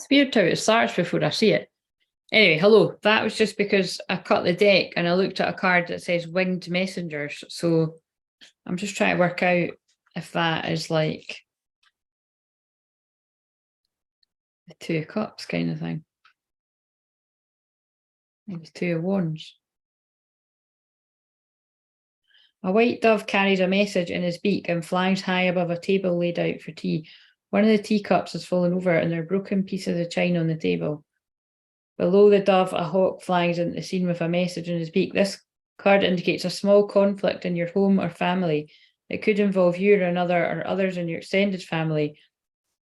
It's weird how it starts before I see it. Anyway, hello. That was just because I cut the deck and I looked at a card that says winged messengers. So I'm just trying to work out if that is like the Two of Cups kind of thing. Maybe Two of Wands. A white dove carries a message in his beak and flies high above a table laid out for tea. One of the teacups has fallen over and there are broken pieces of china on the table. Below the dove, a hawk flies into the scene with a message in his beak. This card indicates a small conflict in your home or family. It could involve you or another or others in your extended family.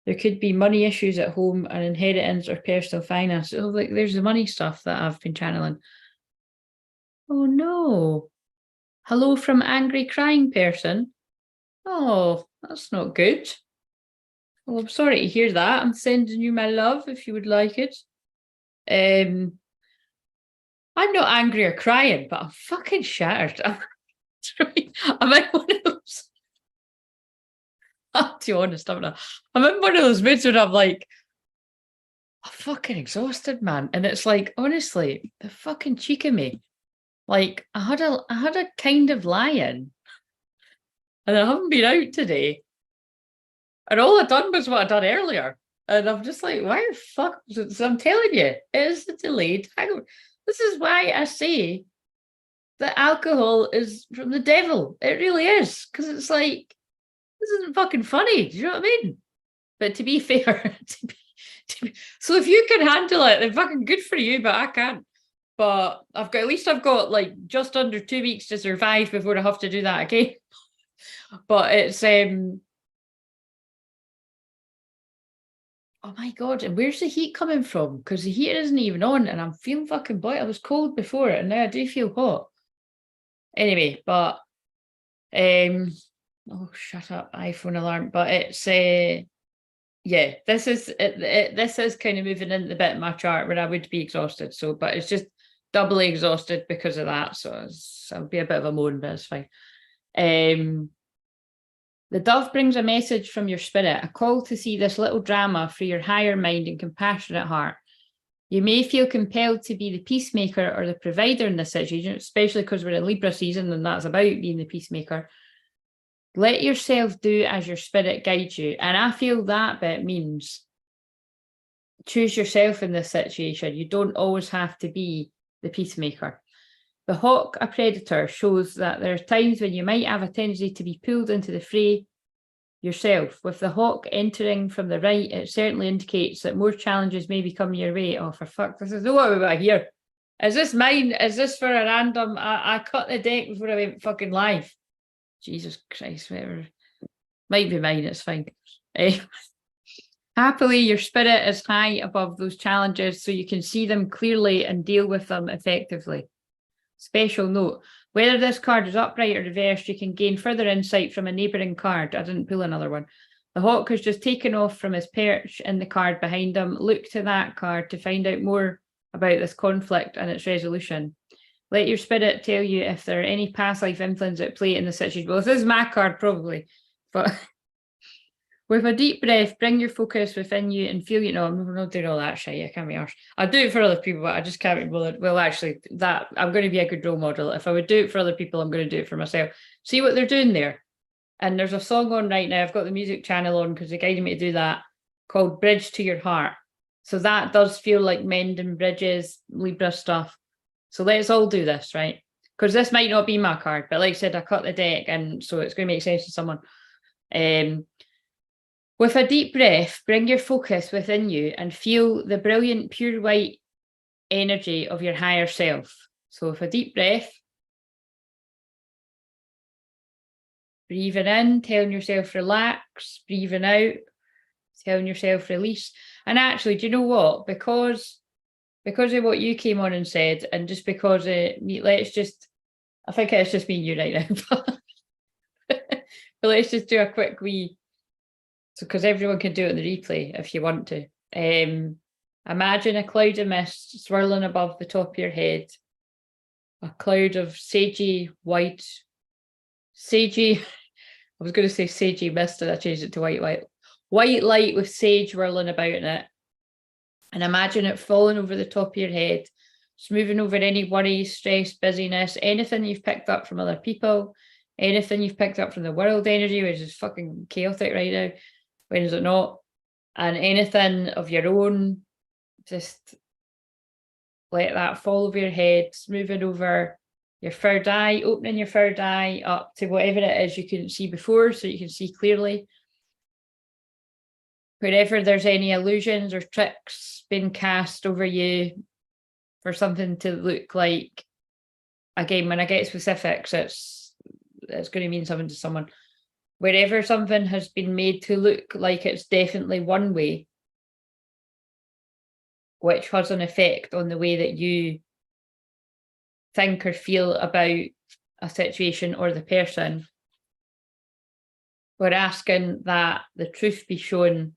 There could be money issues at home, an inheritance, or personal finance. Oh, like there's the money stuff that I've been channeling. Oh no. Hello from angry crying person. Oh, that's not good. Well, I'm sorry to hear that. I'm sending you my love if you would like it. I'm not angry or crying, but I'm fucking shattered. I'm in one of those. To be honest, I'm in one of those moods where I'm like, I'm fucking exhausted, man. And it's like, honestly, the fucking cheek of me. Like, I had a kind of lie-in, and I haven't been out today. And all I'd done was what I'd done earlier. And I'm just like, why the fuck? So I'm telling you, it is the delayed hangover. This is why I say that alcohol is from the devil. It really is. Because it's like, this isn't fucking funny. Do you know what I mean? But to be fair, so if you can handle it, then fucking good for you, but I can't. But I've got like just under 2 weeks to survive before I have to do that again. But it's oh my god, and where's the heat coming from? Because the heater isn't even on and I'm feeling fucking boy. I was cold before and now I do feel hot. Anyway, but oh shut up, iPhone alarm. But it's yeah, this is this is kind of moving into the bit of my chart where I would be exhausted. So, but it's just doubly exhausted because of that. So it'll be a bit of a moan, but it's fine. The dove brings a message from your spirit, a call to see this little drama for your higher mind and compassionate heart. You may feel compelled to be the peacemaker or the provider in this situation, especially because we're in Libra season and that's about being the peacemaker. Let yourself do as your spirit guides you. And I feel that bit means choose yourself in this situation. You don't always have to be the peacemaker. The hawk, a predator, shows that there are times when you might have a tendency to be pulled into the fray yourself. With the hawk entering from the right, it certainly indicates that more challenges may be coming your way. Oh, for fuck, this is not what we got here. Is this mine? Is this for a random? I cut the deck before I went fucking live. Jesus Christ, whatever. Might be mine, it's fine. Happily, your spirit is high above those challenges so you can see them clearly and deal with them effectively. Special note, whether this card is upright or reversed, you can gain further insight from a neighbouring card. I didn't pull another one. The hawk has just taken off from his perch in the card behind him. Look to that card to find out more about this conflict and its resolution. Let your spirit tell you if there are any past life influences at play in the situation. Well, this is my card probably, but with a deep breath, bring your focus within you and feel, I'm not doing all that shit. I can't be arsed. I do it for other people, but I just can't be bothered. Well, actually, that I'm going to be a good role model. If I would do it for other people, I'm going to do it for myself. See what they're doing there. And there's a song on right now. I've got the music channel on because they guided me to do that, called Bridge to Your Heart. So that does feel like mending bridges, Libra stuff. So let's all do this, right? Because this might not be my card, but like I said, I cut the deck, and so it's going to make sense to someone. With a deep breath, bring your focus within you and feel the brilliant, pure white energy of your higher self. So with a deep breath, breathing in, telling yourself relax, breathing out, telling yourself release. And actually, do you know what? Because of what you came on and said, and just because I think it's just me and you right now, but let's just do a quick wee. So, because everyone can do it in the replay if you want to. Imagine a cloud of mist swirling above the top of your head. A cloud of sagey white, sagey, I was going to say sagey mist and I changed it to white light. White light with sage whirling about in it. And imagine it falling over the top of your head, smoothing over any worries, stress, busyness, anything you've picked up from other people, anything you've picked up from the world energy, which is fucking chaotic right now. When is it not? And anything of your own, just let that fall over your head, smoothing over your third eye, opening your third eye up to whatever it is you couldn't see before, so you can see clearly. Wherever there's any illusions or tricks being cast over you for something to look like, again, when I get specifics, it's going to mean something to someone. Wherever something has been made to look like it's definitely one way, which has an effect on the way that you think or feel about a situation or the person, we're asking that the truth be shown.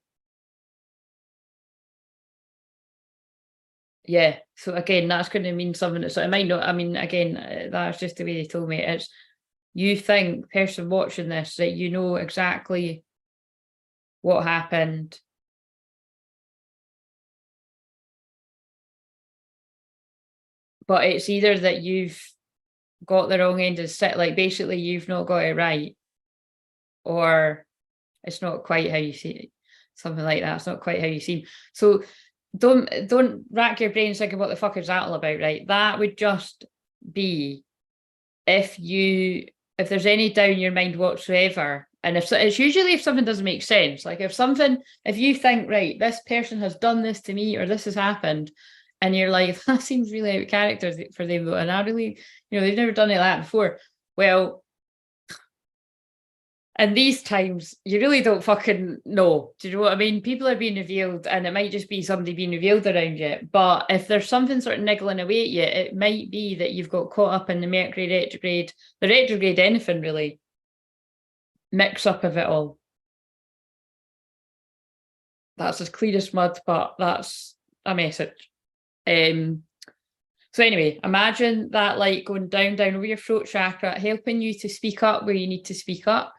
Yeah, so again, that's going to mean something. So it might not, I mean, again, that's just the way they told me. It's, you think, person watching this, that you know exactly what happened. But it's either that you've got the wrong end of the stick, like basically you've not got it right, or it's not quite how you see it. Something like that. It's not quite how you seem. So don't rack your brains thinking what the fuck is that all about, right? That would just be if there's any doubt in your mind whatsoever, and if it's usually if something doesn't make sense, like if you think, right, this person has done this to me or this has happened, and you're like, that seems really out of character for them, and I really, they've never done it like that before. Well, in these times, you really don't fucking know. Do you know what I mean? People are being revealed, and it might just be somebody being revealed around you. But if there's something sort of niggling away at you, it might be that you've got caught up in the Mercury retrograde, anything really, mix up of it all. That's as clear as mud, but that's a message. So anyway, imagine that light going down over your throat chakra, helping you to speak up where you need to speak up,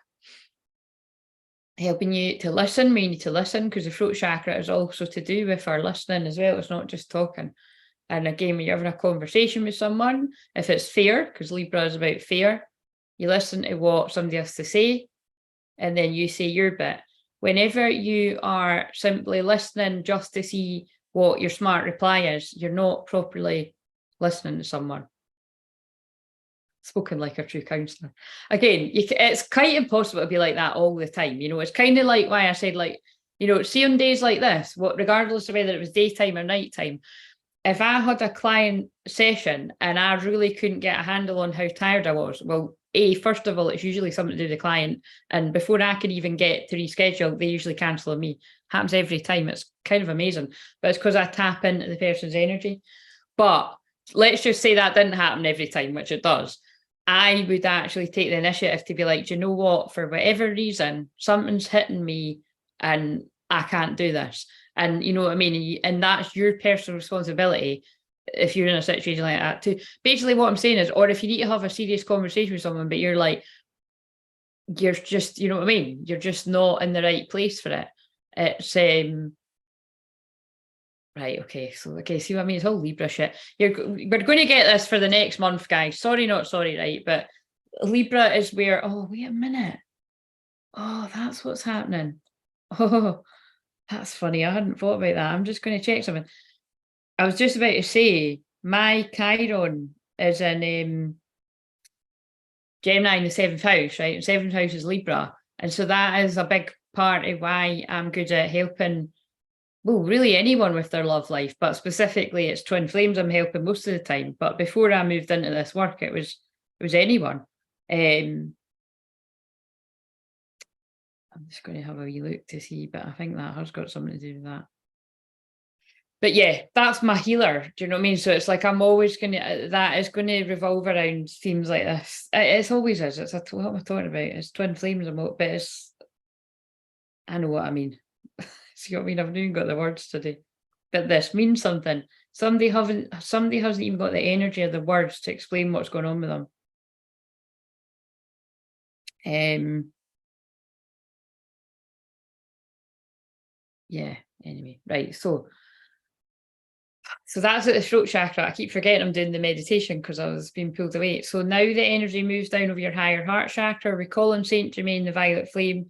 helping you to listen where you need to listen, because the throat chakra is also to do with our listening as well. It's not just talking. And again, when you're having a conversation with someone, if it's fair, because Libra is about fair, you listen to what somebody has to say, and then you say your bit. Whenever you are simply listening just to see what your smart reply is, you're not properly listening to someone. Spoken like a true counsellor. Again, it's quite impossible to be like that all the time. It's kind of like why I said, like, see on days like this, regardless of whether it was daytime or nighttime, if I had a client session and I really couldn't get a handle on how tired I was, well, first of all, it's usually something to do with the client. And before I can even get to reschedule, they usually cancel on me. Happens every time. It's kind of amazing. But it's because I tap into the person's energy. But let's just say that didn't happen every time, which it does. I would actually take the initiative to be like, do you know what? For whatever reason, something's hitting me and I can't do this. And you know what I mean? And that's your personal responsibility if you're in a situation like that too. Basically what I'm saying is, or if you need to have a serious conversation with someone, but you're like, you're just, you know what I mean? You're just not in the right place for it. It's right, okay. So see what I mean? It's all Libra shit. We're going to get this for the next month, guys. Sorry, not sorry, right? But Libra is where, oh, wait a minute. Oh, that's what's happening. Oh, that's funny. I hadn't thought about that. I'm just going to check something. I was just about to say my Chiron is in Gemini in the 7th house, right? And 7th house is Libra. And so that is a big part of why I'm good at helping, well, really anyone with their love life, but specifically it's twin flames I'm helping most of the time. But before I moved into this work, it was anyone. I'm just going to have a wee look to see, but I think that has got something to do with that. But yeah, that's my healer. Do you know what I mean? So it's like I'm always going to, that is going to revolve around themes like this. It always is. It's what am I talking about? It's twin flames, but it's, I know what I mean. See what I mean? I've not even got the words today. But this means something. Somebody hasn't even got the energy or the words to explain what's going on with them. Yeah, anyway, right. So So that's at the throat chakra. I keep forgetting I'm doing the meditation because I was being pulled away. So now the energy moves down over your higher heart chakra. Recall on Saint Germain, the violet flame,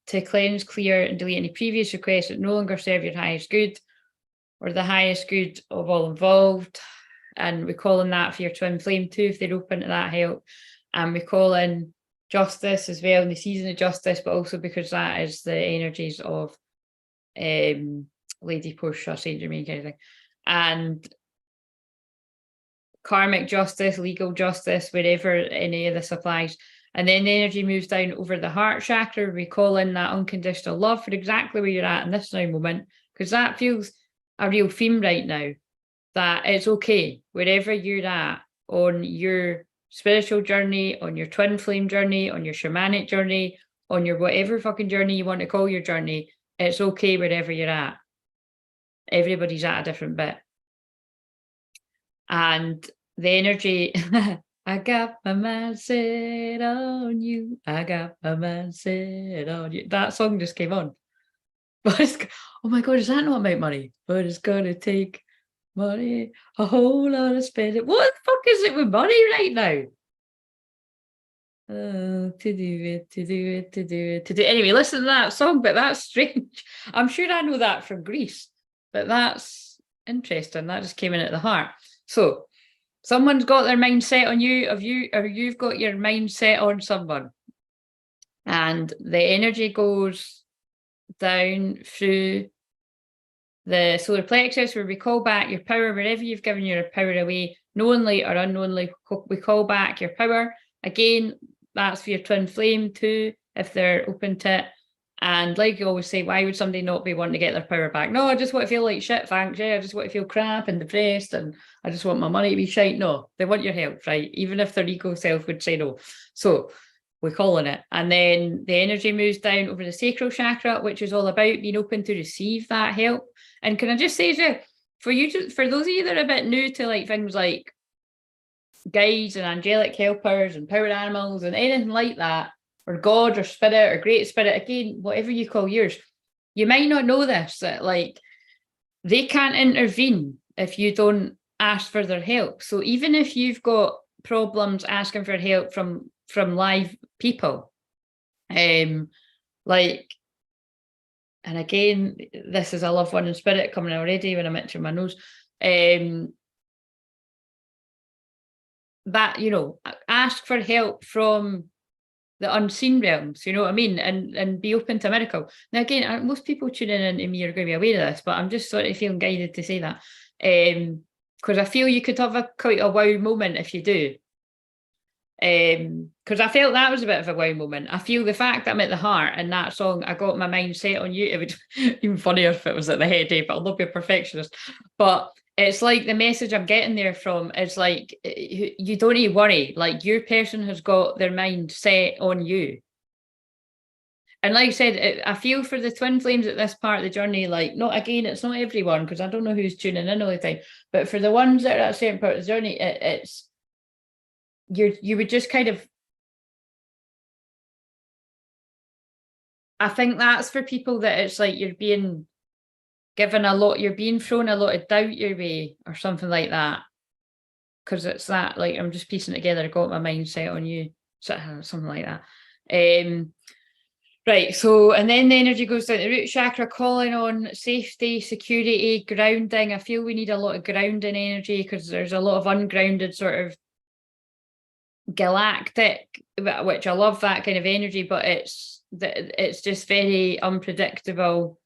to cleanse, clear, and delete any previous requests that no longer serve your highest good or the highest good of all involved. And we call in that for your twin flame too, if they're open to that help. And we call in justice as well in the season of justice, but also because that is the energies of Lady Portia, Saint Germain kind of thing. And karmic justice, legal justice, wherever any of this applies. And then the energy moves down over the heart chakra, recalling that unconditional love for exactly where you're at in this now moment, because that feels a real theme right now, that it's okay wherever you're at on your spiritual journey, on your twin flame journey, on your shamanic journey, on your whatever fucking journey you want to call your journey, it's okay wherever you're at. Everybody's at a different bit. And the energy, I got my mind set on you. I got my mind set on you. That song just came on. But oh my God, is that not about money? But it's gonna take money, a whole lot of spending. What the fuck is it with money right now? To do it. Anyway, listen to that song, but that's strange. I'm sure I know that from Greece, but that's interesting. That just came in at the heart. So someone's got their mind set on you, or you've got your mind set on someone. And the energy goes down through the solar plexus, where we call back your power wherever you've given your power away, knowingly or unknowingly. We call back your power. Again, that's for your twin flame too, if they're open to it. And like you always say, why would somebody not be wanting to get their power back? No, I just want to feel like shit, thanks. Yeah, I just want to feel crap and depressed and I just want my money to be shite. No, they want your help, right? Even if their ego self would say no. So we're calling it. And then the energy moves down over the sacral chakra, which is all about being open to receive that help. And can I just say, for those of you that are a bit new to like things like guides and angelic helpers and power animals and anything like that, or God or spirit or great spirit, again, whatever you call yours, you might not know this, that like they can't intervene if you don't ask for their help. So even if you've got problems asking for help from live people, like, and again, this is a loved one in spirit coming already when I'm itching my nose, that, you know, ask for help from the unseen realms, you know what I mean, and be open to a miracle. Now again, most people tuning in to me are going to be aware of this, but I'm just sort of feeling guided to say that, because I feel you could have quite a wow moment if you do, because I felt that was a bit of a wow moment. I feel the fact that I'm at the heart and that song, I got my mind set on you. It would even funnier if it was at the head, but I'll not be a perfectionist. But it's like the message I'm getting there from is like, you don't need to worry. Like your person has got their mind set on you. And like I said, I feel for the twin flames at this part of the journey, like, not again, it's not everyone, because I don't know who's tuning in all the time, but for the ones that are at a certain part of the journey, it's you would just kind of, I think that's for people that it's like you're being given a lot, you're being thrown a lot of doubt your way or something like that, because it's that, like, I'm just piecing it together, I got my mind set on you, something like that. Right, so, and then the energy goes down to the root chakra, calling on safety, security, grounding. I feel we need a lot of grounding energy because there's a lot of ungrounded sort of galactic, which I love that kind of energy, but it's just very unpredictable.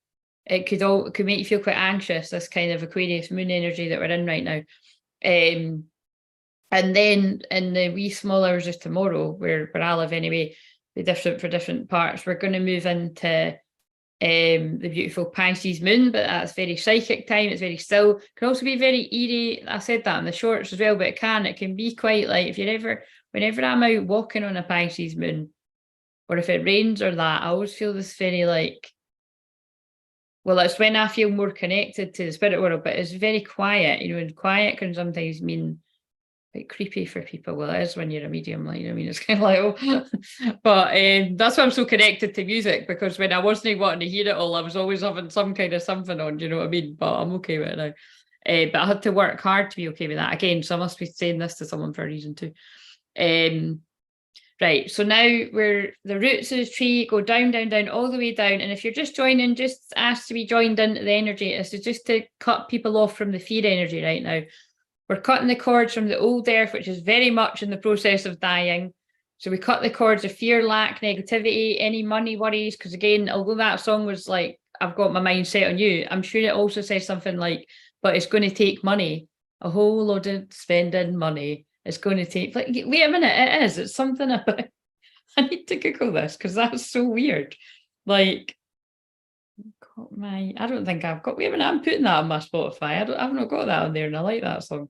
It could make you feel quite anxious, this kind of Aquarius moon energy that we're in right now. And then in the wee small hours of tomorrow, where I live anyway, the different parts, we're going to move into the beautiful Pisces moon, but that's very psychic time. It's very still. It can also be very eerie. I said that in the shorts as well, but it can be quite like, if you're whenever I'm out walking on a Pisces moon, or if it rains or that, I always feel this very like, well, it's when I feel more connected to the spirit world, but it's very quiet, you know, and quiet can sometimes mean like creepy for people. Well, it is when you're a medium, like, you know, I mean, it's kind of like, oh, but that's why I'm so connected to music, because when I wasn't wanting to hear it all, I was always having some kind of something on, you know what I mean? But I'm okay with it now. But I had to work hard to be okay with that again. So I must be saying this to someone for a reason too. Right, so now we're the roots of the tree go down, down, down, all the way down. And if you're just joining, just ask to be joined into the energy. This is just to cut people off from the fear energy right now. We're cutting the cords from the old earth, which is very much in the process of dying. So we cut the cords of fear, lack, negativity, any money worries. Because again, although that song was like, I've got my mind set on you, I'm sure it also says something like, but it's going to take money, a whole load of spending money. It's going to take, like, wait a minute, it is. It's something about, I need to Google this because that's so weird. Like, I don't think I've got, wait a minute, I'm putting that on my Spotify. I've not got that on there and I like that song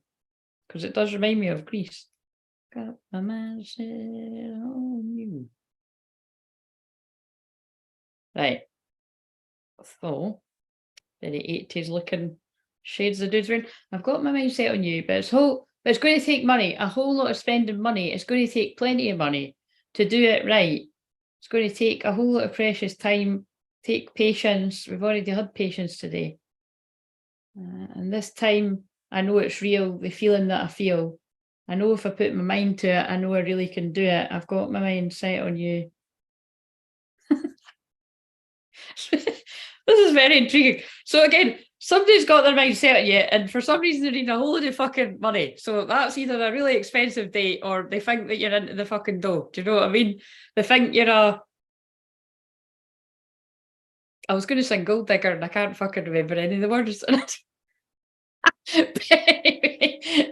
because it does remind me of Greece. Got my mind set on you. Right. So, very 80s looking shades of dudes wearing. I've got my mind set on you, but it's going to take money, a whole lot of spending money. It's going to take plenty of money to do it right. It's going to take a whole lot of precious time, take patience. We've already had patience today. And this time, I know it's real, the feeling that I feel. I know if I put my mind to it, I know I really can do it. I've got my mind set on you. This is very intriguing. So again, somebody's got their mind set on you, and for some reason they need a whole lot of fucking money. So that's either a really expensive date or they think that you're into the fucking dough. Do you know what I mean? They think you're I was going to sing Gold Digger and I can't fucking remember any of the words in it.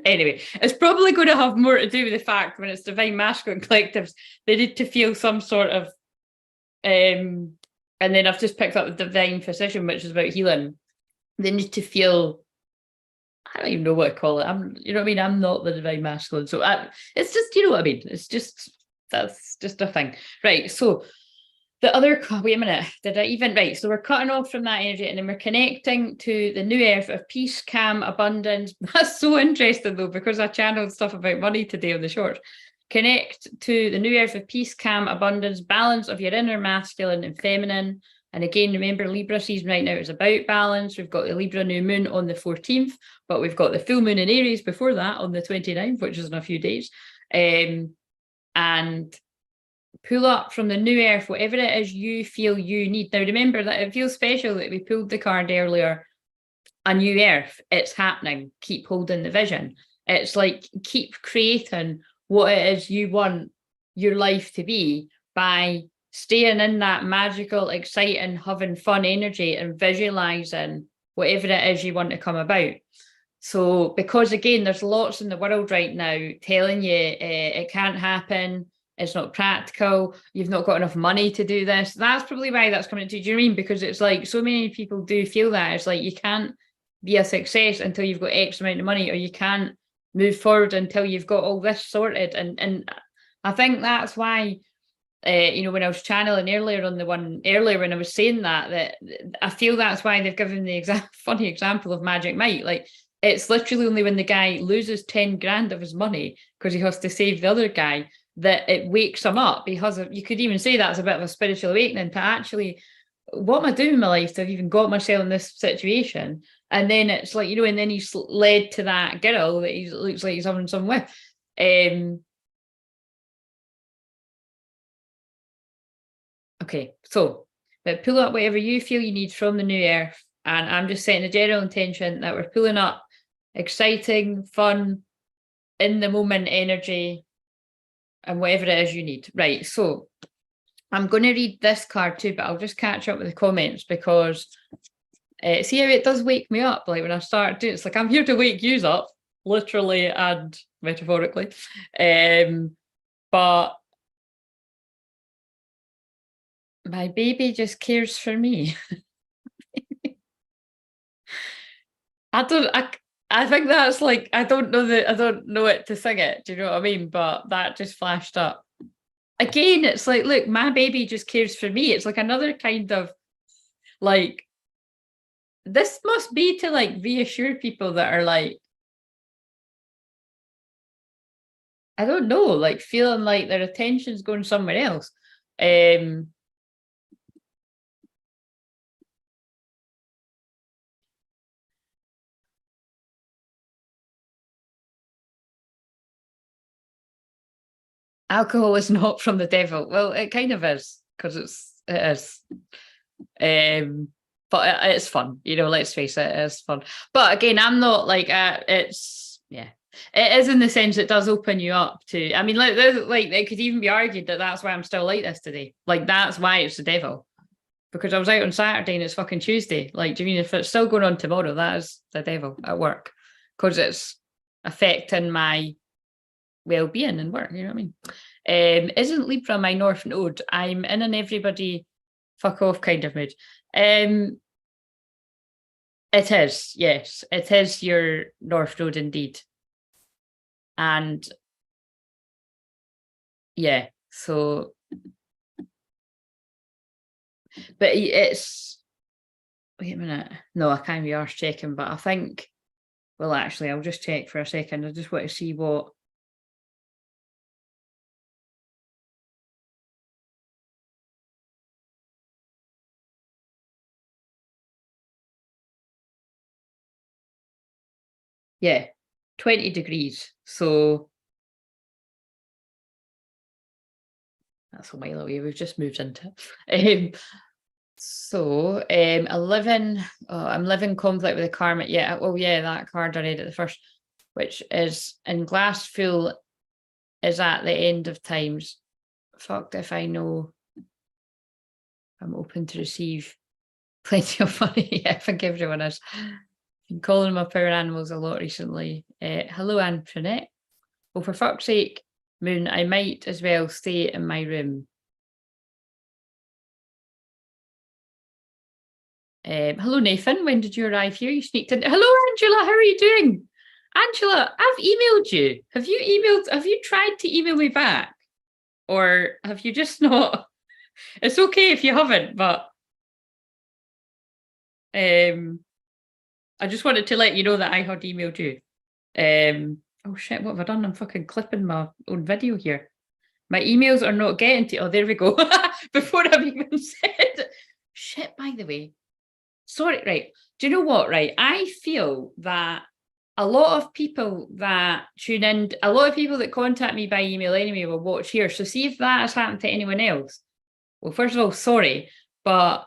Anyway, it's probably going to have more to do with the fact when it's divine masculine collectives, they need to feel some sort of and then I've just picked up the divine physician, which is about healing. They need to feel, I don't even know what to call it. You know what I mean? I'm not the divine masculine. So it's just, you know what I mean? It's just, that's just a thing. Right. So the other, wait a minute, did I even, right. So we're cutting off from that energy and then we're connecting to the new earth of peace, calm, abundance. That's so interesting though, because I channeled stuff about money today on the short. Connect to the new earth of peace, calm, abundance, balance of your inner masculine and feminine. And again, remember, Libra season right now is about balance. We've got the Libra new moon on the 14th, but we've got the full moon in Aries before that on the 29th, which is in a few days. And pull up from the new earth, whatever it is you feel you need. Now, remember that it feels special that we pulled the card earlier, a new earth. It's happening. Keep holding the vision. It's like keep creating what it is you want your life to be by staying in that magical, exciting, having fun energy and visualizing whatever it is you want to come about. So, because again, there's lots in the world right now telling you it can't happen, it's not practical, you've not got enough money to do this. That's probably why that's coming into, do you know what I mean? Because it's like so many people do feel that. It's like you can't be a success until you've got X amount of money, or you can't move forward until you've got all this sorted. And I think that's why, you know, when I was channeling earlier on the one earlier, when I was saying that I feel that's why they've given the funny example of Magic Mike. Like, it's literally only when the guy loses 10 grand of his money because he has to save the other guy that it wakes him up. Because you could even say that's a bit of a spiritual awakening to actually, what am I doing in my life to have even got myself in this situation? And then it's like, you know, and then he's led to that girl that he looks like he's having some with. Okay, so but pull up whatever you feel you need from the new earth. And I'm just setting a general intention that we're pulling up exciting, fun, in the moment energy and whatever it is you need. Right, so I'm going to read this card too, but I'll just catch up with the comments because see how it does wake me up. Like when I start doing, it's like I'm here to wake yous up, literally and metaphorically. But my baby just cares for me. I think that's like, I don't know it to sing it. Do you know what I mean? But that just flashed up. Again, it's like, look, my baby just cares for me. It's like another kind of like, this must be to like reassure people that are like, I don't know, like feeling like their attention's going somewhere else. alcohol is not from the devil. Well, it kind of is, because it is. But it's fun, let's face it is fun. But again, I'm not like it's it is in the sense it does open you up to, I mean, like it could even be argued that that's why I'm still like this today. Like, that's why it's the devil, because I was out on Saturday and it's fucking Tuesday. Like, do you mean if it's still going on tomorrow, that is the devil at work, because it's affecting my well-being and work, you know what I mean? Isn't Libra my North Node? I'm in an everybody fuck off kind of mood. It is, yes, it is your North Node indeed. And yeah, so, but it's, wait a minute, no, I can't be arse checking, but I think, well, actually, I'll just check for a second. I just want to see what, yeah, 20 degrees. So that's a while away. We've just moved into it. So I'm living conflict with the karma. Yeah, oh yeah, that card I read at the first, which is in glass full is at the end of times. Fucked if I know. I'm open to receive plenty of money. Yeah, I think everyone is. Been calling my power animals a lot recently. Hello, Antoinette. Well, for fuck's sake, Moon, I might as well stay in my room. Hello, Nathan. When did you arrive here? You sneaked in. Hello, Angela. How are you doing? Angela, I've emailed you. Have you tried to email me back? Or have you just not? It's okay if you haven't, but I just wanted to let you know that I had emailed you. Oh shit, what have I done? I'm fucking clipping my own video here. My emails are not getting to, oh, there we go. Before I've even said, shit, by the way. Sorry, right. Do you know what, right? I feel that a lot of people that tune in, a lot of people that contact me by email anyway will watch here. So see if that has happened to anyone else. Well, first of all, sorry, but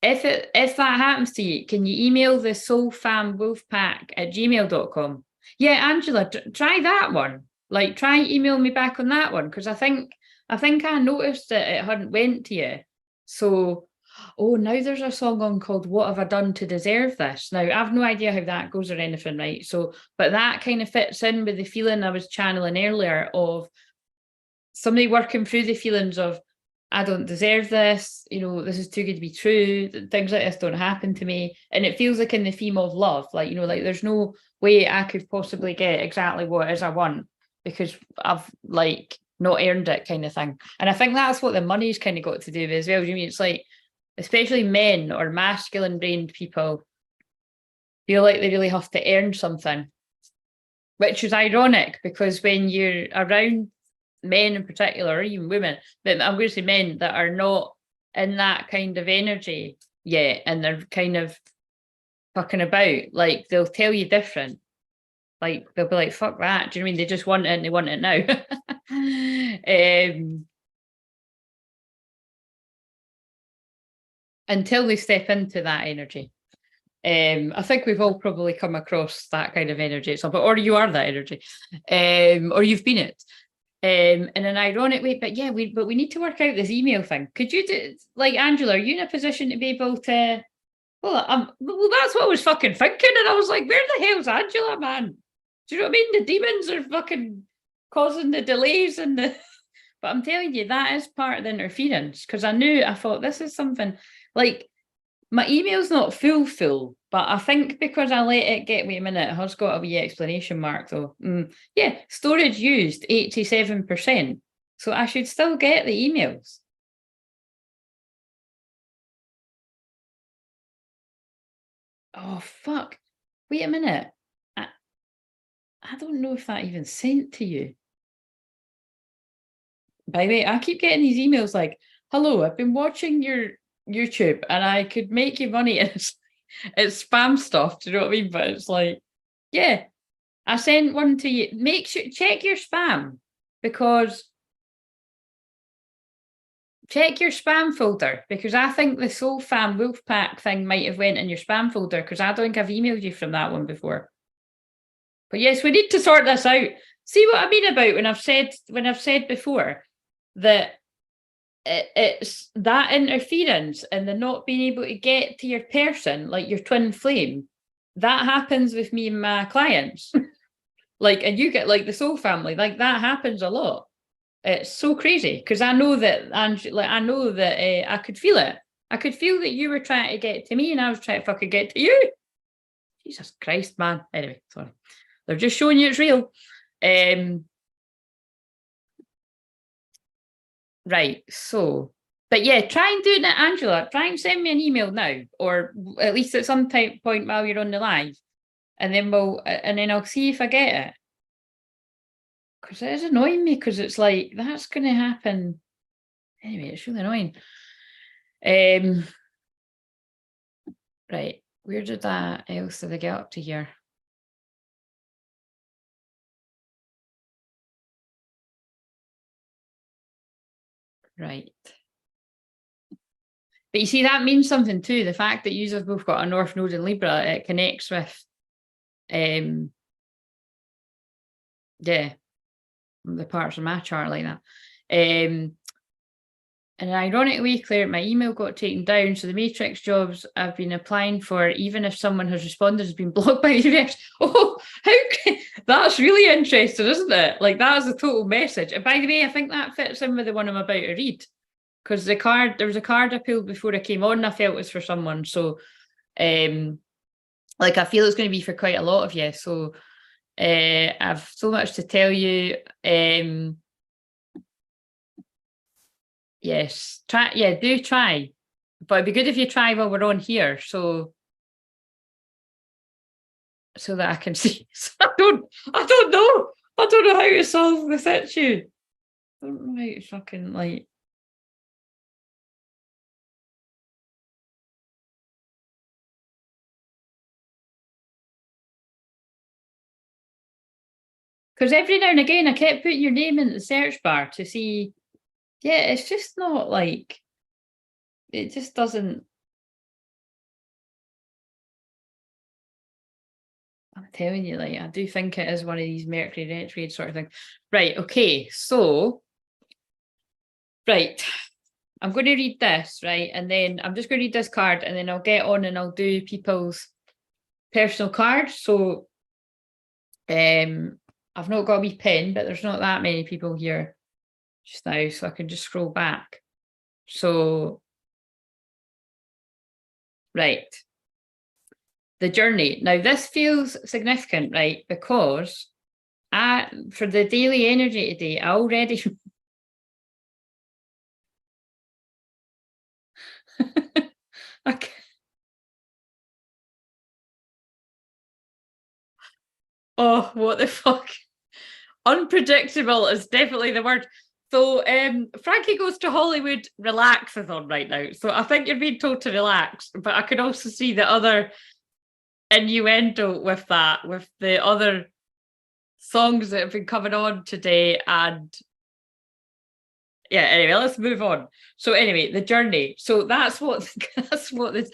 if that happens to you, can you email the soulfamwolfpack@gmail.com? Yeah, Angela, try that one. Like, try email me back on that one, because I think I noticed that it hadn't went to you. So, oh, now there's a song on called "What Have I Done to Deserve This?" Now, I've no idea how that goes or anything, right? So, but that kind of fits in with the feeling I was channeling earlier of somebody working through the feelings of, I don't deserve this, this is too good to be true, things like this don't happen to me. And it feels like in the theme of love, like, like there's no way I could possibly get exactly what it is I want, because I've like not earned it, kind of thing. And I think that's what the money's kind of got to do with as well. You mean, it's like, especially men or masculine brained people feel like they really have to earn something, which is ironic, because when you're around men in particular, or even women, but I'm going to say men that are not in that kind of energy yet, and they're kind of fucking about, like, they'll tell you different. Like, they'll be like, fuck that. Do you know what I mean? They just want it and they want it now. Until they step into that energy. I think we've all probably come across that kind of energy at some point, or you are that energy, or you've been it. In an ironic way, but yeah, we need to work out this email thing. Could you do, like, Angela, are you in a position to be able to? Well, that's what I was fucking thinking, and I was like, where the hell's Angela, man? Do you know what I mean? The demons are fucking causing the delays and the. But I'm telling you, that is part of the interference, because I thought this is something like. My email's not full, but I think because I let it get, wait a minute, it has got a wee explanation mark though. Yeah, storage used 87%. So I should still get the emails. Oh, fuck. Wait a minute. I don't know if that even sent to you. By the way, I keep getting these emails like, hello, I've been watching your YouTube and I could make you money. And it's spam stuff, do you know what I mean? But it's like, yeah, I sent one to you. Make sure, check your spam, because check your spam folder, because I think the Soul Fam Wolfpack thing might have went in your spam folder, because I don't think I've emailed you from that one before. But yes, we need to sort this out. See what I mean about when I've said before that it's that interference and the not being able to get to your person, like your twin flame, that happens with me and my clients. Like, and you get like the soul family, like that happens a lot. It's so crazy because I know that, I could feel it. I could feel that you were trying to get to me and I was trying to fucking get to you. Jesus Christ, man. Anyway, sorry. They're just showing you it's real. Right, so, but yeah, try and do it, Angela. Try and send me an email now, or at least at some point while you're on the live, and then I'll see if I get it. Because it is annoying me, because it's like that's going to happen. Anyway, it's really annoying. Right, where did that else did I get up to here? Right. But you see, that means something too. The fact that you have both got a North Node in Libra, it connects with, yeah, the parts of my chart like that. In an ironic way, Claire, my email got taken down, so the matrix jobs I've been applying for, even if someone has responded, has been blocked by the universe. Oh, that's really interesting, isn't it? Like, that is a total message. And by the way, I think that fits in with the one I'm about to read, because there was a card I pulled before I came on, and I felt it was for someone. So, like, I feel it's going to be for quite a lot of you. So, I've so much to tell you. Yes, do try. But it'd be good if you try while we're on here, so that I can see. I don't know. I don't know how to solve this issue. I don't know how to fucking like. Because every now and again I kept putting your name in the search bar to see. Yeah, it's just not like, it just doesn't. I'm telling you, like, I do think it is one of these Mercury retrograde sort of things. Right, okay, so, right, I'm going to read this, right, and then I'm just going to read this card, and then I'll get on and I'll do people's personal cards. So, I've not got a wee pen, but there's not that many people here just now, so I can just scroll back. So, right. The journey. Now, this feels significant, right? Because for the daily energy today, I already. Okay. Oh, what the fuck? Unpredictable is definitely the word. So, Frankie Goes to Hollywood relaxes on right now. So I think you're being told to relax, but I could also see the other innuendo with that, with the other songs that have been coming on today. And yeah, anyway, let's move on. So anyway, the journey. So that's what this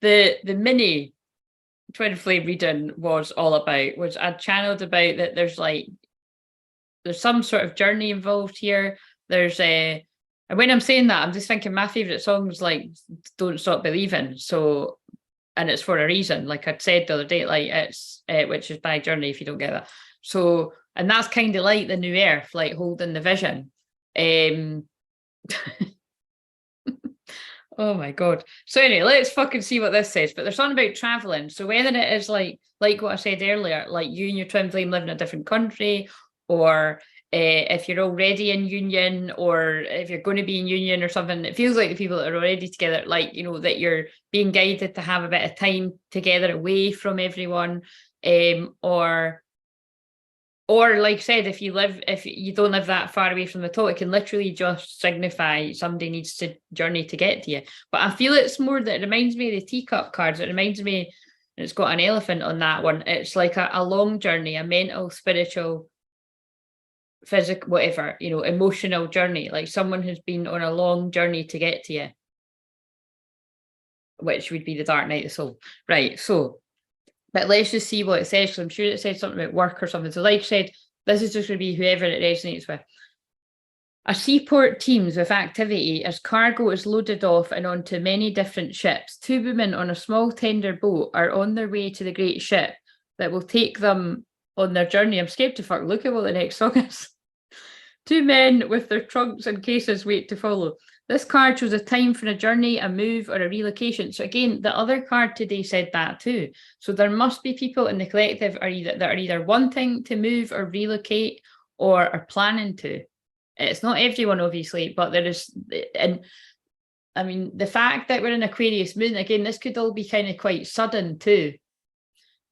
the mini twin flame reading was all about. Was I channeled about that there's some sort of journey involved here. There's and when I'm saying that, I'm just thinking my favorite songs like Don't Stop Believing. So, and it's for a reason. Like I'd said the other day, like it's which is by Journey, if you don't get that. So, and that's kind of like the new earth, like holding the vision. Oh my god. So anyway, let's fucking see what this says. But there's something about traveling. So whether it is like what I said earlier, like you and your twin flame live in a different country, or if you're already in union, or if you're going to be in union or something, it feels like the people that are already together, like, you know, that you're being guided to have a bit of time together away from everyone, or like I said, if you don't live that far away from the top, it can literally just signify somebody needs to journey to get to you. But I feel it's more that it reminds me of the teacup cards. It reminds me, it's got an elephant on that one. It's like a long journey, a mental, spiritual physical, whatever, you know, emotional journey, like someone who's been on a long journey to get to you, which would be the dark night of the soul. Right. So, but let's just see what it says, because I'm sure it said something about work or something. So like I said, this is just going to be whoever it resonates with. A seaport teems with activity as cargo is loaded off and onto many different ships. 2 women on a small tender boat are on their way to the great ship that will take them on their journey. I'm scared to fuck look at what the next song is. 2 men with their trunks and cases wait to follow. This card shows a time for a journey, a move, or a relocation. So again, the other card today said that too. So there must be people in the collective that are either wanting to move or relocate or are planning to. It's not everyone, obviously, but there is, and I mean, the fact that we're in Aquarius moon, again, this could all be kind of quite sudden too.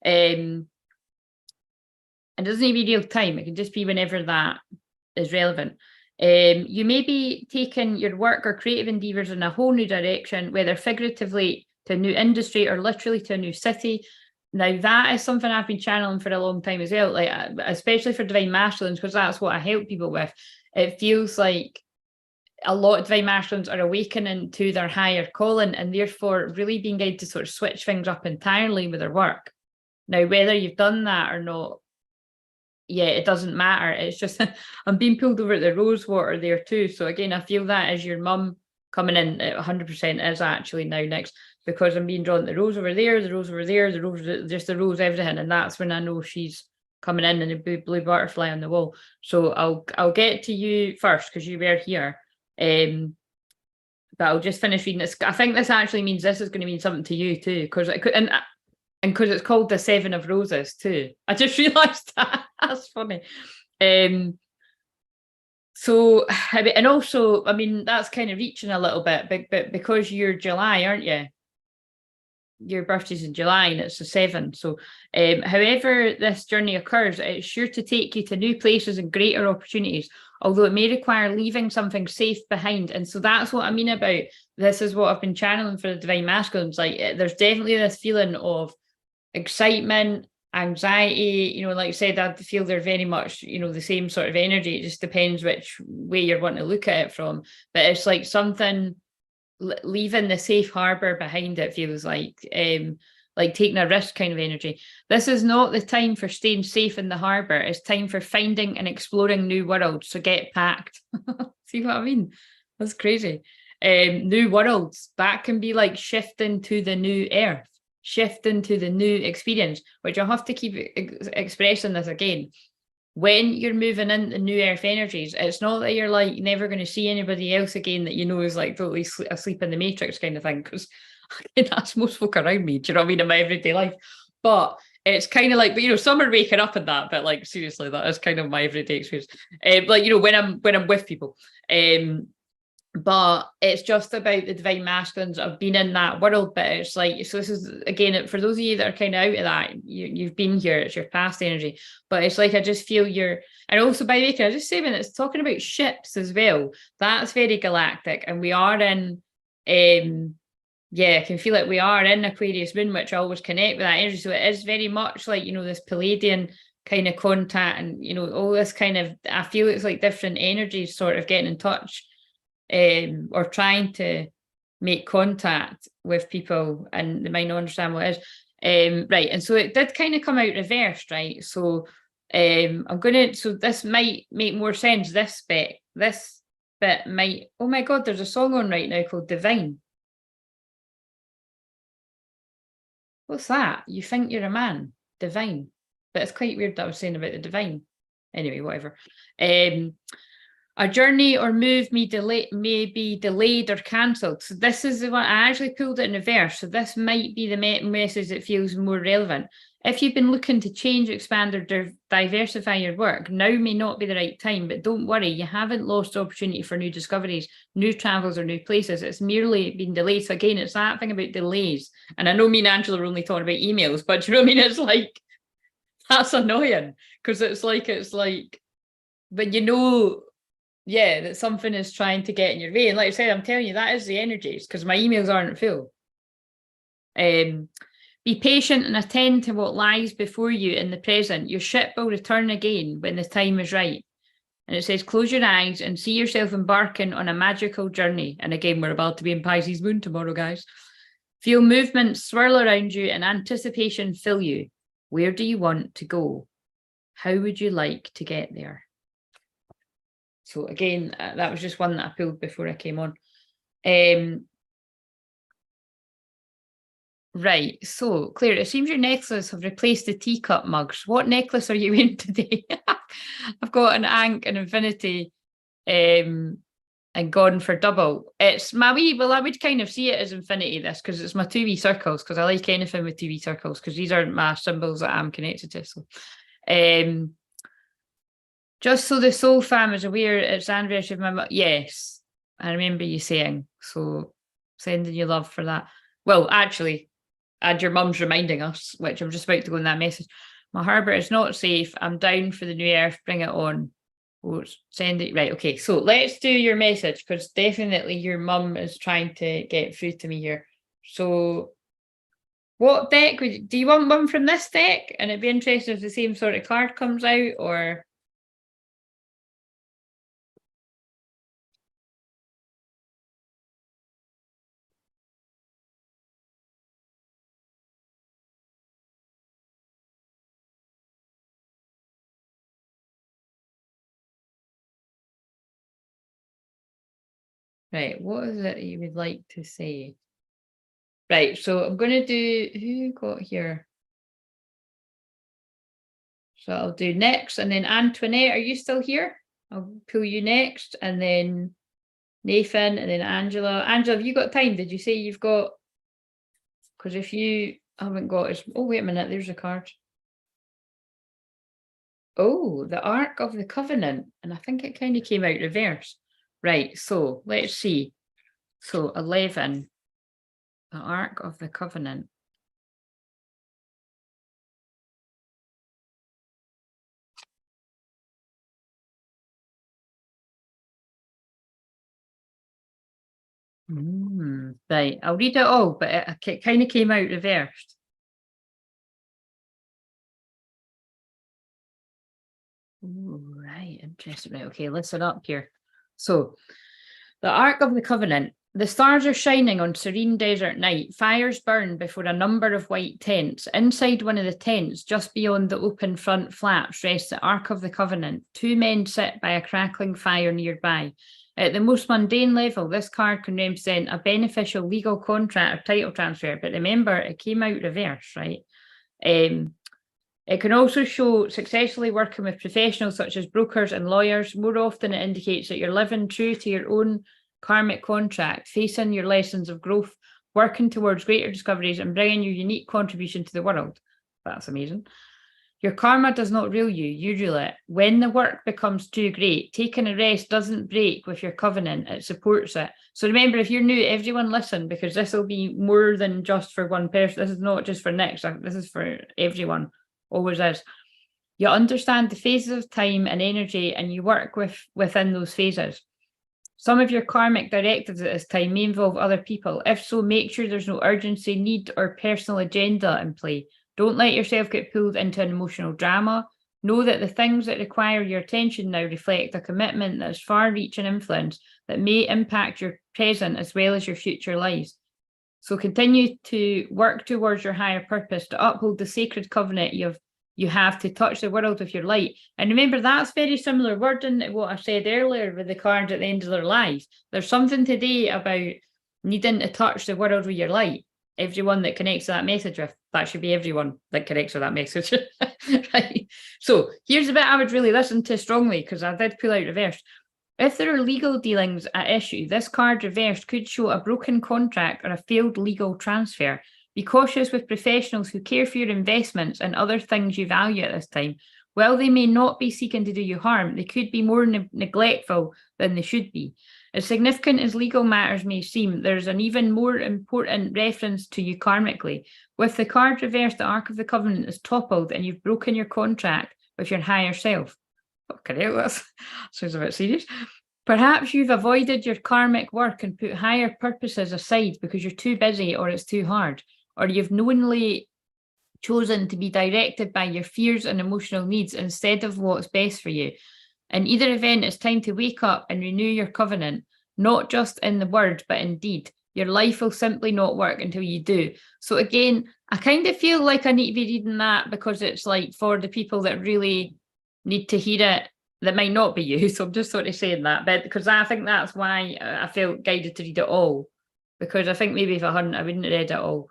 It doesn't need to be real time. It can just be whenever that is relevant. You may be taking your work or creative endeavors in a whole new direction, whether figuratively to a new industry or literally to a new city. Now, that is something I've been channeling for a long time as well, like especially for divine masculines, because that's what I help people with. It feels like a lot of divine masculines are awakening to their higher calling and therefore really being guided to sort of switch things up entirely with their work. Now, whether you've done that or not, yeah, it doesn't matter. It's just I'm being pulled over at the rose water there too. So again, I feel that as your mum coming in at 100% is actually now next, because I'm being drawn to the rose over there, the rose over there, the rose, just the rose, everything. And that's when I know she's coming in and a blue butterfly on the wall. So I'll get to you first because you were here. But I'll just finish reading this. I think this actually means this is going to mean something to you too, because it could, and because it's called the 7 of Roses too. I just realised that. That's funny. So, and also, I mean, that's kind of reaching a little bit, but because you're July, aren't you? Your birthday's in July and it's the 7. So however this journey occurs, it's sure to take you to new places and greater opportunities, although it may require leaving something safe behind. And so that's what I mean about this is what I've been channeling for the divine masculines. Like there's definitely this feeling of excitement, anxiety, you know, like I said, I feel they're very much, you know, the same sort of energy. It just depends which way you're wanting to look at it from. But it's like something leaving the safe harbor behind, it feels like taking a risk kind of energy. This is not the time for staying safe in the harbor. It's time for finding and exploring new worlds. So get packed. See what I mean? That's crazy. New worlds, that can be like shifting to the new earth, shifting to the new experience, which I'll have to keep expressing this again. When you're moving into new earth energies, it's not that you're like never going to see anybody else again that you know is like totally asleep in the matrix kind of thing, because that's most folk around me, do you know what I mean, in my everyday life. But it's kind of like, but you know, some are waking up in that, but like seriously, that is kind of my everyday experience. Like, you know, when I'm with people. But it's just about the divine masculines of being in that world. But it's like, so this is again for those of you that are kind of out of that, you've been here, it's your past energy. But it's like I just feel and also by the way, can I just say, when it's talking about ships as well, that's very galactic, and we are in I can feel it, we are in Aquarius moon, which I always connect with that energy. So it is very much like, you know, this Palladian kind of contact, and you know, all this kind of, I feel it's like different energies sort of getting in touch. Or trying to make contact with people, and they might not understand what it is. Right, and so it did kind of come out reversed, right? So so this might make more sense, this bit might, oh my god, there's a song on right now called Divine. What's that? You think you're a man? Divine. But it's quite weird that I was saying about the divine. Anyway, whatever. A journey or move may be delayed or cancelled. So this is the one, I actually pulled it in reverse. So this might be the message that feels more relevant. If you've been looking to change, expand, or diversify your work, now may not be the right time, but don't worry, you haven't lost the opportunity for new discoveries, new travels, or new places. It's merely been delayed. So again, it's that thing about delays. And I know me and Angela are only talking about emails, but you know what I mean? It's like, that's annoying, because it's like, but you know, yeah, that something is trying to get in your way. And like I said, I'm telling you, that is the energies, because my emails aren't full. Be patient and attend to what lies before you in the present. Your ship will return again when the time is right. And it says, close your eyes and see yourself embarking on a magical journey. And again, we're about to be in Pisces moon tomorrow, guys. Feel movement swirl around you and anticipation fill you. Where do you want to go? How would you like to get there? So again, that was just one that I pulled before I came on. Right, so Claire, it seems your necklace have replaced the teacup mugs. What necklace are you in today? I've got an Ankh and Infinity and gone for double. It's my wee, well, I would kind of see it as Infinity, this, because it's my 2 wee circles, because I like anything with 2 wee circles, because these are my symbols that I'm connected to. So just so the soul fam is aware, it's the anniversary of my yes, I remember you saying, so sending you love for that. Well, actually, and your mum's reminding us, which I'm just about to go in that message. My Herbert is not safe. I'm down for the new earth. Bring it on. Oh, send it. Right. Okay. So let's do your message, because definitely your mum is trying to get through to me here. So what deck do you want one from this deck? And it'd be interesting if the same sort of card comes out, or right, what is it you would like to say? Right, so I'm going to do, who got here? So I'll do next, and then Antoinette, are you still here? I'll pull you next, and then Nathan, and then Angela. Angela, have you got time? Did you say you've got? Because if you haven't got it, oh, wait a minute, there's a card. Oh, the Ark of the Covenant. And I think it kind of came out reverse. Right, so let's see. So 11, the Ark of the Covenant. Right, I'll read it all, but it kind of came out reversed. Ooh, right, interesting. Right, okay, listen up here. So, the Ark of the Covenant. The stars are shining on serene desert night. Fires burn before a number of white tents. Inside one of the tents, just beyond the open front flaps, rests the Ark of the Covenant. 2 men sit by a crackling fire nearby. At the most mundane level, this card can represent a beneficial legal contract or title transfer. But remember, it came out reverse, right? It can also show successfully working with professionals such as brokers and lawyers. More often, it indicates that you're living true to your own karmic contract, facing your lessons of growth, working towards greater discoveries, and bringing your unique contribution to the world. That's amazing. Your karma does not rule you, you rule it. When the work becomes too great, taking a rest doesn't break with your covenant, it supports it. So remember, if you're new, everyone listen, because this will be more than just for one person. This is not just for Nick, this is for everyone, always is. You understand the phases of time and energy, and you work within those phases. Some of your karmic directives at this time may involve other people. If so, make sure there's no urgency, need, or personal agenda in play. Don't let yourself get pulled into an emotional drama. Know that the things that require your attention now reflect a commitment that is far-reaching influence that may impact your present as well as your future lives. So continue to work towards your higher purpose, to uphold the sacred covenant you have to touch the world with your light. And remember, that's very similar wording to what I said earlier with the cards at the end of their lives. There's something today about needing to touch the world with your light. Everyone that connects to that message with, that should be everyone that connects with that message. Right. So here's a bit I would really listen to strongly, because I did pull out reverse. If there are legal dealings at issue, this card reversed could show a broken contract or a failed legal transfer. Be cautious with professionals who care for your investments and other things you value at this time. While they may not be seeking to do you harm, they could be more neglectful than they should be. As significant as legal matters may seem, there's an even more important reference to you karmically. With the card reversed, the Ark of the Covenant is toppled and you've broken your contract with your higher self. Okay, that sounds a bit serious. Perhaps you've avoided your karmic work and put higher purposes aside because you're too busy or it's too hard, or you've knowingly chosen to be directed by your fears and emotional needs instead of what's best for you. In either event, it's time to wake up and renew your covenant, not just in the word, but in deed. Your life will simply not work until you do. So again, I kind of feel like I need to be reading that because it's like for the people that really need to hear it, that might not be you. So I'm just sort of saying that, but because I think that's why I felt guided to read it all, because I think maybe if I hadn't, I wouldn't have read it all.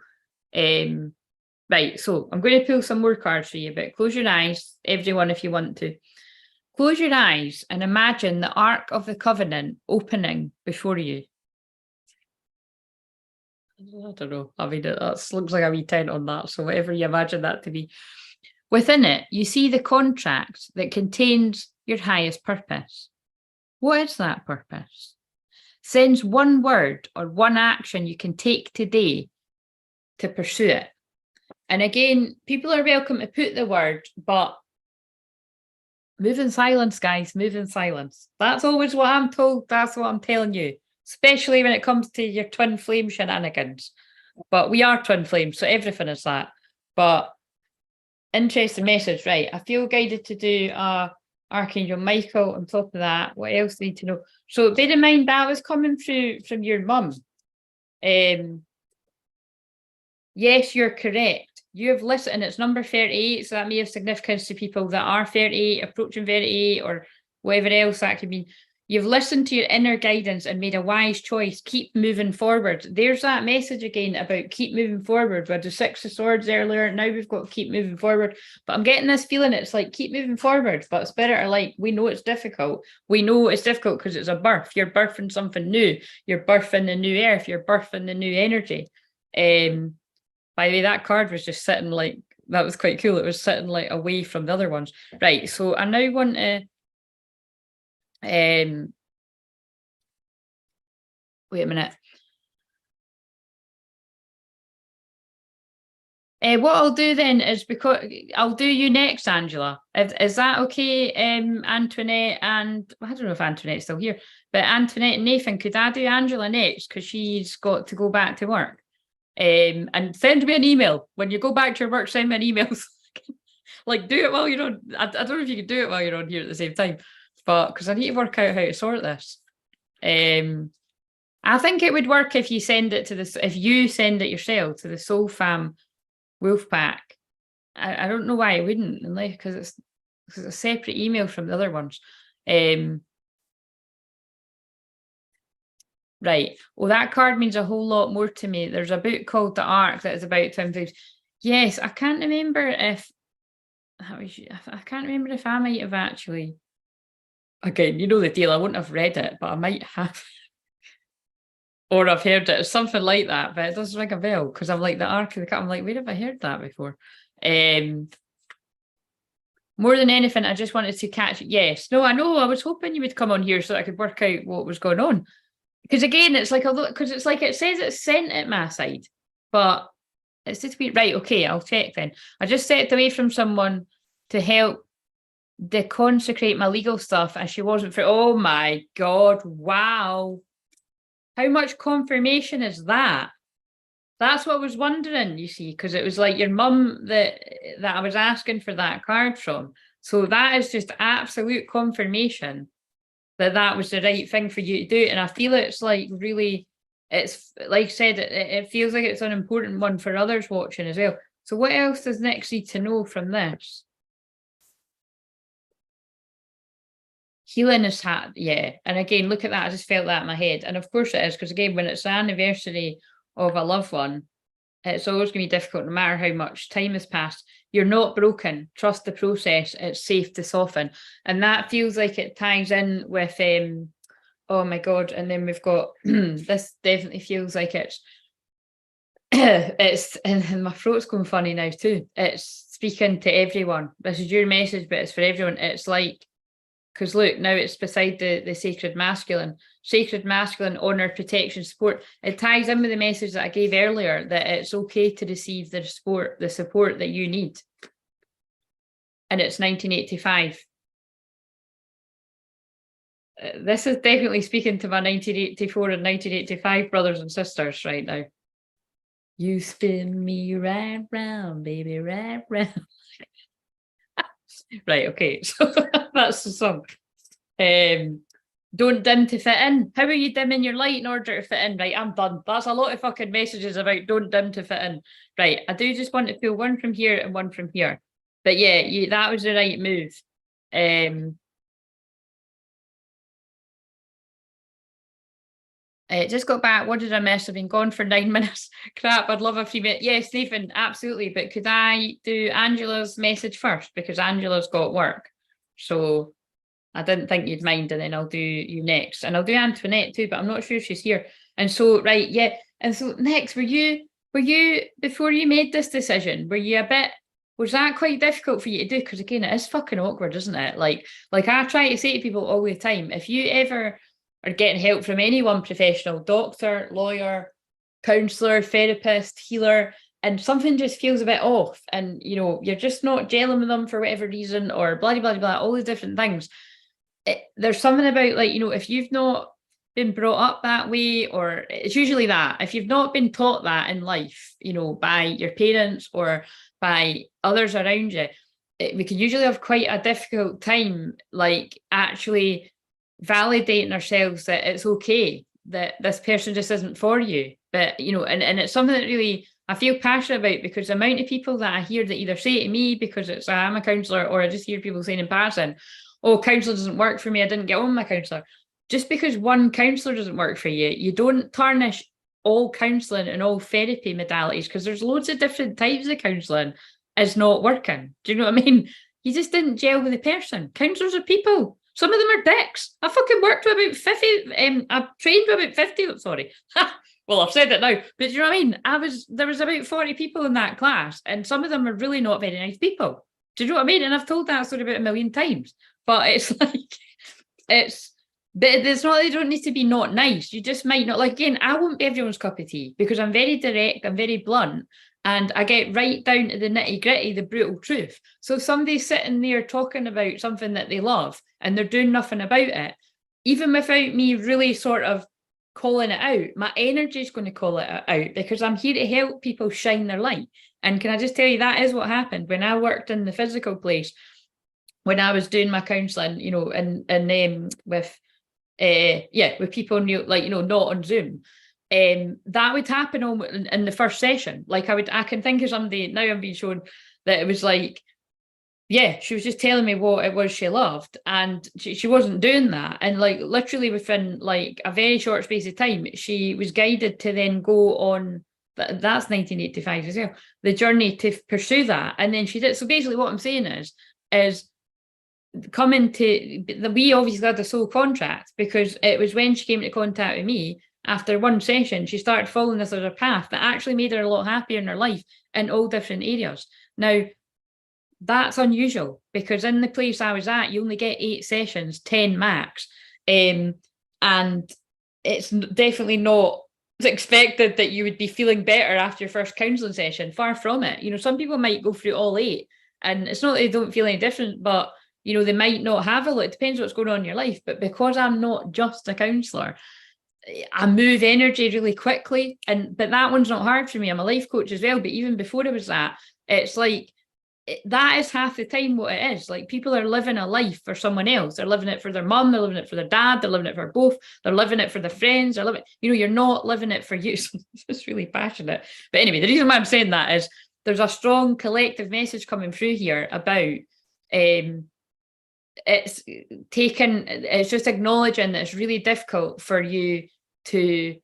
Right, so I'm going to pull some more cards for you, but close your eyes, everyone, if you want to. Close your eyes and imagine the Ark of the Covenant opening before you. I don't know. I mean, that looks like a wee tent on that. So whatever you imagine that to be. Within it, you see the contract that contains your highest purpose. What is that purpose? Sends one word or one action you can take today to pursue it. And again, people are welcome to put the word, but move in silence, guys, move in silence. That's always what I'm told. That's what I'm telling you, especially when it comes to your twin flame shenanigans. But we are twin flames, so everything is that. But interesting message, right? I feel guided to do Archangel Michael on top of that. What else do you need to know? So bear in mind that was coming through from your mum. Yes, you're correct. You have listened, and it's number 38, so that may have significance to people that are 38, approaching 38, or whatever else that could mean. You've listened to your inner guidance and made a wise choice. Keep moving forward. There's that message again about keep moving forward. We had the 6 of Swords earlier. Now we've got to keep moving forward. But I'm getting this feeling it's like keep moving forward. But Spirit are like, we know it's difficult. We know it's difficult because it's a birth. You're birthing something new. You're birthing the new earth. You're birthing the new energy. By the way, that card was just sitting like, that was quite cool. It was sitting like away from the other ones. Right, so I now want to, wait a minute. What I'll do then is, because I'll do you next, Angela. Is that okay, Antoinette? And I don't know if Antoinette's still here, but Antoinette and Nathan, could I do Angela next? Because she's got to go back to work. And send me an email. When you go back to your work, send me an email. Like, do it while you're on. I don't know if you can do it while you're on here at the same time, but because I need to work out how to sort this. I think it would work if you send it to this, if you send it yourself to the Soul Fam Wolf Pack. I don't know why I wouldn't, unless because it's a separate email from the other ones. Right. Well, that card means a whole lot more to me. There's a book called The Ark that is about Twinflames. Yes, I can't remember if I can't remember if I might have actually. Again, you know the deal. I wouldn't have read it, but I might have. Or I've heard it. It's something like that, but it does ring a bell because I'm like the Ark of the Cup. I'm like, where have I heard that before? More than anything, I just wanted to catch. Yes. No, I know. I was hoping you would come on here so I could work out what was going on. Because again, it's like because it's like it says it's sent at my side, but it's just weird. Right, okay, I'll check then. I just stepped away from someone to help deconsecrate my legal stuff, and she wasn't for. Oh my god! Wow, how much confirmation is that? That's what I was wondering. You see, because it was like your mum that I was asking for that card from. So that is just absolute confirmation that was the right thing for you to do. And I feel it's like really, it's like I said, it feels like it's an important one for others watching as well. So what else does Nyx need to know from this? Healing is yeah. And again, look at that. I just felt that in my head. And of course it is, because again, when it's the anniversary of a loved one, it's always going to be difficult no matter how much time has passed. You're not broken. Trust the process. It's safe to soften. And that feels like it ties in with, oh my God. And then we've got, this definitely feels like it's, and my throat's going funny now too. It's speaking to everyone. This is your message, but it's for everyone. It's like, because look, now it's beside the sacred masculine. Sacred masculine, honor, protection, support. It ties in with the message that I gave earlier, that it's okay to receive the support that you need. And it's 1985. This is definitely speaking to my 1984 and 1985 brothers and sisters right now. You spin me right round, baby, right round. Right, okay, so that's the song. Don't dim to fit in. How are you dimming your light in order to fit in? Right, I'm done. That's a lot of fucking messages about don't dim to fit in. Right, I do just want to feel one from here and one from here. But yeah, that was the right move. Just got back. What did I miss? I've been gone for 9 minutes. Crap, I'd love a few minutes. Yes, Nathan, absolutely. But could I do Angela's message first? Because Angela's got work. So I didn't think you'd mind, and then I'll do you next. And I'll do Antoinette too, but I'm not sure if she's here. And so, right, yeah. And so next, were you, before you made this decision, was that quite difficult for you to do? Because again, it is fucking awkward, isn't it? Like I try to say to people all the time, if you ever are getting help from anyone professional, doctor, lawyer, counsellor, therapist, healer, and something just feels a bit off, and you're just not gelling with them for whatever reason, or blah blah blah, all these different things. There's something about, like, if you've not been brought up that way, or it's usually that if you've not been taught that in life, by your parents or by others around you, we can usually have quite a difficult time, like, actually validating ourselves that it's okay that this person just isn't for you. But and it's something that really I feel passionate about, because the amount of people that I hear that either say to me, because I'm a counsellor, or I just hear people saying in passing, oh, counsellor doesn't work for me, I didn't get on with my counsellor. Just because one counsellor doesn't work for you, you don't tarnish all counselling and all therapy modalities, because there's loads of different types of counselling is not working. Do you know what I mean? You just didn't gel with the person. Counsellors are people. Some of them are dicks. I fucking worked with about 50. I've trained with about 50. Sorry. Well, I've said it now. But do you know what I mean? There was about 40 people in that class, and some of them are really not very nice people. Do you know what I mean? And I've told that story about 1 million times. But it's like, but it's not, they don't need to be not nice. You just might not, like, again, I won't be everyone's cup of tea, because I'm very direct, I'm very blunt, and I get right down to the nitty gritty, the brutal truth. So if somebody's sitting there talking about something that they love and they're doing nothing about it, even without me really sort of calling it out, my energy is going to call it out, because I'm here to help people shine their light. And can I just tell you, that is what happened when I worked in the physical place, when I was doing my counselling, and with people not on Zoom. That would happen in the first session. Like I can think of somebody now, I'm being shown that it was like, yeah, she was just telling me what it was she loved, and she wasn't doing that. And like literally within like a very short space of time, she was guided to then go on, that's 1985 as well, the journey to pursue that. And then she did. So basically what I'm saying is coming to we obviously had a soul contract, because it was when she came into contact with me after one session, she started following this other path that actually made her a lot happier in her life in all different areas. Now, that's unusual, because in the place I was at, you only get 8 sessions, 10 max. And it's definitely not expected that you would be feeling better after your first counselling session. Far from it. Some people might go through all 8, and it's not that they don't feel any different, but they might not have a lot. It depends what's going on in your life. But because I'm not just a counsellor, I move energy really quickly. But that one's not hard for me. I'm a life coach as well. But even before it was that, it's like, that is half the time what it is. Like, people are living a life for someone else. They're living it for their mum, they're living it for their dad, they're living it for both, they're living it for their friends, they're living, you're not living it for you. So it's really passionate. But anyway, the reason why I'm saying that is there's a strong collective message coming through here about it's just acknowledging that it's really difficult for you to,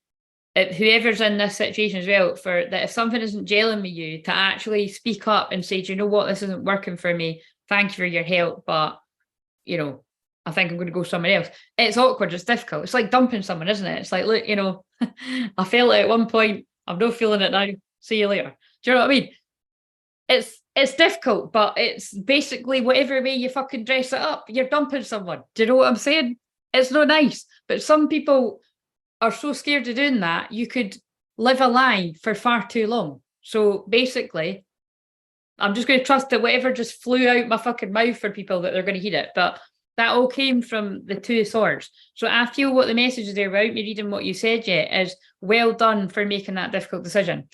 whoever's in this situation as well, for that if something isn't gelling with you, to actually speak up and say, do you know what, this isn't working for me, thank you for your help, but I think I'm going to go somewhere else. It's awkward, it's difficult, it's like dumping someone, isn't it? It's like, look, I felt it at one point, I'm not feeling it now, see you later. Do you know what I mean? It's difficult, but it's basically whatever way you fucking dress it up, you're dumping someone. Do you know what I'm saying? It's not nice, but some people are so scared of doing that, you could live a lie for far too long. So basically, I'm just going to trust that whatever just flew out my fucking mouth for people, that they're going to hear it. But that all came from the 2 swords. So I feel what the message is there, without me reading what you said yet, is well done for making that difficult decision.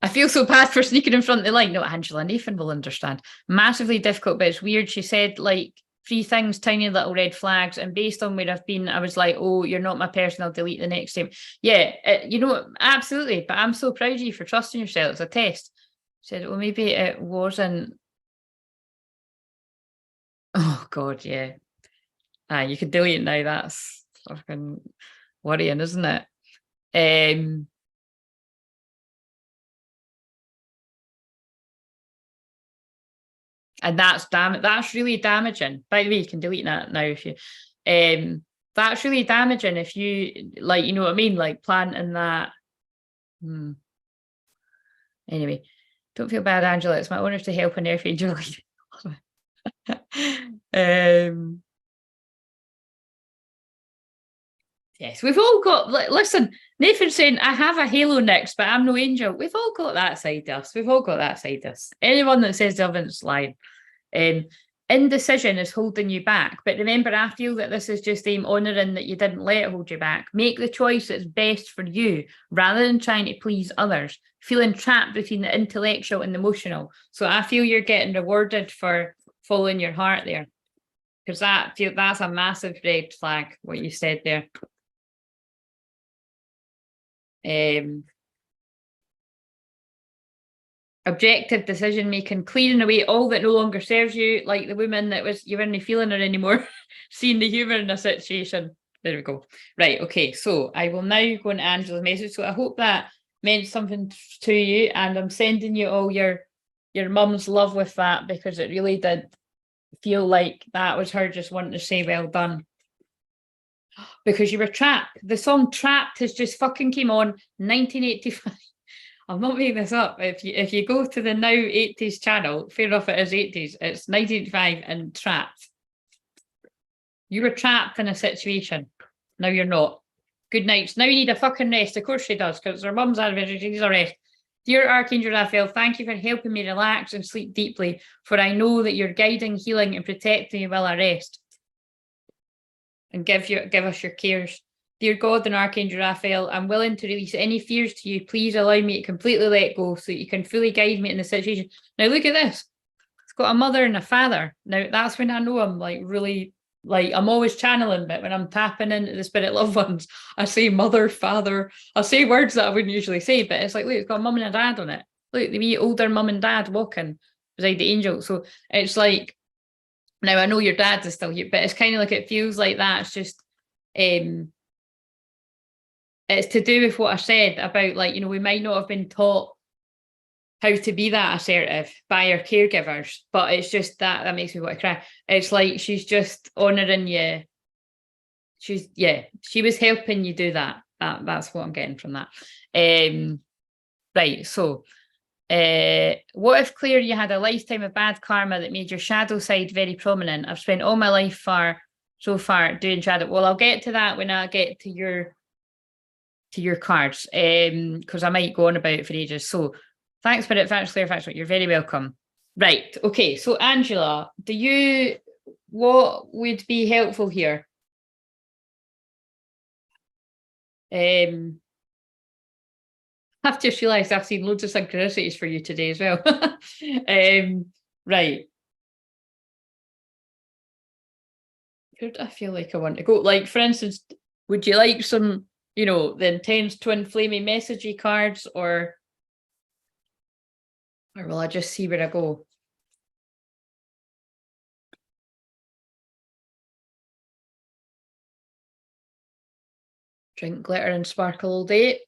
I feel so bad for sneaking in front of the line. No, Angela, Nathan will understand. Massively difficult, but it's weird. She said like 3 things, tiny little red flags. And based on where I've been, I was like, oh, you're not my person. I'll delete the next time. Yeah, you know, absolutely. But I'm so proud of you for trusting yourself. It's a test. She said, well, maybe it wasn't. Oh, God, yeah. You can delete it now. That's fucking worrying, isn't it? And that's really damaging. By the way, you can delete that now if you that's really damaging if you like, you know what I mean? Like planting that. Anyway, don't feel bad, Angela. It's my honor to help an earth angel. Yes, we've all got, listen, Nathan's saying, I have a halo next, but I'm no angel. We've all got that side of us. We've all got that side of us. Anyone that says the other's lying. Indecision is holding you back. But remember, I feel that this is just honouring that you didn't let it hold you back. Make the choice that's best for you rather than trying to please others. Feeling trapped between the intellectual and the emotional. So I feel you're getting rewarded for following your heart there. Because that's a massive red flag, what you said there. Objective decision making, clearing away all that no longer serves you, like the woman that was you weren't feeling her anymore, seeing the humour in a situation. There we go. Right, okay, so I will now go into Angela's message. So I hope that meant something to you, and I'm sending you all your mum's love with that, because it really did feel like that was her just wanting to say well done. Because you were trapped. The song Trapped has just fucking came on 1985. I'm not making this up. If you go to the now 80s channel, fair enough, it is 80s. It's 1985 and Trapped. You were trapped in a situation. Now you're not. Good nights. Now you need a fucking rest. Of course she does, because her mum's anniversary. She needs a rest. Dear Archangel Raphael, thank you for helping me relax and sleep deeply, for I know that you're guiding, healing, and protecting me while I rest. And give us your cares. Dear God and Archangel Raphael, I'm willing to release any fears to you. Please allow me to completely let go so that you can fully guide me in the situation. Now look at this. It's got a mother and a father. Now that's when I know I'm like really, like I'm always channeling, but when I'm tapping into the spirit loved ones, I say mother, father. I say words that I wouldn't usually say, but it's like, look, it's got a mum and a dad on it. Look, the wee older mum and dad walking beside the angel. So it's like, now I know your dad is still here, but it's kind of like it feels like that. It's just it's to do with what I said about, like, you know, we might not have been taught how to be that assertive by our caregivers, but it's just that makes me want to cry. It's like she's just honouring you. She was helping you do that. That's what I'm getting from that. Right, so what if, Claire, you had a lifetime of bad karma that made your shadow side very prominent? I've spent all my life so far doing shadow. Well, I'll get to that when I get to your cards, because I might go on about it for ages. So thanks, Spirit, thanks, Claire, thanks, you're very welcome. Right, okay, so Angela, what would be helpful here? I've just realised I've seen loads of synchronicities for you today as well. Right. Where do I feel like I want to go? Like, for instance, would you like some, you know, the intense twin flamey messagey cards, or will I just see where I go? Drink glitter and sparkle all day.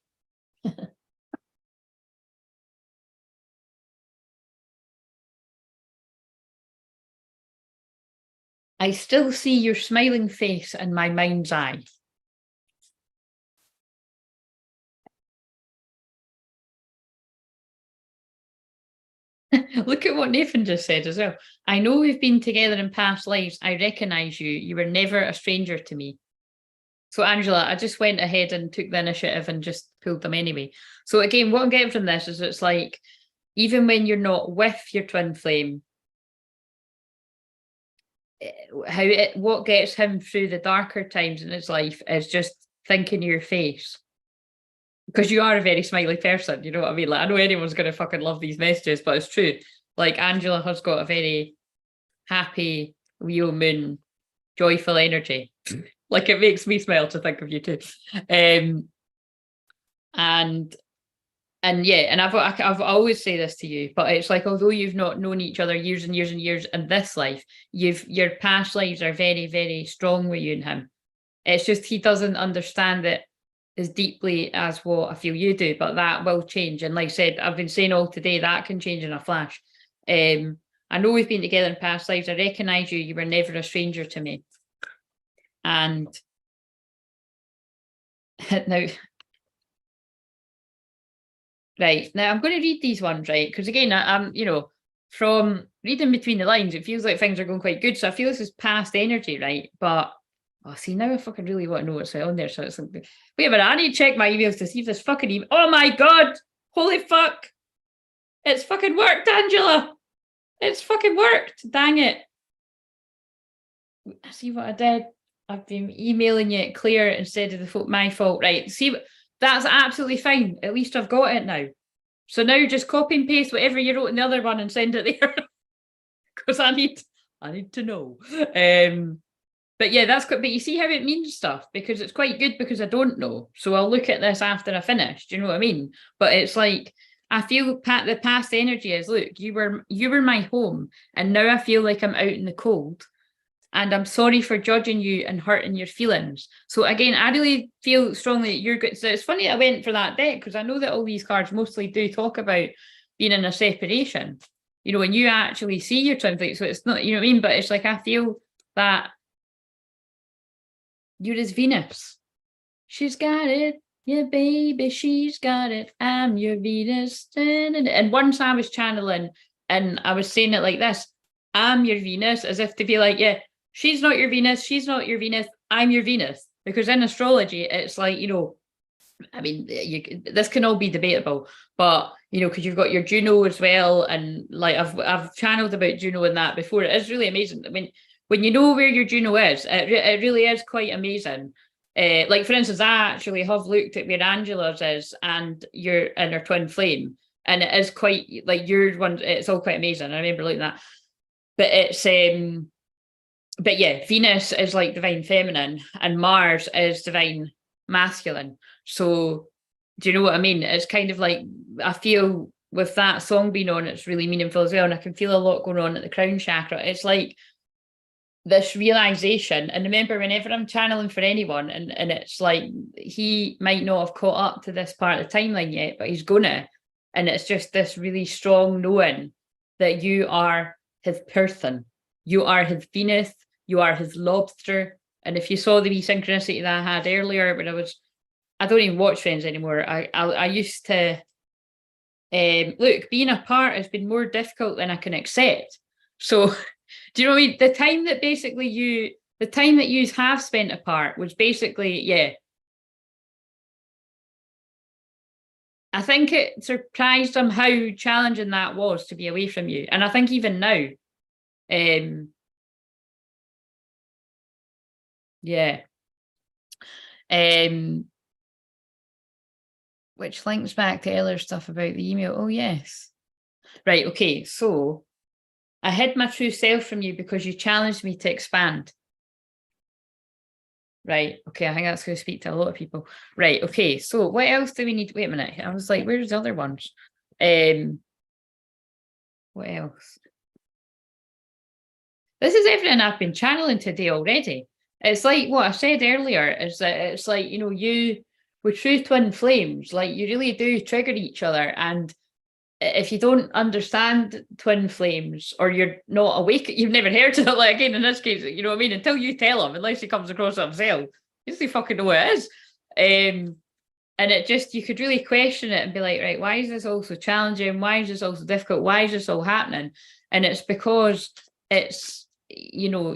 I still see your smiling face in my mind's eye. Look at what Nathan just said as well. I know we've been together in past lives. I recognise you. You were never a stranger to me. So, Angela, I just went ahead and took the initiative and just pulled them anyway. So, again, what I'm getting from this is it's like, even when you're not with your twin flame, what gets him through the darker times in his life is just thinking of your face. because you are a very smiley person, you know what I mean? Like, I know anyone's going to fucking love these messages, but it's true. Like, Angela has got a very happy Leo moon, joyful energy. Like, it makes me smile to think of you too. And yeah, and I've always say this to you, but it's like, although you've not known each other years and years and years in this life, your past lives are very, very strong with you and him. It's just he doesn't understand it as deeply as what I feel you do, but that will change. And like I said, I've been saying all today, that can change in a flash. I know we've been together in past lives. I recognise you. You were never a stranger to me. And now, right, now I'm going to read these ones, right? Because again, I'm, you know, from reading between the lines, it feels like things are going quite good. So I feel this is past energy, right? But oh, see, now I fucking really want to know what's on there. So it's like, wait a minute, I need to check my emails to see if this fucking email. Oh my God, holy fuck. It's fucking worked, Angela. It's fucking worked. Dang it. See what I did? I've been emailing you Claire instead of my fault. Right. See, that's absolutely fine. At least I've got it now. So now just copy and paste whatever you wrote in the other one and send it there. Because I need to know. But yeah, that's good. But you see how it means stuff, because it's quite good because I don't know. So I'll look at this after I finish. Do you know what I mean? But it's like, I feel the past energy is, look, you were my home, and now I feel like I'm out in the cold, and I'm sorry for judging you and hurting your feelings. So again, I really feel strongly that you're good. So it's funny I went for that deck, because I know that all these cards mostly do talk about being in a separation. You know, when you actually see your twin flame. So it's not, you know what I mean? But it's like, I feel that you're his Venus. She's got it. Yeah, baby, she's got it. I'm your Venus. And once I was channeling and I was saying it like this, I'm your Venus, as if to be like, yeah, she's not your Venus. She's not your Venus. I'm your Venus. Because in astrology, it's like, you know, I mean, this can all be debatable, but, you know, because you've got your Juno as well. And like, I've channeled about Juno and that before. It is really amazing. I mean, when you know where your Juno is, it really is quite amazing. Like, for instance, I actually have looked at where Angela's is and her twin flame, and it is quite, like, your one, it's all quite amazing. I remember looking at that. But it's but yeah, Venus is like divine feminine and Mars is divine masculine. So do you know what I mean? It's kind of like, I feel with that song being on, it's really meaningful as well. And I can feel a lot going on at the crown chakra. It's like this realization. And remember, whenever I'm channeling for anyone, and it's like, he might not have caught up to this part of the timeline yet, but he's gonna. And it's just this really strong knowing that you are his person. You are his Venus. You are his lobster. And if you saw the wee synchronicity that I had earlier, when I don't even watch Friends anymore. I used to, look, being apart has been more difficult than I can accept. So, do you know what I mean? The time that you have spent apart was basically, yeah. I think it surprised him how challenging that was to be away from you. And I think even now, yeah. Which links back to earlier stuff about the email. Oh, yes. Right, okay, so I hid my true self from you because you challenged me to expand. Right, okay, I think that's going to speak to a lot of people. Right, okay, so what else do we need? Wait a minute, I was like, where's the other ones? What else? This is everything I've been channeling today already. It's like what I said earlier, is that it's like, you know, you with true twin flames, like, you really do trigger each other. And if you don't understand twin flames, or you're not awake, you've never heard of it, like, again, in this case, you know what I mean? Until you tell him, unless he comes across it himself, he doesn't fucking know what it is. And it just, you could really question it and be like, right, why is this all so challenging? Why is this all so difficult? Why is this all happening? And it's because it's, you know,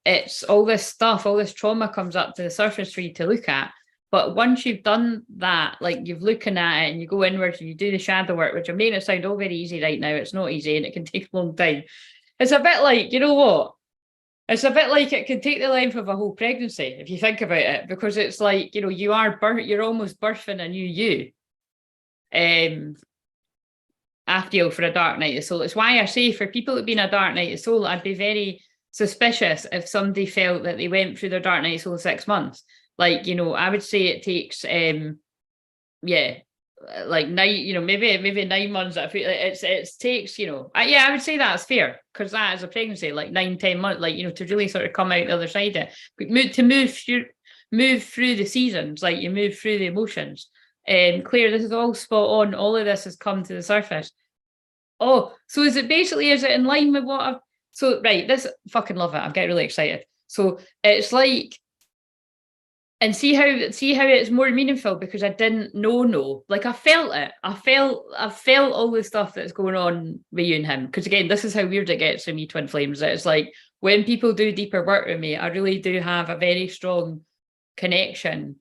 it's all this stuff, all this trauma comes up to the surface for you to look at. But once you've done that, like, you're looking at it and you go inwards and you do the shadow work, which I'm making it sound all very easy right now. It's not easy and it can take a long time. It's a bit like, you know what? It's a bit like it can take the length of a whole pregnancy if you think about it, because it's like, you know, you're almost birthing a new you. I feel for a dark night of soul. It's why I say for people who've been a dark night of soul, I'd be very suspicious if somebody felt that they went through their dark night of soul in 6 months. Like, you know, I would say it takes like maybe 9 months. I feel it takes, you know, I would say that's fair, because that is a pregnancy, like 9-10 months, like, you know, to really sort of come out the other side of it. But move through the seasons, like you move through the emotions. Claire, this is all spot on. All of this has come to the surface. Oh, so is it in line with what I've right, this fucking love it. I'm getting really excited. So it's like, and see how it's more meaningful, because I didn't know. Like I felt it. I felt all the stuff that's going on with you and him. Because again, this is how weird it gets for me, Twin Flames. That it's like when people do deeper work with me, I really do have a very strong connection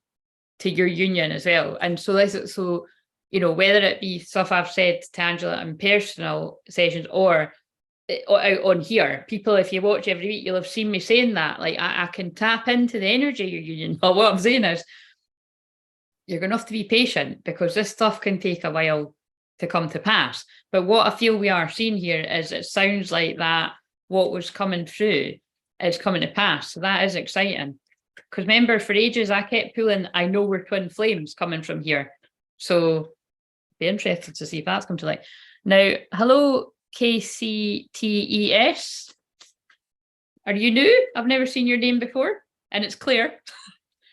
to your union as well. And so you know, whether it be stuff I've said to Angela in personal sessions or out on here, people, if you watch every week, you'll have seen me saying that, like, I can tap into the energy of your union. But what I'm saying is, you're going to have to be patient, because this stuff can take a while to come to pass. But what I feel we are seeing here is, it sounds like that what was coming through is coming to pass. So that is exciting. Because remember, for ages, I kept pulling, I know we're twin flames coming from here. So be interested to see if that's come to light. Now, hello, KCTES. Are you new? I've never seen your name before. And it's Claire,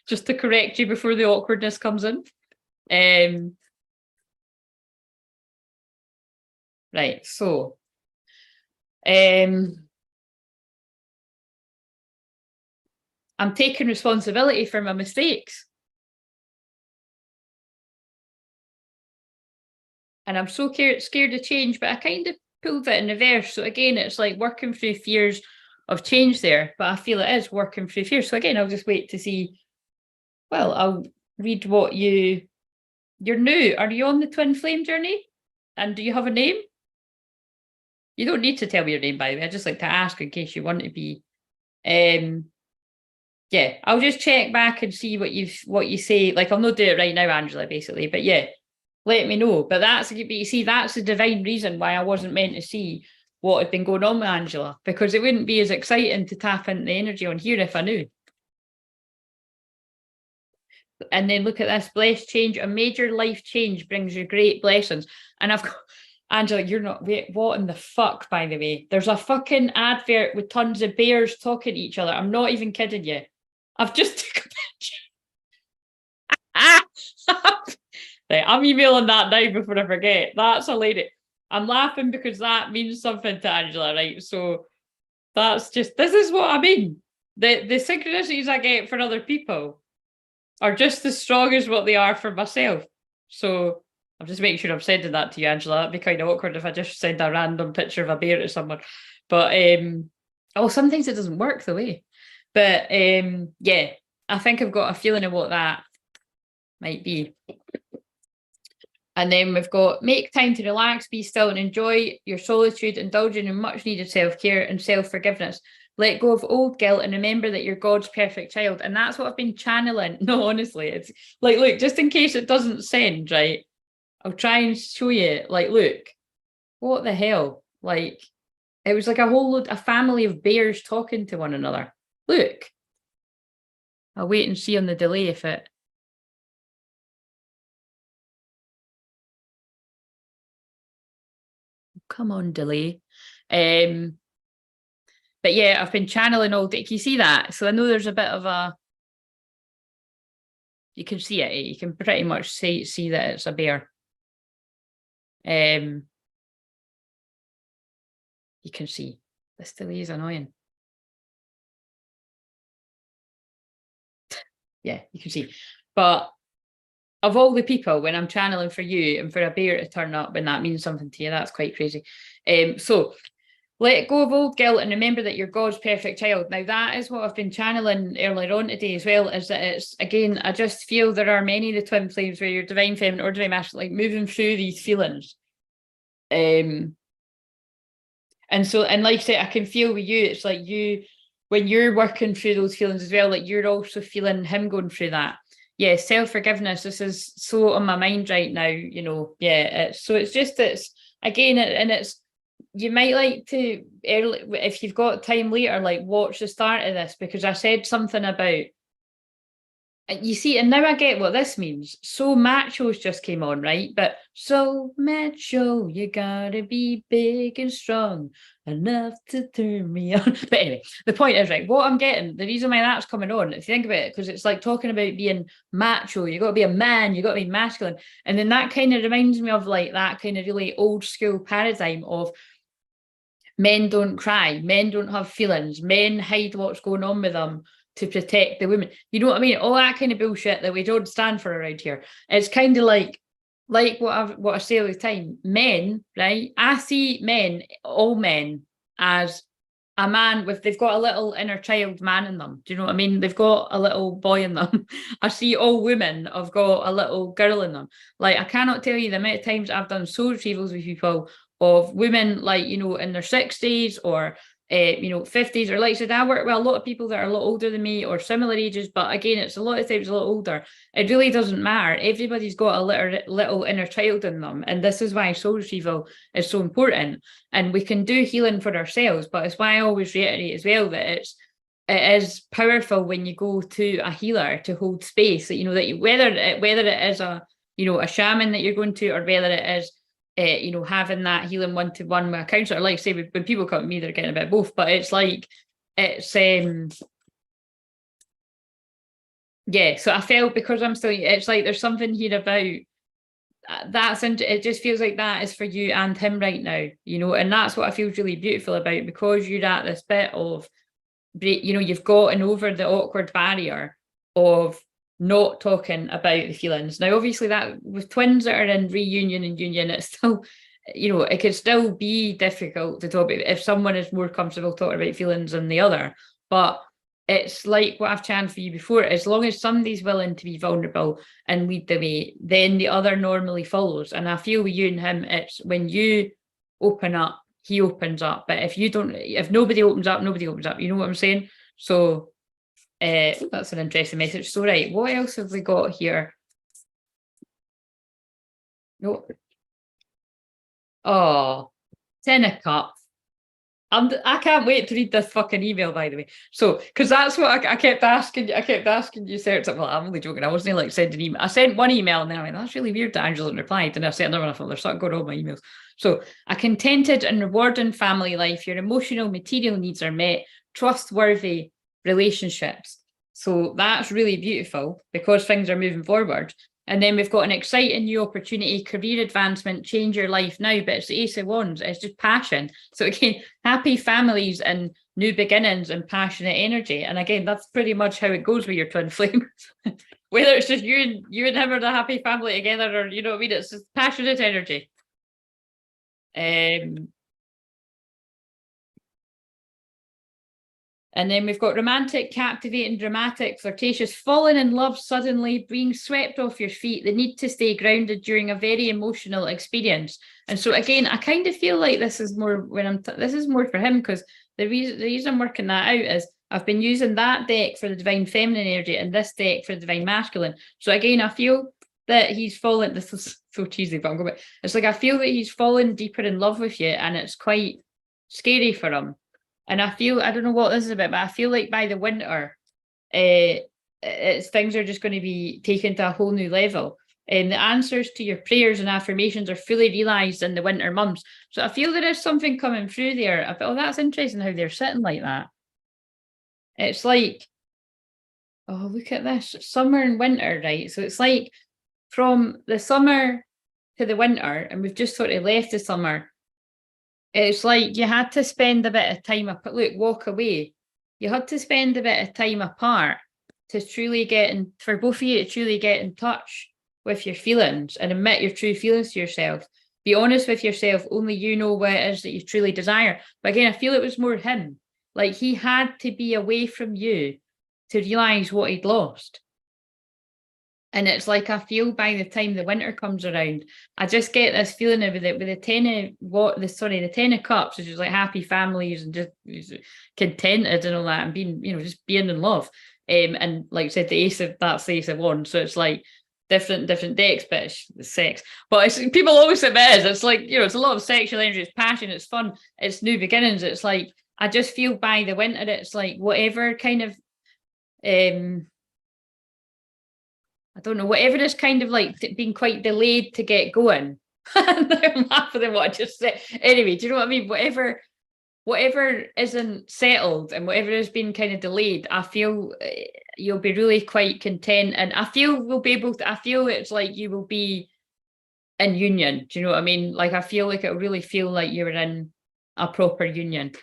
just to correct you before the awkwardness comes in. Right, so I'm taking responsibility for my mistakes. And I'm so scared of change, but I kind of pulled it in reverse. So again, it's like working through fears of change there, but I feel it is working through fears. So again, I'll just wait to see. Well, I'll read what you're new. Are you on the twin flame journey? And do you have a name? You don't need to tell me your name, by the way. I just like to ask in case you want to be. Yeah, I'll just check back and see what you say. Like, I'll not do it right now, Angela, basically. But yeah, let me know. But you see, that's the divine reason why I wasn't meant to see what had been going on with Angela, because it wouldn't be as exciting to tap into the energy on here if I knew. And then look at this, blessed change. A major life change brings you great blessings. And I've got, Angela, you're not, wait, what in the fuck, by the way? There's a fucking advert with tons of bears talking to each other. I'm not even kidding you. I've just took a picture. Right, I'm emailing that now before I forget. That's hilarious. I'm laughing because that means something to Angela, right? So that's just, this is what I mean. The synchronicities I get for other people are just as strong as what they are for myself. So I'm just making sure I'm sending that to you, Angela. That'd be kind of awkward if I just send a random picture of a bear to someone. But sometimes it doesn't work the way. But yeah, I think I've got a feeling of what that might be. And then we've got make time to relax, be still and enjoy your solitude, indulging in much needed self-care and self-forgiveness. Let go of old guilt and remember that you're God's perfect child. And that's what I've been channeling. No, honestly, it's like, look, just in case it doesn't send, right? I'll try and show you, like, look, what the hell? Like, it was like a family of bears talking to one another. Look, I'll wait and see on the delay if it. Come on, delay. But yeah, I've been channeling all day. Can you see that? So I know there's a bit of a. You can see it. You can pretty much see that it's a bear. You can see this delay is annoying. Yeah, you can see. But of all the people, when I'm channeling for you and for a bear to turn up when that means something to you, that's quite crazy. So let go of old guilt and remember that you're God's perfect child. Now, that is what I've been channeling earlier on today as well, is that it's, again, I just feel there are many of the twin flames where you're divine feminine or divine masculine, like moving through these feelings. And so, and like I said, I can feel with you, it's like you when you're working through those feelings as well, like you're also feeling him going through that. Yeah, self-forgiveness. This is so on my mind right now, you know. Yeah, it's again, and it's, you might like to early, if you've got time later, like watch the start of this, because I said something about, you see, and now I get what this means. So macho's just came on, right? But so macho, you gotta be big and strong enough to turn me on. But anyway, the point is, right, what I'm getting, the reason why that's coming on, if you think about it, because it's like talking about being macho, you got to be a man, you got to be masculine. And then that kind of reminds me of like that kind of really old school paradigm of men don't cry, men don't have feelings, men hide what's going on with them to protect the women. You know what I mean? All that kind of bullshit that we don't stand for around here. It's kind of like what I say all the time. Men, right? I see men, all men, as a man with, they've got a little inner child man in them. Do you know what I mean? They've got a little boy in them. I see all women have got a little girl in them. Like, I cannot tell you the amount of times I've done soul retrievals with people of women, like, you know, in their 60s or 50s, or like I said, I work with a lot of people that are a lot older than me or similar ages, but again, it's a lot of times a lot older. It really doesn't matter. Everybody's got a little inner child in them, and this is why soul retrieval is so important. And we can do healing for ourselves, but it's why I always reiterate as well that it is powerful when you go to a healer to hold space. That, you know, that whether it is a shaman that you're going to, or whether it is having that healing one-to-one with a counsellor. Like I say, when people come to me, they're getting a bit of both, but it's like, yeah, so I felt, because I'm still, it's like there's something here about it just feels like that is for you and him right now, you know, and that's what I feel really beautiful about, because you're at this bit of, you know, you've gotten over the awkward barrier of not talking about the feelings. Now, obviously, that with twins that are in reunion and union, it's still, you know, it could still be difficult to talk about if someone is more comfortable talking about feelings than the other. But it's like what I've chanted for you before, as long as somebody's willing to be vulnerable and lead the way, then the other normally follows. And I feel with you and him, it's when you open up, he opens up. But if nobody opens up, nobody opens up. You know what I'm saying? So that's an interesting message. So, right, what else have we got here? No. Oh, 10 of Cups. I can't wait to read this fucking email, by the way. So, because that's what I kept asking you. I kept asking you, Sarah. Well, I'm only joking. I wasn't like sending an email. I sent one email and then I went, that's really weird that Angela hasn't replied. And I sent another one. I thought, there's something going on with my emails. So, a contented and rewarding family life. Your emotional, material needs are met. Trustworthy relationships. So, that's really beautiful because things are moving forward. And then we've got an exciting new opportunity, career advancement, change your life now, but it's the Ace of Wands, it's just passion. So again, happy families and new beginnings and passionate energy. And again, that's pretty much how it goes with your twin flame. Whether it's just you and him are the happy family together, or, you know what I mean, it's just passionate energy. And then we've got romantic, captivating, dramatic, flirtatious, falling in love suddenly, being swept off your feet, the need to stay grounded during a very emotional experience. And so again, I kind of feel like this is more this is more for him, because the reason I'm working that out is I've been using that deck for the divine feminine energy and this deck for the divine masculine. So again, I feel that he's fallen. This is so cheesy, but I'm going. It's like I feel that he's fallen deeper in love with you, and it's quite scary for him. And I don't know what this is about, but I feel like by the winter, things are just going to be taken to a whole new level. And the answers to your prayers and affirmations are fully realised in the winter months. So I feel there is something coming through there. I thought, oh, that's interesting how they're sitting like that. It's like, oh, look at this, summer and winter, right? So it's like from the summer to the winter, and we've just sort of left the summer. It's like you had to spend a bit of time apart. Look, walk away. You had to spend a bit of time apart to truly for both of you to truly get in touch with your feelings and admit your true feelings to yourself. Be honest with yourself. Only you know what it is that you truly desire. But again, I feel it was more him. Like he had to be away from you to realise what he'd lost. And it's like I feel by the time the winter comes around, I just get this feeling of it with the the 10 of cups, which is like happy families and just contented and all that, and being, just being in love. And like I said, that's the ace of wands. So it's like different decks, but it's sex. But it's, people always say it is. It's like, it's a lot of sexual energy, it's passion, it's fun, it's new beginnings. It's like I just feel by the winter, it's like whatever kind of I don't know, whatever is kind of like being quite delayed to get going. I'm laughing at what I just said. Anyway, do you know what I mean? Whatever isn't settled and whatever has been kind of delayed, I feel you'll be really quite content. And I feel I feel it's like you will be in union. Do you know what I mean? Like, I feel like it'll really feel like you're in a proper union.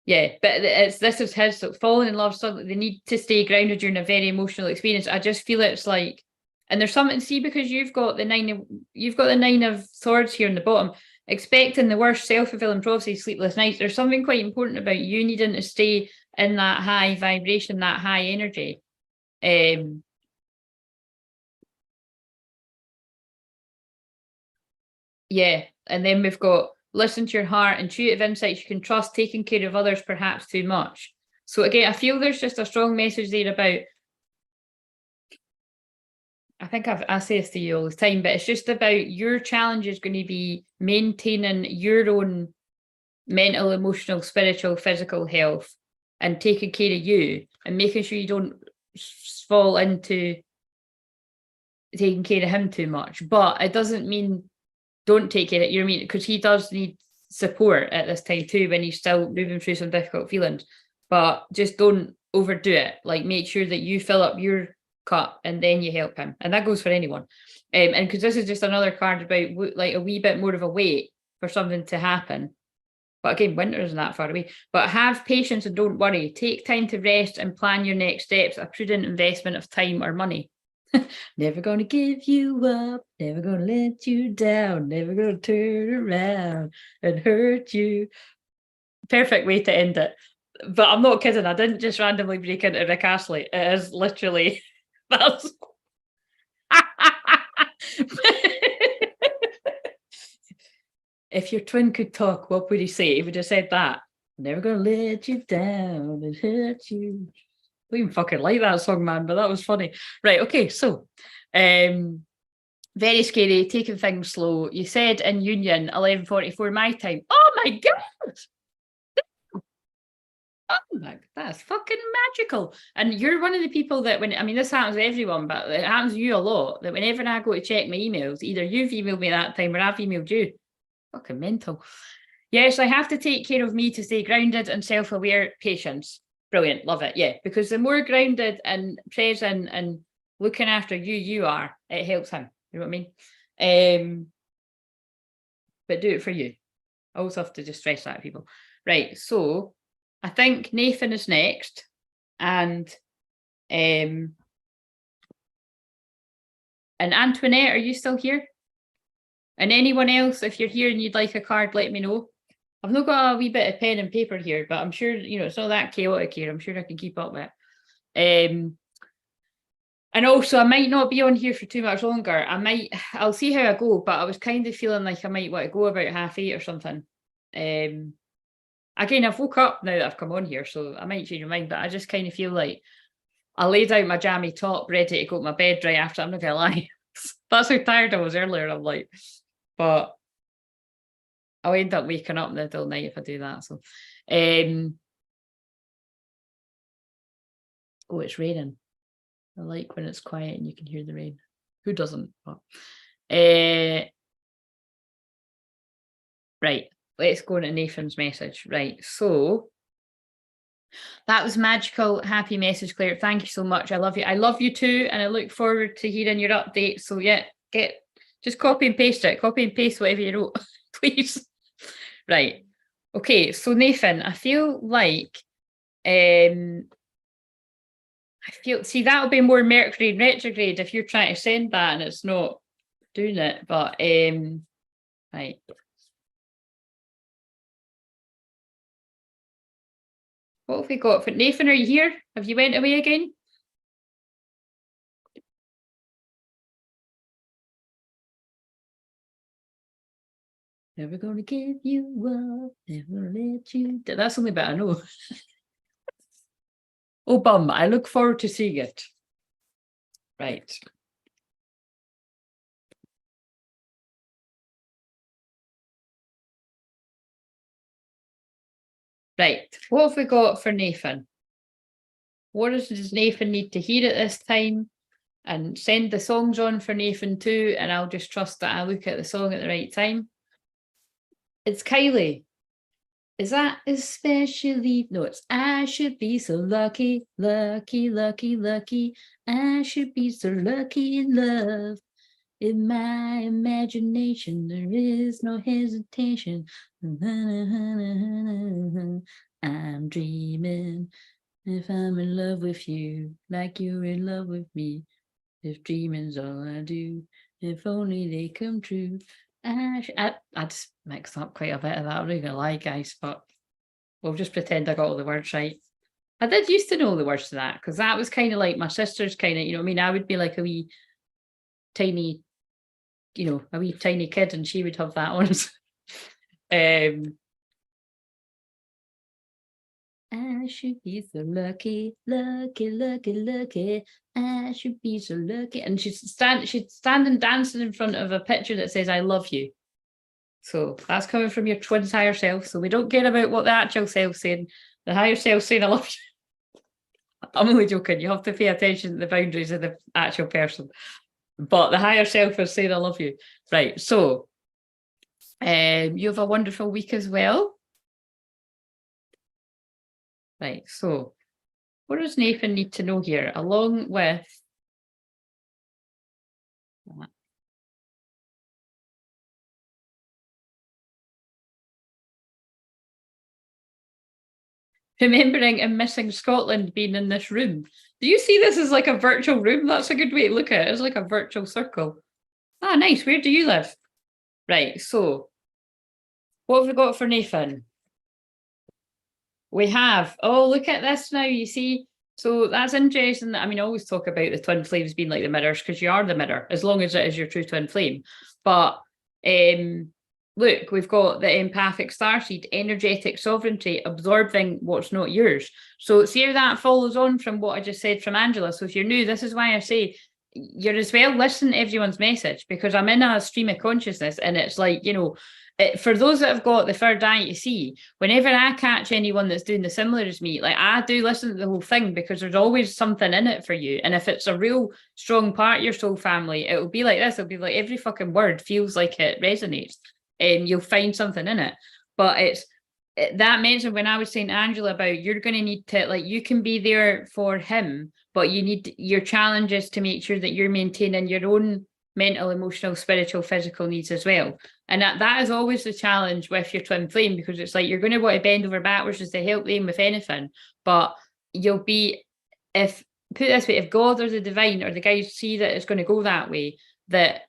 Yeah, but this is his, so falling in love, so they need to stay grounded during a very emotional experience. I just feel it's like, and there's something, see, because you've got the 9 of swords here in the bottom, expecting the worst, self-fulfilling prophecy, sleepless nights. There's something quite important about you needing to stay in that high vibration, that high energy. Yeah, and then we've got listen to your heart, intuitive insights you can trust, taking care of others perhaps too much. So again, I feel there's just a strong message there about, I think I say this to you all the time, but it's just about your challenge is going to be maintaining your own mental, emotional, spiritual, physical health and taking care of you and making sure you don't fall into taking care of him too much. But it doesn't mean don't take care of it, you know what I mean? Because he does need support at this time too, when he's still moving through some difficult feelings. But just don't overdo it. Like, make sure that you fill up your cup and then you help him. And that goes for anyone. And because this is just another card about like a wee bit more of a wait for something to happen. But again, winter isn't that far away. But have patience and don't worry. Take time to rest and plan your next steps, a prudent investment of time or money. Never gonna give you up, never gonna let you down, never gonna turn around and hurt you. Perfect way to end it. But I'm not kidding, I didn't just randomly break into Rick Astley. It is literally that's if your twin could talk, what would he say? He would have said that. Never gonna let you down and hurt you. I don't even fucking like that song, man, but that was funny. Right, okay, so very scary, taking things slow. You said in Union, 11:44 my time. Oh my god! Oh my, that's fucking magical. And you're one of the people that when, I mean, this happens to everyone, but it happens to you a lot, that whenever I go to check my emails, either you've emailed me that time or I've emailed you. Fucking mental. Yes, I have to take care of me to stay grounded and self-aware. Patience. Brilliant. Love it. Yeah, because the more grounded and present and looking after you are, it helps him. You know what I mean? But do it for you. I also have to just stress that to people. Right. So I think Nathan is next. And Antoinette, are you still here? And anyone else, if you're here and you'd like a card, let me know. I've not got a wee bit of pen and paper here, but I'm sure, it's not that chaotic here. I'm sure I can keep up with it. And also, I might not be on here for too much longer. I'll see how I go, but I was kind of feeling like I might want to go about 8:30 or something. Again, I've woke up now that I've come on here, so I might change my mind, but I just kind of feel like I laid out my jammy top, ready to go to my bed right after. I'm not going to lie. That's how tired I was earlier. I'm like, but I'll end up waking up in the middle of the night if I do that. So, oh, it's raining. I like when it's quiet and you can hear the rain. Who doesn't? But, right, let's go into Nathan's message. Right, so that was magical, happy message, Claire. Thank you so much. I love you. I love you too, and I look forward to hearing your update. So yeah, just copy and paste it. Copy and paste whatever you wrote, please. Right. Okay, so Nathan, I feel like see, that'll be more Mercury retrograde if you're trying to send that and it's not doing it. But right. What have we got for Nathan? Are you here? Have you went away again? Never gonna give you up, never let you down. That's the only bit I know. Oh, bum, I look forward to seeing it. Right. Right, what have we got for Nathan? What does Nathan need to hear at this time? And send the songs on for Nathan too, and I'll just trust that I look at the song at the right time. It's Kylie. Is that especially? No, it's I should be so lucky, lucky, lucky, lucky. I should be so lucky in love. In my imagination, there is no hesitation. I'm dreaming if I'm in love with you, like you're in love with me. If dreaming's all I do, if only they come true. I just mixed up quite a bit of that. I'm not gonna lie, guys, but we'll just pretend I got all the words right. I did used to know the words to that because that was kind of like my sister's kind of, you know what I mean? I would be like a wee tiny, you know, a wee tiny kid, and she would have that on. I should be so lucky, lucky, lucky, lucky. I should be so lucky. And she'd stand and dancing in front of a picture that says, I love you. So that's coming from your twin's higher self. So we don't care about what the actual self's saying. The higher self's saying, I love you. I'm only joking. You have to pay attention to the boundaries of the actual person. But the higher self is saying, I love you. Right. So you have a wonderful week as well. Right, so what does Nathan need to know here, along with remembering and missing Scotland being in this room? Do you see this as like a virtual room? That's a good way to look at it. It's like a virtual circle. Ah, nice. Where do you live? Right, so what have we got for Nathan? We have, oh, look at this now, you see. So that's interesting. I mean, I always talk about the twin flames being like the mirrors because you are the mirror, as long as it is your true twin flame. But look, we've got the empathic starseed, energetic sovereignty, absorbing what's not yours. So see how that follows on from what I just said from Angela. So if you're new, this is why I say you're as well listen to everyone's message, because I'm in a stream of consciousness, and it's like, you know, for those that have got the third eye to see, whenever I catch anyone that's doing the similar as me, like I do listen to the whole thing, because there's always something in it for you. And if it's a real strong part of your soul family, it'll be like this. It'll be like every fucking word feels like it resonates, and you'll find something in it. But it's that mentioned when I was saying to Angela about you're going to need to, like, you can be there for him, but you need your challenges to make sure that you're maintaining your own mental, emotional, spiritual, physical needs as well. And that is always the challenge with your twin flame, because it's like you're going to want to bend over backwards just to help them with anything, but you'll be, if put it this way, if God or the divine or the guys see that it's going to go that way, that's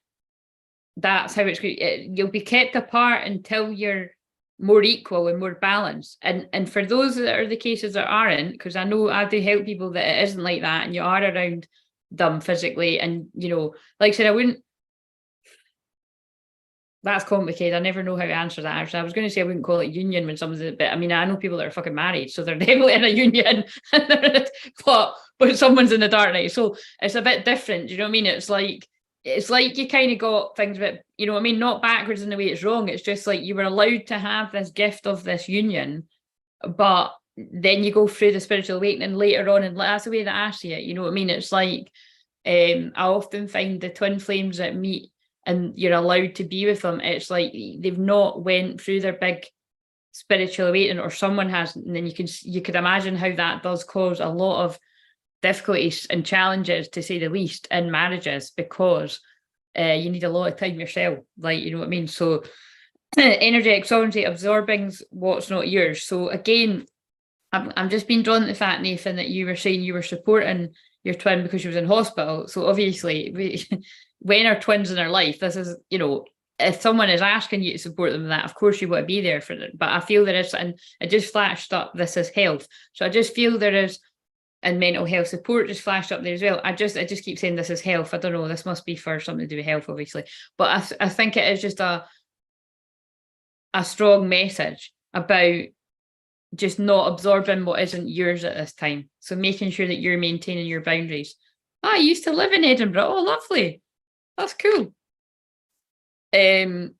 how it's going. You'll be kept apart until you're more equal and more balanced. And for those that are the cases that aren't, because I know I do help people that it isn't like that, and you are around them physically, and you know, like I said, I wouldn't. That's complicated. I never know how to answer that. Actually, I was going to say I wouldn't call it union when someone's a bit. I mean, I know people that are fucking married, so they're definitely in a union, but someone's in the dark night, so it's a bit different. Do you know what I mean? It's like you kind of got things, but you know what I mean, not backwards in the way it's wrong. It's just like you were allowed to have this gift of this union, but then you go through the spiritual awakening later on, and that's the way that I see it. You know what I mean? It's like I often find the twin flames that meet and you're allowed to be with them, it's like they've not went through their big spiritual awakening, or someone has, and then you could imagine how that does cause a lot of difficulties and challenges, to say the least, in marriages, because you need a lot of time yourself, like, you know what I mean? So energetic sovereignty, absorbing what's not yours. So again, I'm just being drawn to the fact, Nathan, that you were saying you were supporting your twin because she was in hospital. So obviously when our twins in our life, this is, you know, if someone is asking you to support them in that, of course you want to be there for them. But I feel there is, and it just flashed up, this is health. So I just feel there is, and mental health support just flashed up there as well. I just keep saying this is health. I don't know, this must be for something to do with health, obviously. But I think it is just a strong message about just not absorbing what isn't yours at this time. So making sure that you're maintaining your boundaries. I used to live in Edinburgh. Oh, lovely. That's cool. Around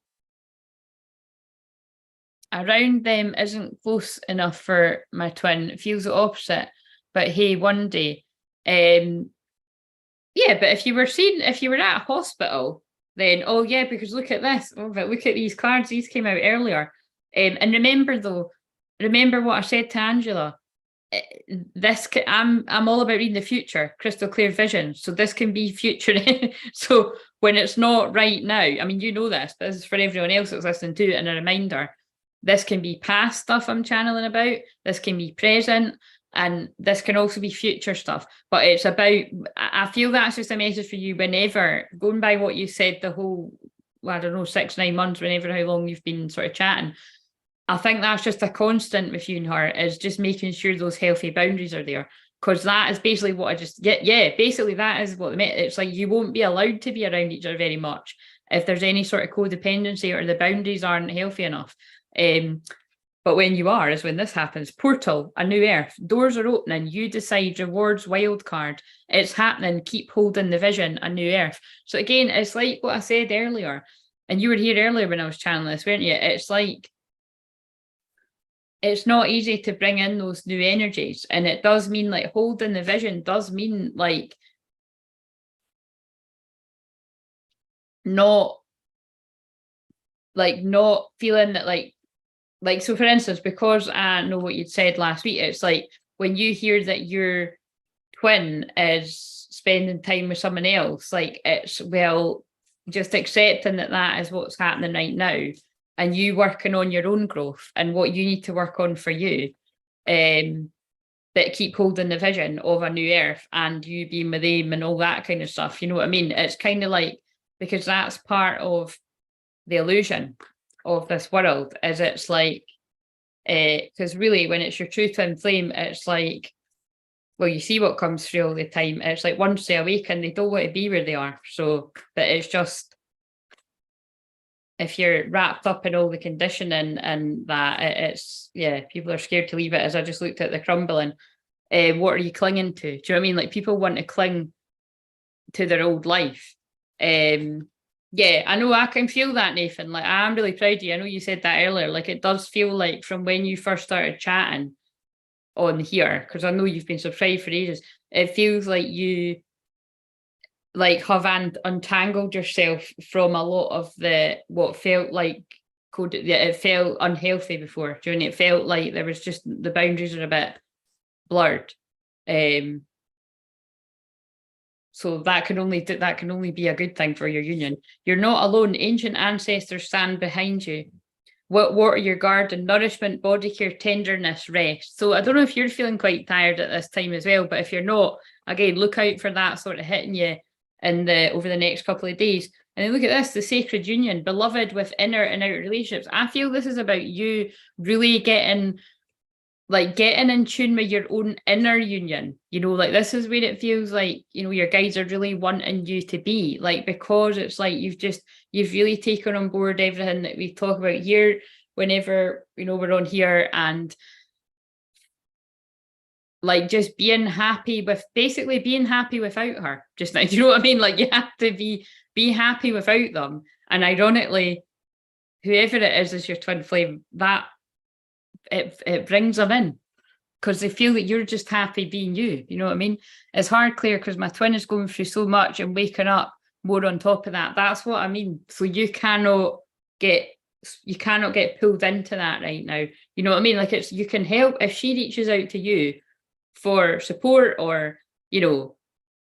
them isn't close enough for my twin. It feels the opposite. But hey, one day. Yeah, but if you were at a hospital, then oh yeah, because look at this. Oh, but look at these cards. These came out earlier. And remember though, remember what I said to Angela. I'm all about reading the future, crystal clear vision. So this can be future. So when it's not right now, I mean, you know this, but this is for everyone else that's listening to it, and a reminder. This can be past stuff I'm channeling about. This can be present. And this can also be future stuff. But it's about, I feel that's just a message for you whenever, going by what you said the whole, well, I don't know, 6-9 months, whenever, how long you've been sort of chatting. I think that's just a constant with you and her, is just making sure those healthy boundaries are there. Because that is basically what I just, basically that is what it's like. You won't be allowed to be around each other very much if there's any sort of codependency or the boundaries aren't healthy enough. But when you are, is when this happens. Portal, a new earth. Doors are opening. You decide. Rewards, wild card. It's happening. Keep holding the vision, a new earth. So again, it's like what I said earlier. And you were here earlier when I was channeling this, weren't you? It's like, it's not easy to bring in those new energies. And it does mean like holding the vision does mean like not feeling that like, so for instance, because I know what you'd said last week, it's like when you hear that your twin is spending time with someone else, like it's, well, just accepting that that is what's happening right now, and you working on your own growth and what you need to work on for you, that keep holding the vision of a new earth and you being with them and all that kind of stuff. You know what I mean? It's kind of like, because that's part of the illusion of this world, is it's like, because really when it's your true twin flame, it's like, well, you see what comes through all the time. It's like once they awaken, they don't want to be where they are. So, but it's just, if you're wrapped up in all the conditioning and that, it's, people are scared to leave it. As I just looked at the crumbling, what are you clinging to? Do you know what I mean? Like people want to cling to their old life. I know I can feel that, Nathan. Like, I'm really proud of you. I know you said that earlier. Like, it does feel like from when you first started chatting on here, because I know you've been subscribed for ages, it feels like you like have untangled yourself from a lot of what felt like it felt unhealthy before. Do you know? It felt like there was just, the boundaries are a bit blurred. So that can only be a good thing for your union. You're not alone. Ancient ancestors stand behind you. What are your garden? Nourishment, body care, tenderness, rest. So I don't know if you're feeling quite tired at this time as well, but if you're not, again, look out for that sort of hitting you over the next couple of days. And then look at this, the sacred union, beloved with inner and outer relationships. I feel this is about you really getting in tune with your own inner union. You know, like this is where it feels like, you know, your guides are really wanting you to be, like, because it's like you've really taken on board everything that we talk about here whenever, you know, we're on here, and like just being happy without her just now. Do you know what I mean? Like you have to be happy without them. And ironically, whoever it is your twin flame, that it brings them in because they feel that you're just happy being you. You know what I mean? It's hard, Claire, because my twin is going through so much and waking up more on top of that. That's what I mean. So you cannot get pulled into that right now. You know what I mean? Like you can help if she reaches out to you for support, or, you know,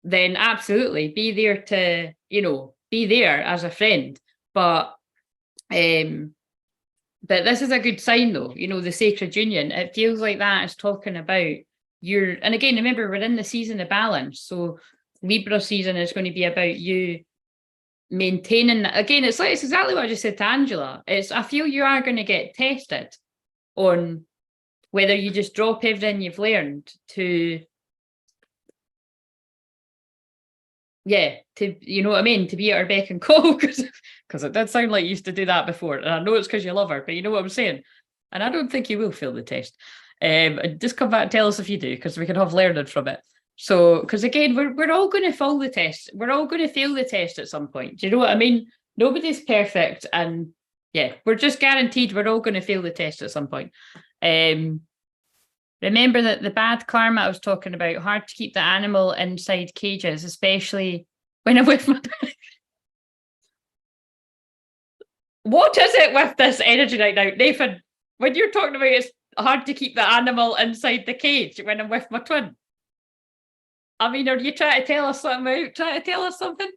then absolutely be there to, you know, be there as a friend. But this is a good sign though, you know, the sacred union. It feels like that is talking about and again, remember, we're in the season of balance. So Libra season is going to be about you maintaining that. Again, it's exactly what I just said to Angela. I feel you are going to get tested on whether you just drop everything you've learned to yeah, to, you know what I mean, to be at her beck and call, because it did sound like you used to do that before, and I know it's because you love her, but you know what I'm saying, and I don't think you will fail the test. Just come back and tell us if you do, because we can have learning from it. So, because again, we're all going to fail the test. We're all going to fail the test at some point. Do you know what I mean? Nobody's perfect, and yeah, we're just guaranteed we're all going to fail the test at some point. Remember that the bad karma I was talking about, hard to keep the animal inside cages, especially when I'm with my... What is it with this energy right now, Nathan? When you're talking about it's hard to keep the animal inside the cage when I'm with my twin. I mean, are you trying to tell us something? Trying to tell us something?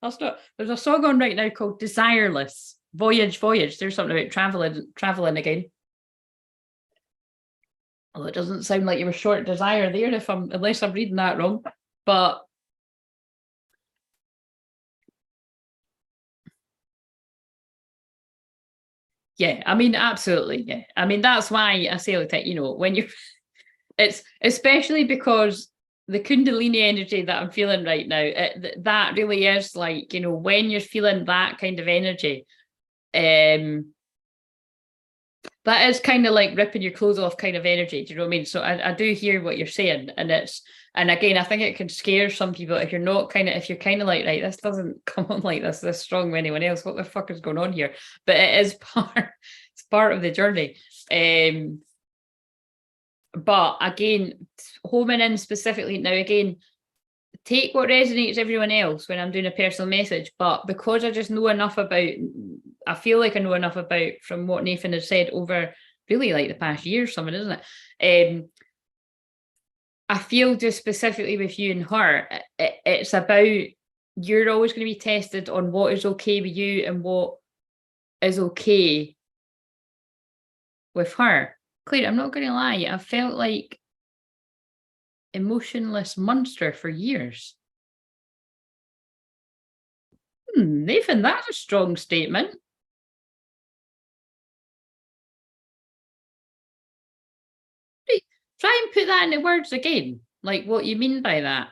That's not. There's a song on right now called "Desireless." Voyage, voyage. There's something about traveling again. Well, it doesn't sound like you were short desire there, unless I'm reading that wrong. But yeah, I mean, absolutely, yeah. I mean, that's why I say, like, you know, when you're, it's especially because the Kundalini energy that I'm feeling right now, that really is like, you know, when you're feeling that kind of energy, that is kind of like ripping your clothes off kind of energy. Do you know what I mean? So I do hear what you're saying, and again, I think it can scare some people if you're kind of like, right, this doesn't come on like this strong with anyone else. What the fuck is going on here? But it is it's part of the journey. But again, homing in specifically now, again, take what resonates everyone else when I'm doing a personal message. But because I just know enough about, I feel like I know enough about from what Nathan has said over really like the past year or something, isn't it? I feel just specifically with you and her, it's about, you're always going to be tested on what is okay with you and what is okay with her. Claire, I'm not going to lie, I felt like emotionless monster for years. Nathan, that's a strong statement. Try and put that into words again, like what you mean by that.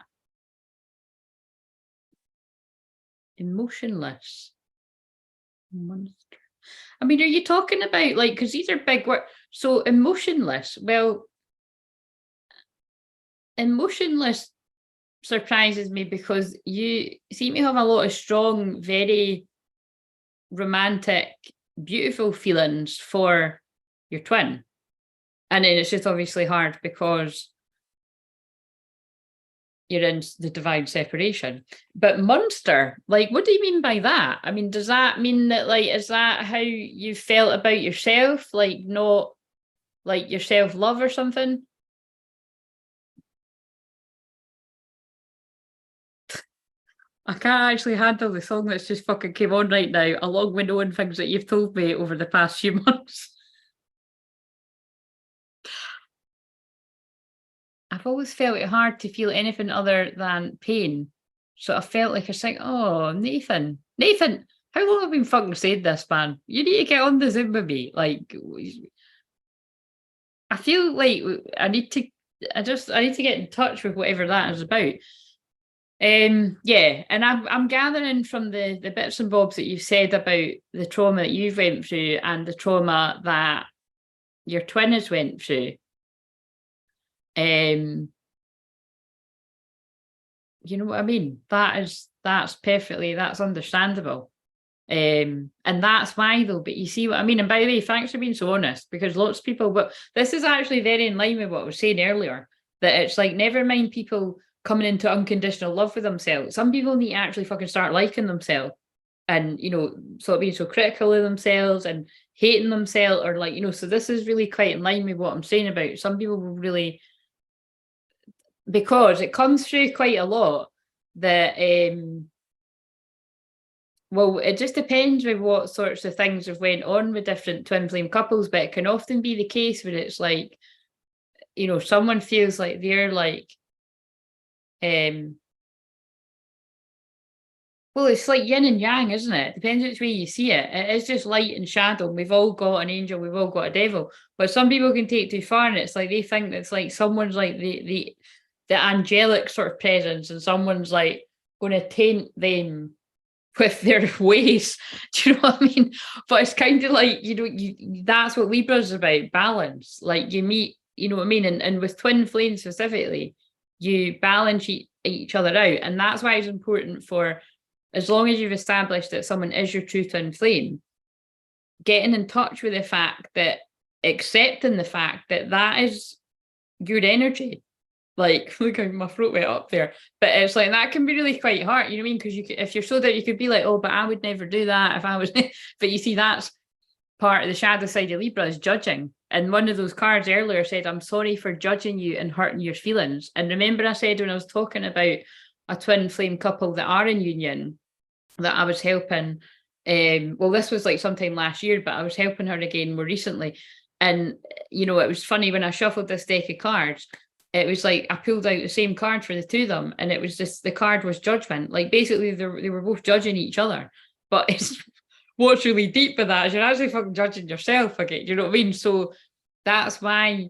Emotionless monster. I mean, are you talking about like, because these are big words. So emotionless, well, emotionless surprises me because you seem to have a lot of strong, very romantic, beautiful feelings for your twin. And then it's just obviously hard because you're in the divine separation. But monster, like, what do you mean by that? I mean, does that mean that, like, is that how you felt about yourself? Like, not like your self-love or something? I can't actually handle the song that's just fucking came on right now, along with knowing things that you've told me over the past few months. I've always felt it hard to feel anything other than pain. So I felt like it's like, oh, Nathan, how long have I been fucking saying this, man? You need to get on the Zoom with me. Like, I feel like I need to get in touch with whatever that is about. Yeah, and I'm gathering from the bits and bobs that you've said about the trauma that you've went through and the trauma that your twin has went through. You know what I mean? That's understandable. And that's why though, but you see what I mean? And by the way, thanks for being so honest, because lots of people, but this is actually very in line with what I was saying earlier, that it's like, never mind people coming into unconditional love for themselves. Some people need to actually fucking start liking themselves and, you know, sort of being so critical of themselves and hating themselves, or like, you know, so this is really quite in line with what I'm saying about some people will really, because it comes through quite a lot that, well, it just depends with what sorts of things have went on with different twin flame couples, but it can often be the case where it's like, you know, someone feels like they're like, well, it's like yin and yang, isn't it? Depends which way you see it. It is just light and shadow. We've all got an angel, we've all got a devil. But some people can take it too far, and it's like they think that it's like someone's like the angelic sort of presence, and someone's like going to taint them with their ways. Do you know what I mean? But it's kind of like, that's what Libra's about, balance. Like you meet, you know what I mean? And with twin flames specifically, you balance each other out. And that's why it's important for, as long as you've established that someone is your true twin flame, getting in touch with the fact that, accepting the fact that that is your energy. Like, look how my throat went up there. But it's like, that can be really quite hard, you know what I mean? Because if you're so that you could be like, oh, but I would never do that if I was, but you see, that's part of the shadow side of Libra, is judging. And one of those cards earlier said, I'm sorry for judging you and hurting your feelings. And remember I said when I was talking about a twin flame couple that are in union, that I was helping, well, this was like sometime last year, but I was helping her again more recently. And, you know, it was funny when I shuffled this deck of cards, it was like I pulled out the same card for the two of them, and it was just, the card was judgment. Like basically they were both judging each other. But it's what's really deep with that is you're actually fucking judging yourself again. You know what I mean? So that's why,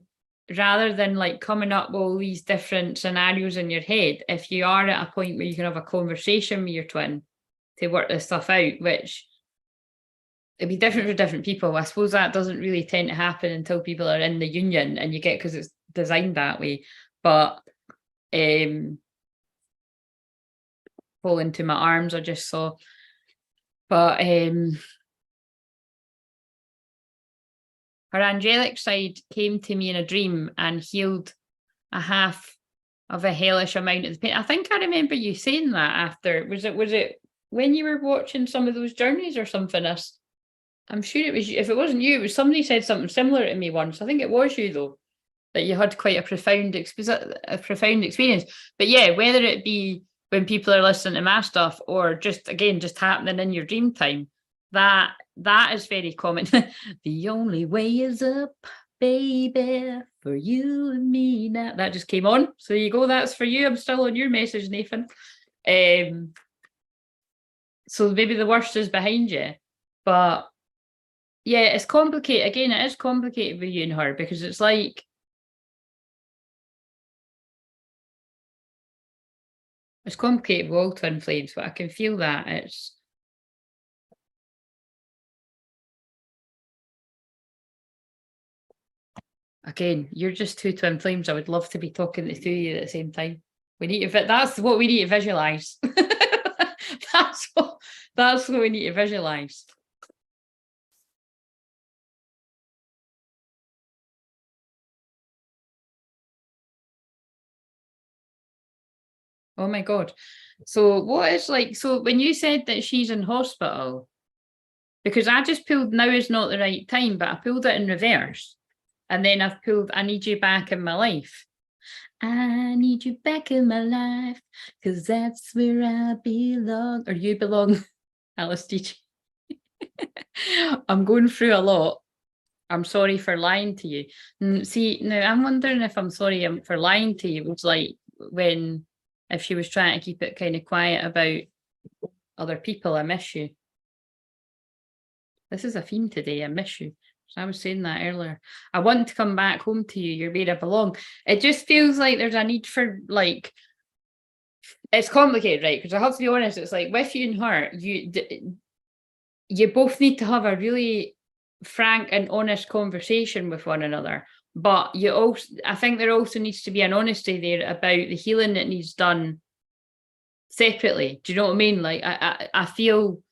rather than like coming up with all these different scenarios in your head, if you are at a point where you can have a conversation with your twin to work this stuff out, which it'd be different for different people. I suppose that doesn't really tend to happen until people are in the union, and you get, because it's designed that way. But fall into my arms, I just saw. But her angelic side came to me in a dream and healed a half of a hellish amount of the pain. I think I remember you saying that after. Was it when you were watching some of those journeys or something? I'm sure it was you. If it wasn't you, it was somebody said something similar to me once. I think it was you though, that you had quite a profound experience. But yeah, whether it be when people are listening to my stuff or just happening in your dream time, that is very common. The only way is up, baby, for you and me now. That just came on. So there you go. That's for you. I'm still on your message, Nathan. So maybe the worst is behind you. But yeah, it's complicated. Again, it is complicated with you and her, because it's like, it's complicated with all twin flames, but I can feel that it's, again, you're just two twin flames. I would love to be talking to two of you at the same time. We need to, that's what we need to visualize. That's what we need to visualize. Oh my God. So what is like, so when you said that she's in hospital, because I just pulled now is not the right time, but I pulled it in reverse. And then I've pulled, I need you back in my life. I need you back in my life, because that's where I belong, or you belong, Alice DJ. I'm going through a lot. I'm sorry for lying to you. See, now I'm wondering if I'm sorry for lying to you. It was like when, if she was trying to keep it kind of quiet about other people, I miss you. This is a theme today, I miss you. I was saying that earlier. I want to come back home to you. You're where I belong. It just feels like there's a need for, like, it's complicated, right? Because I have to be honest, it's like with you and her, you both need to have a really frank and honest conversation with one another. But you also, I think there also needs to be an honesty there about the healing that needs done separately. Do you know what I mean? Like, I feel,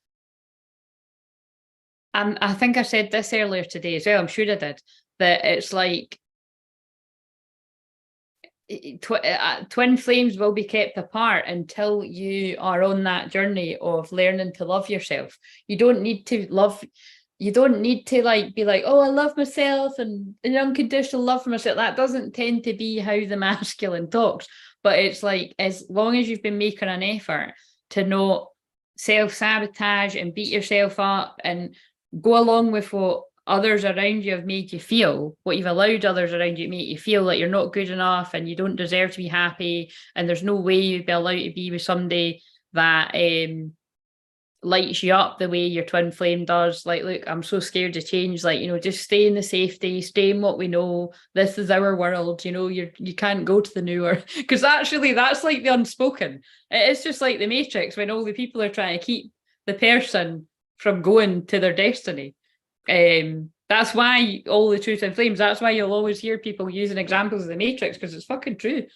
I think I said this earlier today as well, I'm sure I did, that it's like twin flames will be kept apart until you are on that journey of learning to love yourself. You don't need to like be like, oh, I love myself and an unconditional love for myself. That doesn't tend to be how the masculine talks. But it's like, as long as you've been making an effort to not self-sabotage and beat yourself up and go along with what others around you have made you feel, what you've allowed others around you to make you feel, like you're not good enough and you don't deserve to be happy, and there's no way you'd be allowed to be with somebody that lights you up the way your twin flame does. Like, look, I'm so scared to change. Like, just stay in the safety, stay in what we know. This is our world. You can't go to the newer, because actually that's like the unspoken. It's just like the Matrix when all the people are trying to keep the person from going to their destiny. That's why all the true twin flames. That's why you'll always hear people using examples of the Matrix, because it's fucking true.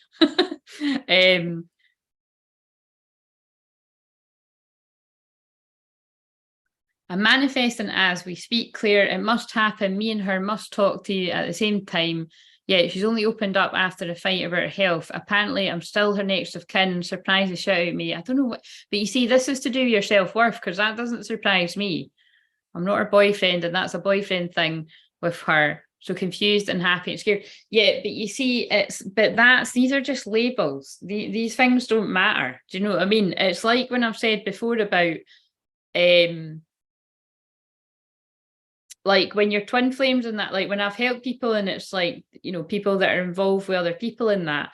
I'm manifesting as we speak, Claire. It must happen. Me and her must talk to you at the same time. Yeah, she's only opened up after a fight about her health. Apparently, I'm still her next of kin. Surprised the shout at me. I don't know what, but you see, this is to do with your self-worth, because that doesn't surprise me. I'm not her boyfriend, and that's a boyfriend thing with her. So confused and happy and scared. Yeah, but you see, these are just labels. These things don't matter. Do you know what I mean? It's like when I've said before about like when you're twin flames and that, like when I've helped people and it's like, people that are involved with other people in that,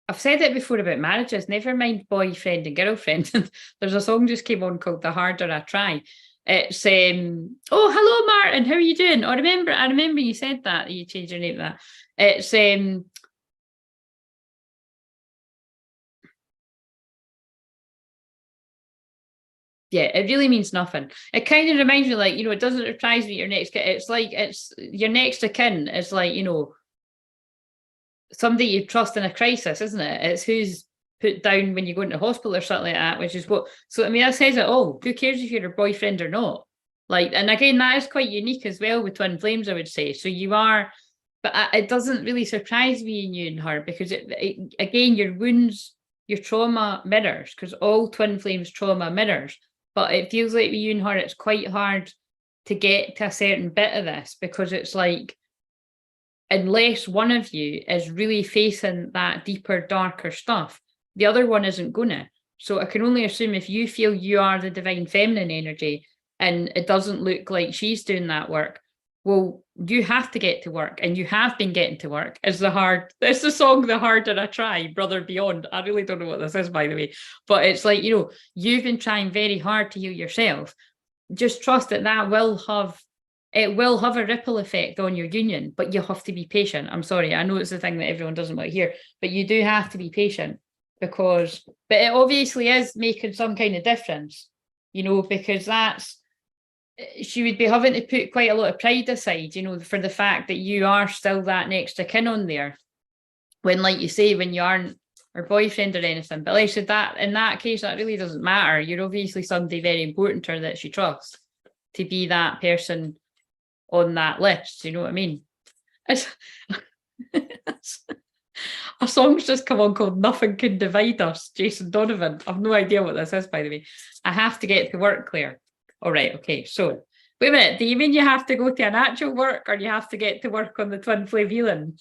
I've said it before about marriages, never mind boyfriend and girlfriend. There's a song just came on called The Harder I Try. It's oh, hello Martin, how are you doing? I remember you said that you changed your name to that. It's yeah, it really means nothing. It kind of reminds me, like, it doesn't surprise me your next it's like it's your next of kin is like, somebody you trust in a crisis, isn't it? It's who's put down when you go into hospital or something like that, which is what, so I mean, that says it all. Who cares if you're a boyfriend or not? Like, and again, that is quite unique as well with twin flames, I would say. So you are, but it doesn't really surprise me in you and her, because again, your wounds, your trauma mirrors, because all twin flames trauma mirrors. But it feels like with you and her, it's quite hard to get to a certain bit of this, because it's like, unless one of you is really facing that deeper, darker stuff, the other one isn't gonna. So I can only assume if you feel you are the divine feminine energy and it doesn't look like she's doing that work, well, you have to get to work, and you have been getting to work. It's the song The Harder I Try, Brother Beyond. I really don't know what this is, by the way, but it's like, you've been trying very hard to heal yourself. Just trust that will have a ripple effect on your union, but you have to be patient. I'm sorry, I know it's the thing that everyone doesn't want to hear, but you do have to be patient, but it obviously is making some kind of difference, because she would be having to put quite a lot of pride aside, for the fact that you are still that next of kin on there, when, like you say, when you aren't her boyfriend or anything. But like I said, that in that case, that really doesn't matter. You're obviously somebody very important to her that she trusts to be that person on that list. You know what I mean? A song's just come on called Nothing Can Divide Us, Jason Donovan. I've no idea what this is, by the way. I have to get to work, Claire. All right, okay. So wait a minute, do you mean you have to go to an actual work, or you have to get to work on the twin flame healing?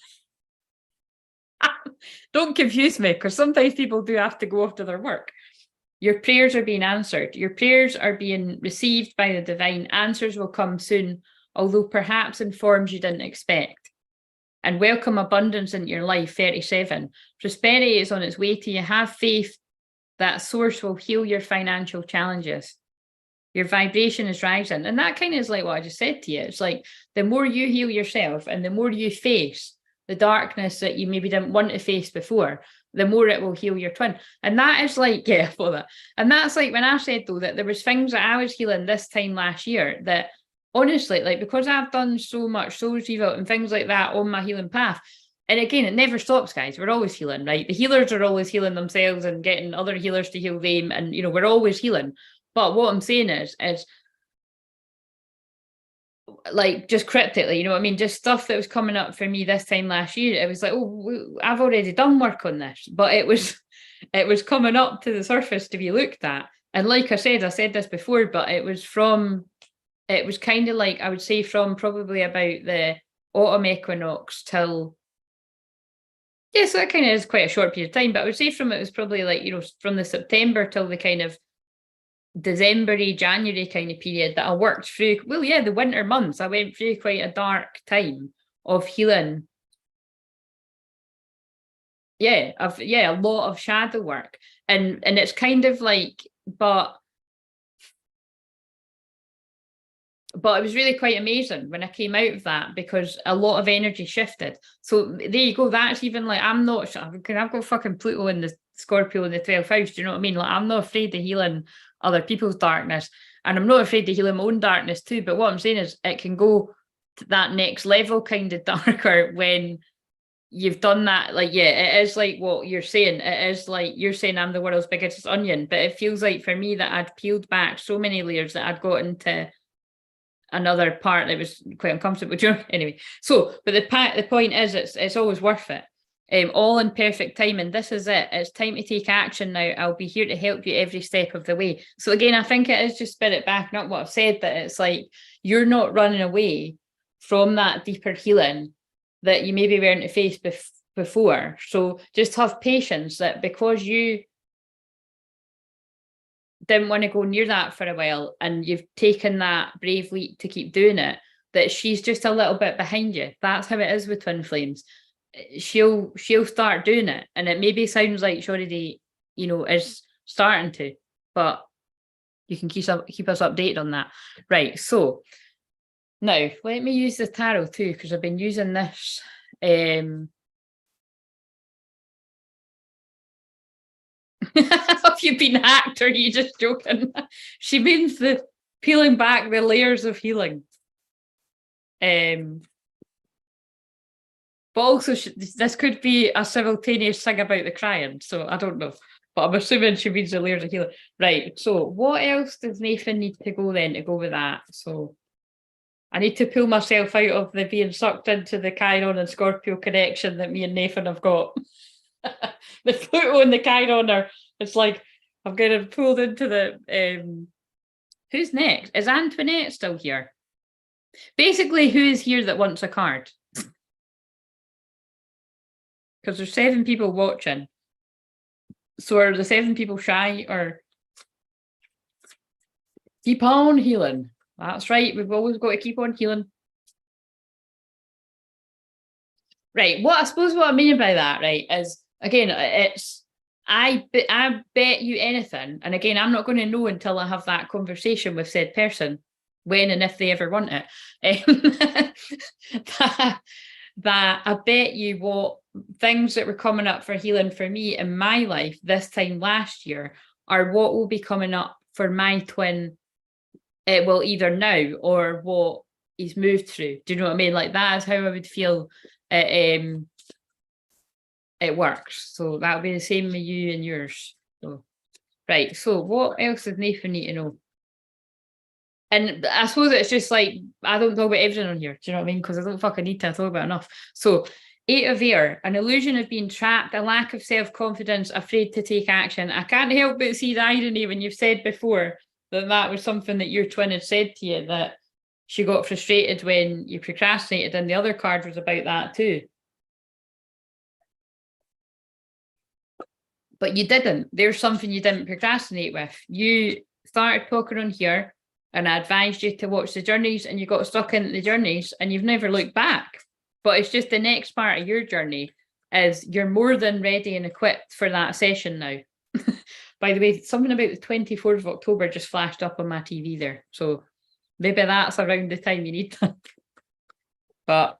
Don't confuse me, because sometimes people do have to go off to their work. Your prayers are being answered. Your prayers are being received by the divine. Answers will come soon, although perhaps in forms you didn't expect. And welcome abundance into your life, 37. Prosperity is on its way to you. Have faith that source will heal your financial challenges. Your vibration is rising. And that kind of is like what I just said to you. It's like the more you heal yourself and the more you face the darkness that you maybe didn't want to face before, the more it will heal your twin. And that is like, yeah, for that. And that's like when I said, though, that there was things that I was healing this time last year that honestly, like, because I've done so much soul retrieval and things like that on my healing path, and again, it never stops, guys. We're always healing, right? The healers are always healing themselves and getting other healers to heal them. And, we're always healing. But what I'm saying is like, just cryptically, what I mean? Just stuff that was coming up for me this time last year. It was like, oh, I've already done work on this, but it was coming up to the surface to be looked at. And like I said this before, but it was kind of like, I would say from probably about the autumn equinox till, yeah, so that kind of is quite a short period of time, but I would say it was probably like, from the September till the kind of December-y, January kind of period that I worked through. Well, yeah, the winter months, I went through quite a dark time of healing. Yeah, a lot of shadow work. And it's kind of like, but it was really quite amazing when I came out of that, because a lot of energy shifted. So there you go. That's even like, I'm not sure, because I've got fucking Pluto in the Scorpio in the 12th house. Do you know what I mean? Like, I'm not afraid of healing other people's darkness, and I'm not afraid to heal my own darkness too. But what I'm saying is, it can go to that next level kind of darker when you've done that. Like, yeah, it is like what you're saying. It is like you're saying I'm the world's biggest onion, but it feels like for me that I'd peeled back so many layers that I'd got into another part that was quite uncomfortable. Anyway, so but the point is, it's always worth it. All in perfect time, and this is it. It's time to take action now. I'll be here to help you every step of the way. So again, I think it is just spirit backing up what I've said, that it's like you're not running away from that deeper healing that you maybe weren't to face before. So just have patience, that because you didn't want to go near that for a while and you've taken that brave leap to keep doing it, that she's just a little bit behind you. That's how it is with twin flames. She'll start doing it, and it maybe sounds like she already, is starting to, but you can keep us updated on that. Right, so now let me use the tarot too, because I've been using this. Have you been hacked, or are you just joking? She means the peeling back the layers of healing. But also, this could be a simultaneous thing about the crying, so I don't know. But I'm assuming she means the layers of healing. Right, so what else does Nathan need to go then to go with that? So I need to pull myself out of the being sucked into the Chiron and Scorpio connection that me and Nathan have got. The Pluto and the Chiron are, it's like, I'm getting pulled into the, who's next? Is Antoinette still here? Basically, who is here that wants a card? Because there's 7 people watching. So are the 7 people shy, or keep on healing? That's right. We've always got to keep on healing. Right. What I suppose what I mean by that, right, is again, it's I bet you anything, and again, I'm not going to know until I have that conversation with said person, when and if they ever want it. That I bet you what things that were coming up for healing for me in my life this time last year are what will be coming up for my twin. It will either now or what he's moved through. Do you know what I mean? Like, that is how I would feel it works. So that'll be the same with you and yours. So, right. So what else does Nathan need to know? And I suppose it's just like, I don't talk about everything on here. Do you know what I mean? Because I don't fucking need to talk about enough. So 8 of Air, an illusion of being trapped, a lack of self-confidence, afraid to take action. I can't help but see the irony when you've said before that was something that your twin had said to you, that she got frustrated when you procrastinated, and the other card was about that too. But you didn't. There's something you didn't procrastinate with. You started talking on here, and I advised you to watch the journeys, and you got stuck in the journeys, and you've never looked back. But it's just the next part of your journey is you're more than ready and equipped for that session now. By the way, something about the 24th of October just flashed up on my TV there. So maybe that's around the time you need that. But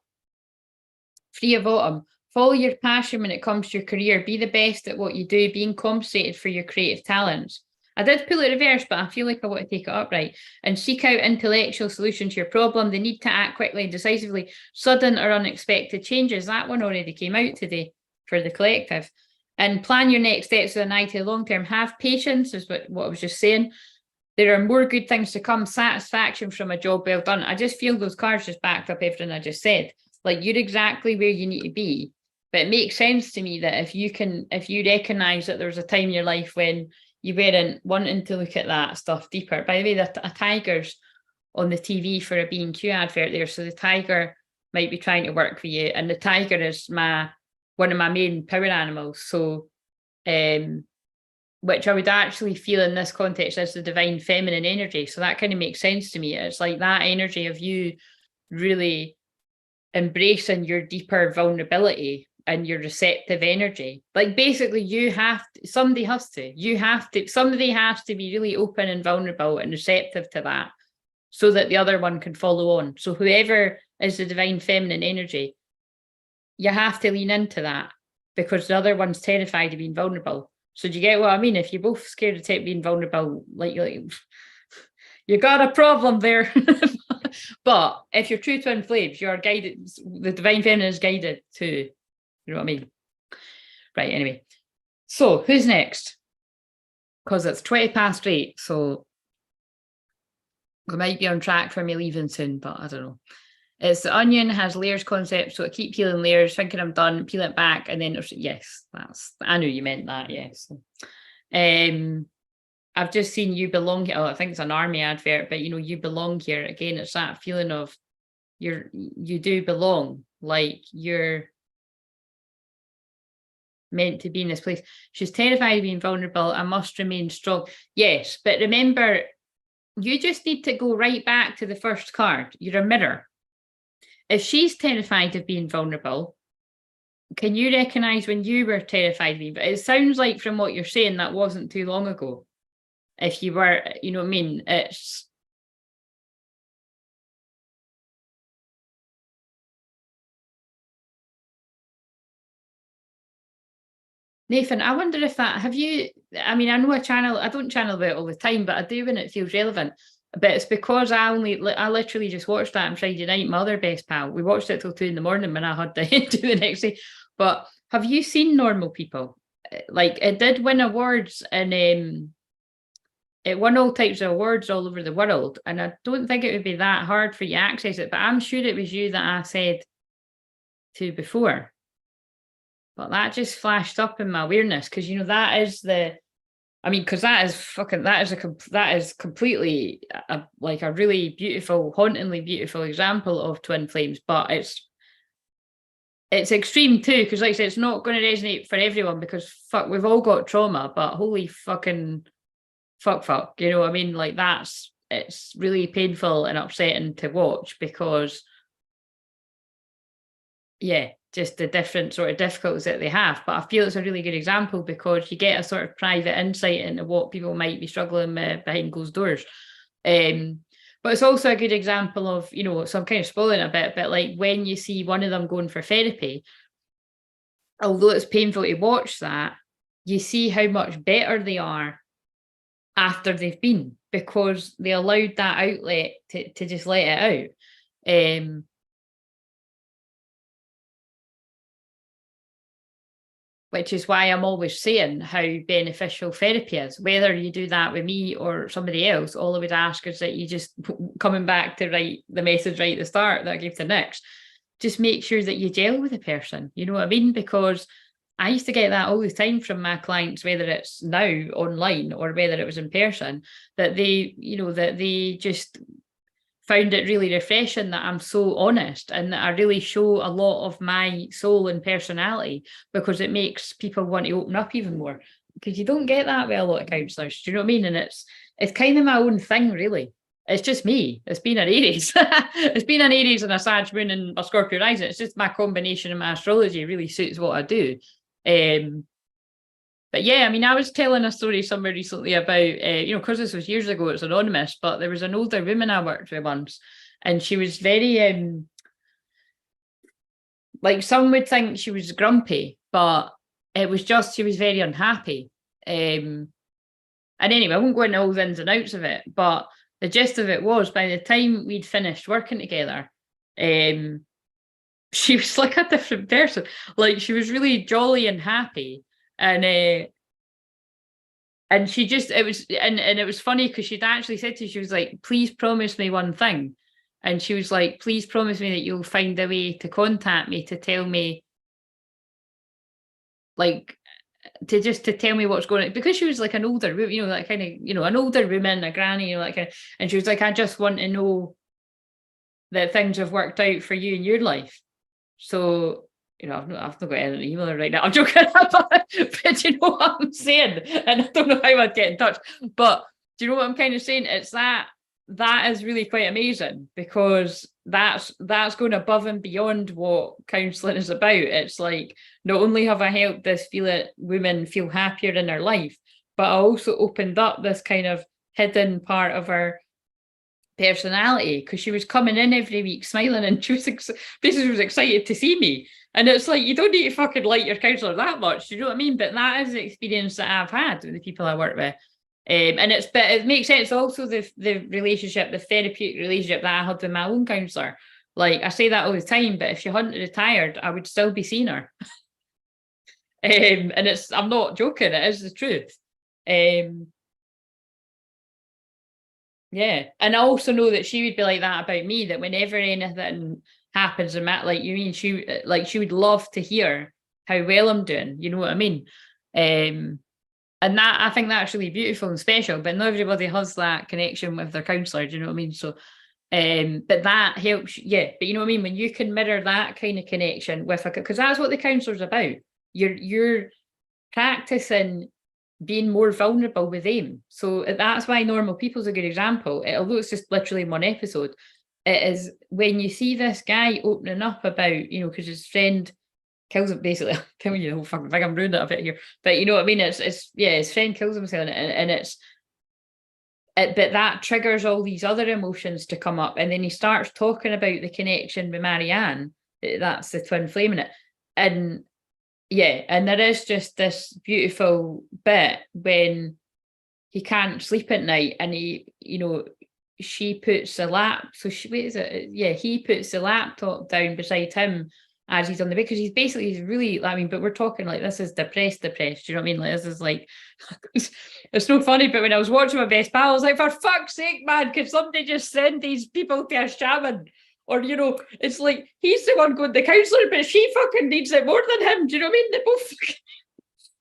3 of Autumn, follow your passion when it comes to your career. Be the best at what you do, being compensated for your creative talents. I did pull it reverse, but I feel like I want to take it upright. And seek out intellectual solution to your problem. The need to act quickly and decisively. Sudden or unexpected changes. That one already came out today for the collective. And plan your next steps with an eye to the long term. Have patience, is what I was just saying. There are more good things to come. Satisfaction from a job well done. I just feel those cards just backed up everything I just said. Like, you're exactly where you need to be. But it makes sense to me that if you recognize that there was a time in your life when you weren't wanting to look at that stuff deeper. By the way, a tiger's on the TV for a B&Q advert there. So the tiger might be trying to work for you. And the tiger is one of my main power animals. So, which I would actually feel in this context as the divine feminine energy. So that kind of makes sense to me. It's like that energy of you really embracing your deeper vulnerability and your receptive energy. Like basically somebody has to be really open and vulnerable and receptive to that so that the other one can follow on. So whoever is the divine feminine energy, you have to lean into that because the other one's terrified of being vulnerable. So do you get what I mean? If you're both scared of being vulnerable, like you got a problem there. But if you're true twin flames, you're guided, the divine feminine is guided to, you know what I mean? Right, anyway. So who's next? Because it's 8:20, so we might be on track for me leaving soon, but I don't know. It's the onion has layers concept, so I keep peeling layers, thinking I'm done, peel it back, and then yes, I knew you meant that, yes. I've just seen You Belong Here. Oh, I think it's an army advert, but You Belong Here. Again, it's that feeling of you do belong, like you're meant to be in this place. She's terrified of being vulnerable. I must remain strong. Yes, but remember, you just need to go right back to the first card. You're a mirror. If she's terrified of being vulnerable, can you recognize when you were terrified of being? But it sounds like from what you're saying, that wasn't too long ago. If you were, you know what I mean? It's Nathan, I wonder if that, have you, I mean, I know I don't channel about it all the time, but I do when it feels relevant. But it's because I literally just watched that on Friday night, my other best pal. We watched it till 2 a.m. when I had to do the next day. But have you seen Normal People? Like, it did win awards and it won all types of awards all over the world. And I don't think it would be that hard for you to access it, but I'm sure it was you that I said to before. But that just flashed up in my awareness because, that is because that is completely like a really beautiful, hauntingly beautiful example of twin flames. But it's extreme too, because like I said, it's not going to resonate for everyone because we've all got trauma, but holy fucking fuck, you know what I mean? Like it's really painful and upsetting to watch because just the different sort of difficulties that they have. But I feel it's a really good example because you get a sort of private insight into what people might be struggling with behind closed doors. But it's also a good example of, so I'm kind of spoiling a bit, but like when you see one of them going for therapy, although it's painful to watch that, you see how much better they are after they've been because they allowed that outlet to just let it out. Which is why I'm always saying how beneficial therapy is. Whether you do that with me or somebody else, all I would ask is that you just, coming back to write the message right at the start that I gave to Nick's, just make sure that you gel with the person. You know what I mean? Because I used to get that all the time from my clients, whether it's now online or whether it was in person, that they just found it really refreshing that I'm so honest and that I really show a lot of my soul and personality because it makes people want to open up even more because you don't get that with a lot of counsellors. Do you know what I mean? And it's kind of my own thing, really. It's just me. It's been an Aries. It's been an Aries and a Sag moon and a Scorpio rising. It's just my combination of my astrology really suits what I do. But yeah, I mean, I was telling a story somewhere recently about, because this was years ago, it's anonymous, but there was an older woman I worked with once, and she was very, like some would think she was grumpy, but it was just, she was very unhappy. And anyway, I won't go into all the ins and outs of it, but the gist of it was by the time we'd finished working together, she was like a different person. Like she was really jolly and happy. And she just, it was funny because she'd actually said to me, she was like, please promise me one thing. And she was like, please promise me that you'll find a way to contact me to tell me, like, to tell me what's going on. Because she was like an older, like kind of, an older woman, a granny, and she was like, I just want to know that things have worked out for you in your life. So, I've not got an email right now. I'm joking, but you know what I'm saying? And I don't know how I'd get in touch. But do you know what I'm kind of saying? It's that is really quite amazing because that's going above and beyond what counselling is about. It's like, not only have I helped this woman feel happier in her life, but I also opened up this kind of hidden part of her personality, because she was coming in every week smiling, and she was basically was excited to see me. And it's like, you don't need to fucking like your counsellor that much, you know what I mean? But that is the experience that I've had with the people I work with. And it makes sense also, the relationship, the therapeutic relationship that I had with my own counsellor. Like, I say that all the time, but if she hadn't retired, I would still be seeing her. And I'm not joking, it is the truth. Yeah, and I also know that she would be like that about me, that whenever anything happens in that, like, you mean, she would love to hear how well I'm doing, you know what I mean? And that, I think that's really beautiful and special, but not everybody has that connection with their counsellor, do you know what I mean? So but that helps, yeah, but you know what I mean, when you can mirror that kind of connection with because that's what the counsellor's about. You're practicing being more vulnerable with them. So that's why normal people's a good example. Although it's just literally one episode, it is when you see this guy opening up about, you know, because his friend kills him, basically. I'm telling you the whole fucking thing, I'm ruining it a bit here. But you know what I mean? It's yeah, his friend kills himself, and but that triggers all these other emotions to come up. And then he starts talking about the connection with Marianne. That's the twin flame in it. And yeah, and there is just this beautiful bit when he can't sleep at night, and he, you know, she puts the he puts the laptop down beside him as he's on the bed, because he's really, I mean, but we're talking like, this is depressed, do you know what I mean? Like, this is like, it's no funny, but when I was watching my best pal, I was like, for fuck's sake, man, could somebody just send these people to a shaman? Or, you know, it's like, he's the one going to the counsellor, but she fucking needs it more than him. Do you know what I mean? They both.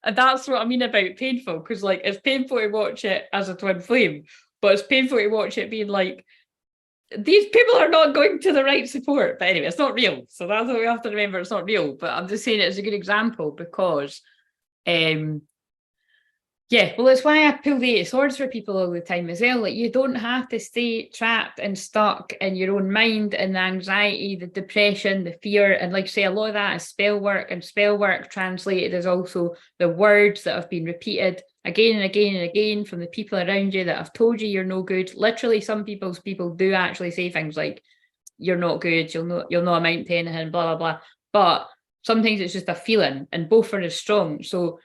And that's what I mean about painful, because, like, it's painful to watch it as a twin flame, but it's painful to watch it being like, these people are not going to the right support. But anyway, it's not real. So that's what we have to remember. It's not real. But I'm just saying it's a good example because, yeah, well, it's why I pull the Eight of Swords for people all the time as well. Like, you don't have to stay trapped and stuck in your own mind, and the anxiety, the depression, the fear. And like I say, a lot of that is spell work, and spell work translated is also the words that have been repeated again and again and again from the people around you that have told you you're no good. Literally, some people do actually say things like, you're not good, you'll not amount to anything, blah, blah, blah. But sometimes it's just a feeling, and both are as strong. So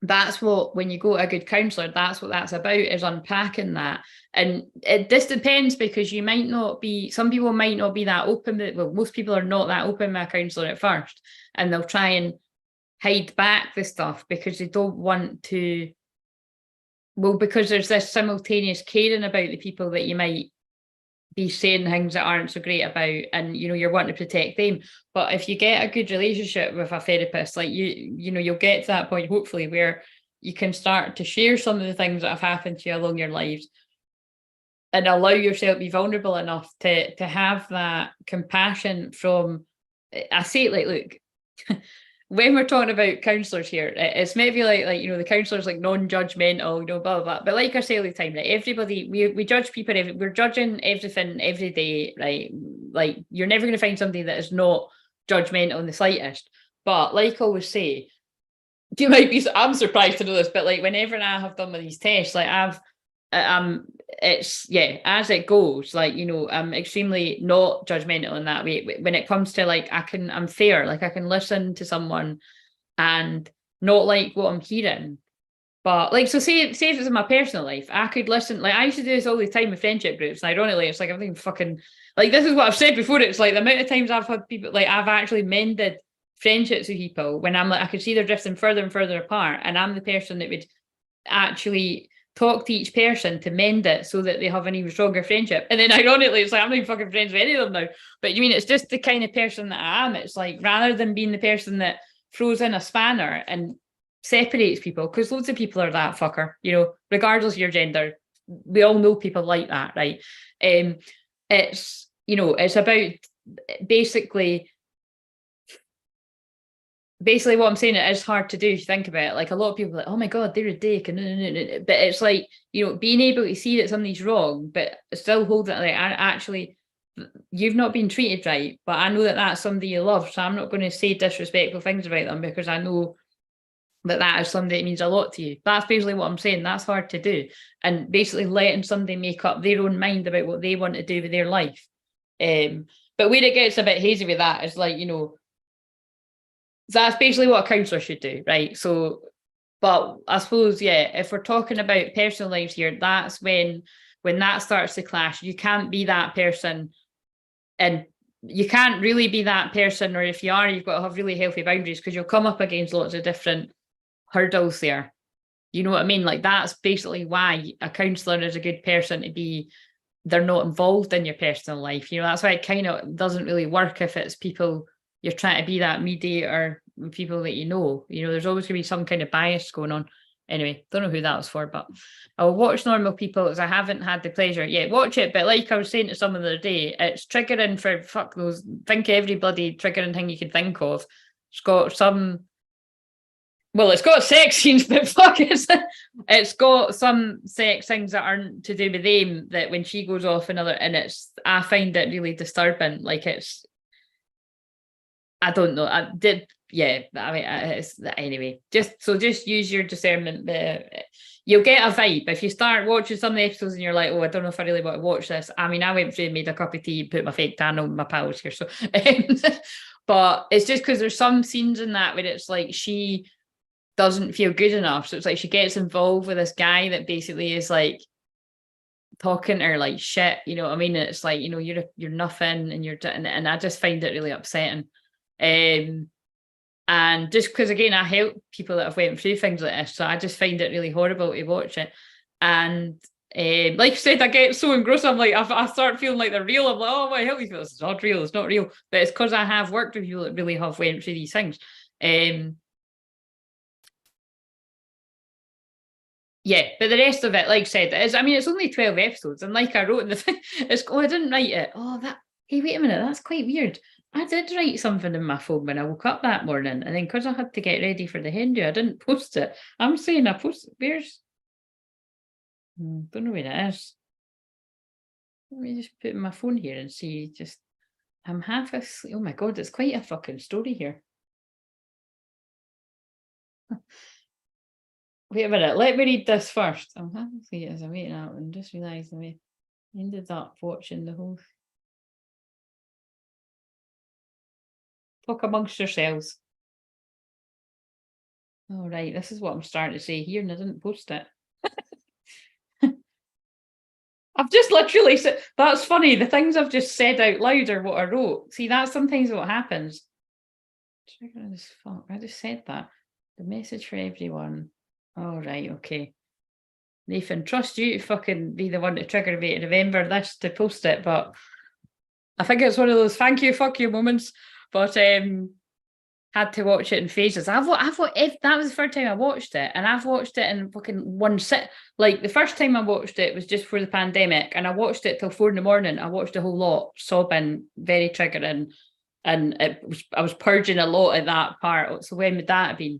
that's what, when you go to a good counsellor, that's what that's about, is unpacking that. And this depends, because you might not be, some people might not be that open, but well, most people are not that open with a counsellor at first, and they'll try and hide back the stuff because they don't want to, well, because there's this simultaneous caring about the people that you might be saying things that aren't so great about, and you know, you're wanting to protect them. But if you get a good relationship with a therapist, like you know, you'll get to that point hopefully where you can start to share some of the things that have happened to you along your lives, and allow yourself to be vulnerable enough to have that compassion from, I say it like, look, when we're talking about counsellors here, it's maybe like, you know, the counsellor's like non-judgmental, you know, blah, blah, blah. But like I say all the time, right, everybody, we judge people, we're judging everything every day, right? Like, you're never going to find somebody that is not judgmental in the slightest. But like I always say, you might be, I'm surprised to know this, but like, whenever I have done with these tests, like it's, yeah, as it goes, like, you know, I'm extremely not judgmental in that way. When it comes to like, I'm fair, like I can listen to someone and not like what I'm hearing. But like, so say if it's in my personal life, I could listen, like I used to do this all the time with friendship groups. And ironically, it's like, everything fucking, like, this is what I've said before. It's like the amount of times I've had people, like, I've actually mended friendships with people when I'm like, I could see they're drifting further and further apart. And I'm the person that would actually talk to each person to mend it so that they have an even stronger friendship. And then ironically, it's like, I'm not even fucking friends with any of them now. But you mean, it's just the kind of person that I am. It's like, rather than being the person that throws in a spanner and separates people, because loads of people are that fucker, you know, regardless of your gender. We all know people like that, right? It's, you know, it's about basically what I'm saying, it is hard to do if you think about it. Like, a lot of people are like, oh my God, they're a dick. And but it's like, you know, being able to see that something's wrong, but still hold it, like, actually, you've not been treated right, but I know that that's somebody you love, so I'm not going to say disrespectful things about them because I know that is somebody that means a lot to you. That's basically what I'm saying. That's hard to do. And basically letting somebody make up their own mind about what they want to do with their life. But where it gets a bit hazy with that is like, that's basically what a counsellor should do, right? So, but I suppose, yeah, if we're talking about personal lives here, that's when that starts to clash. You can't be that person, and you can't really be that person, or if you are, you've got to have really healthy boundaries because you'll come up against lots of different hurdles there. You know what I mean? Like, that's basically why a counsellor is a good person to be. They're not involved in your personal life. That's why it kind of doesn't really work if it's people you're trying to be that mediator with people that there's always going to be some kind of bias going on. Anyway, don't know who that was for, but I'll watch Normal People as I haven't had the pleasure yet. Watch it, but like I was saying to someone the other day, it's triggering for fuck knows, think every bloody triggering thing you can think of. It's got some, well, it's got sex scenes, but fuck it's got some sex things that aren't to do with them, that when she goes off another, and I find it really disturbing. Like, I don't know. Anyway, just use your discernment. You'll get a vibe if you start watching some of the episodes and you're like, oh, I don't know if I really want to watch this. I mean, I went through and made a cup of tea and put my fake tan on my pals here. So, but it's just because there's some scenes in that where it's like she doesn't feel good enough. So it's like she gets involved with this guy that basically is like talking to her like shit. You know what I mean? And it's like, you're nothing, and I just find it really upsetting. And just because, again, I help people that have went through things like this, so I just find it really horrible to watch it. And like I said, I get so engrossed. I'm like, I start feeling like they're real. I'm like, oh, my help you feel this is not real. It's not real, but it's because I have worked with people that really have went through these things. Yeah, but the rest of it, like I said, it's only 12 episodes, and like I wrote in the thing, I didn't write it. Hey, wait a minute, that's quite weird. I did write something in my phone when I woke up that morning, and then because I had to get ready for the hen do, I didn't post it. I'm saying I posted. Don't know where it is. Let me just put in my phone here and see. I'm half asleep. Oh my god, it's quite a fucking story here. Wait a minute, let me read this first. I'm half asleep as I'm waiting out and just realised I ended up watching the whole. Talk amongst yourselves. All right, this is what I'm starting to say here, and I didn't post it. I've just literally said, that's funny. The things I've just said out loud are what I wrote. See, that's sometimes what happens. I just said that. The message for everyone. All right, okay. Nathan, trust you to fucking be the one to trigger me to remember this to post it, but I think it's one of those thank you, fuck you moments. But had to watch it in phases. If that was the first time I watched it, and I've watched it in fucking one sit. Like, the first time I watched it was just before the pandemic, and I watched it till 4 a.m. I watched a whole lot, sobbing, very triggering, and I was purging a lot at that part. So when would that have been?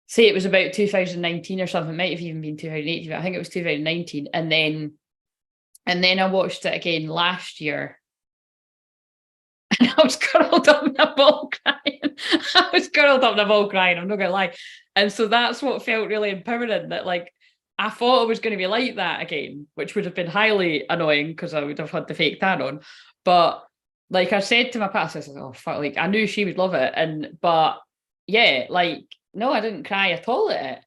Say it was about 2019 or something. It might have even been 2018, but I think it was 2019. And then I watched it again last year. And I was curled up in a ball crying. I'm not gonna lie. And so that's what felt really empowering, that like I thought it was going to be like that again, which would have been highly annoying because I would have had the fake tan on. But like I said to my past, I said, oh fuck, like I knew she would love it. But yeah, like, no, I didn't cry at all at it.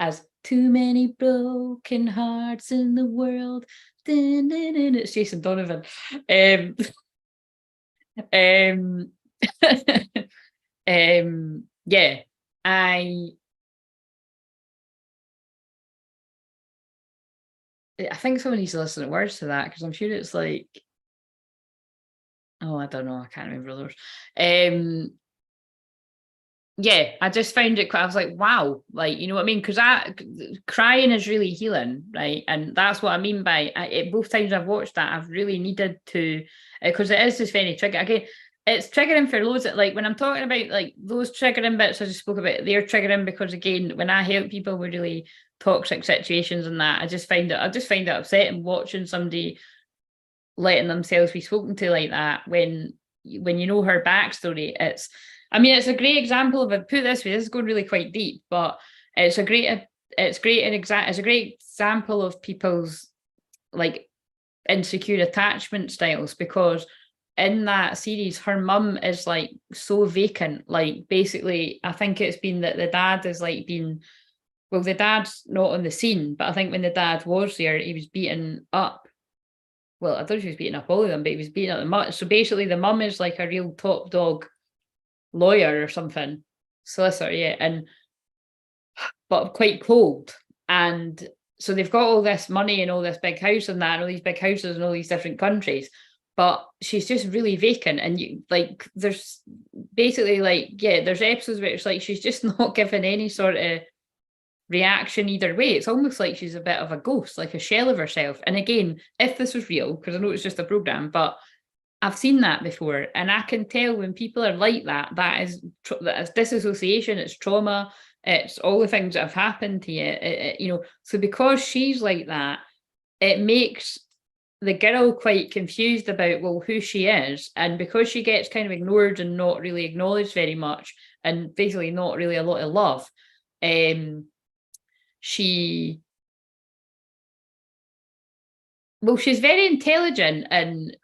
As too many broken hearts in the world. It's Jason Donovan. Yeah, I think someone needs to listen to words to that, because I'm sure it's like, oh, I don't know, I can't remember others. Yeah, I just found it quite, I was like, wow, like, you know what I mean? Because crying is really healing, right? And that's what I mean by both times I've watched that, I've really needed to, because it is just very trigger. Again, it's triggering for loads of, like, when I'm talking about like those triggering bits I just spoke about, they're triggering because, again, when I help people with really toxic situations and that, I just find it upsetting watching somebody letting themselves be spoken to like that when you know her backstory. It's a great example of it. Put it this way, this is going really quite deep, but it's a great example of people's like insecure attachment styles, because in that series her mum is like so vacant. Like basically I think it's been that the dad is like been, well, the dad's not on the scene, but I think when the dad was there he was beaten up. Well, I don't know if he was beating up all of them, but he was beating up the mum. So basically the mum is like a real top dog lawyer or something, solicitor, yeah, but quite cold. And so they've got all this money and all this big house and that, and all these big houses in all these different countries, but she's just really vacant. And you like, there's basically like, yeah, there's episodes where it's like she's just not given any sort of reaction either way. It's almost like she's a bit of a ghost, like a shell of herself. And again, if this was real, because I know it's just a program, but I've seen that before, and I can tell when people are like that, that is disassociation, it's trauma, it's all the things that have happened to you, so because she's like that, it makes the girl quite confused about, well, who she is. And because she gets kind of ignored and not really acknowledged very much, and basically not really a lot of love, she's very intelligent, and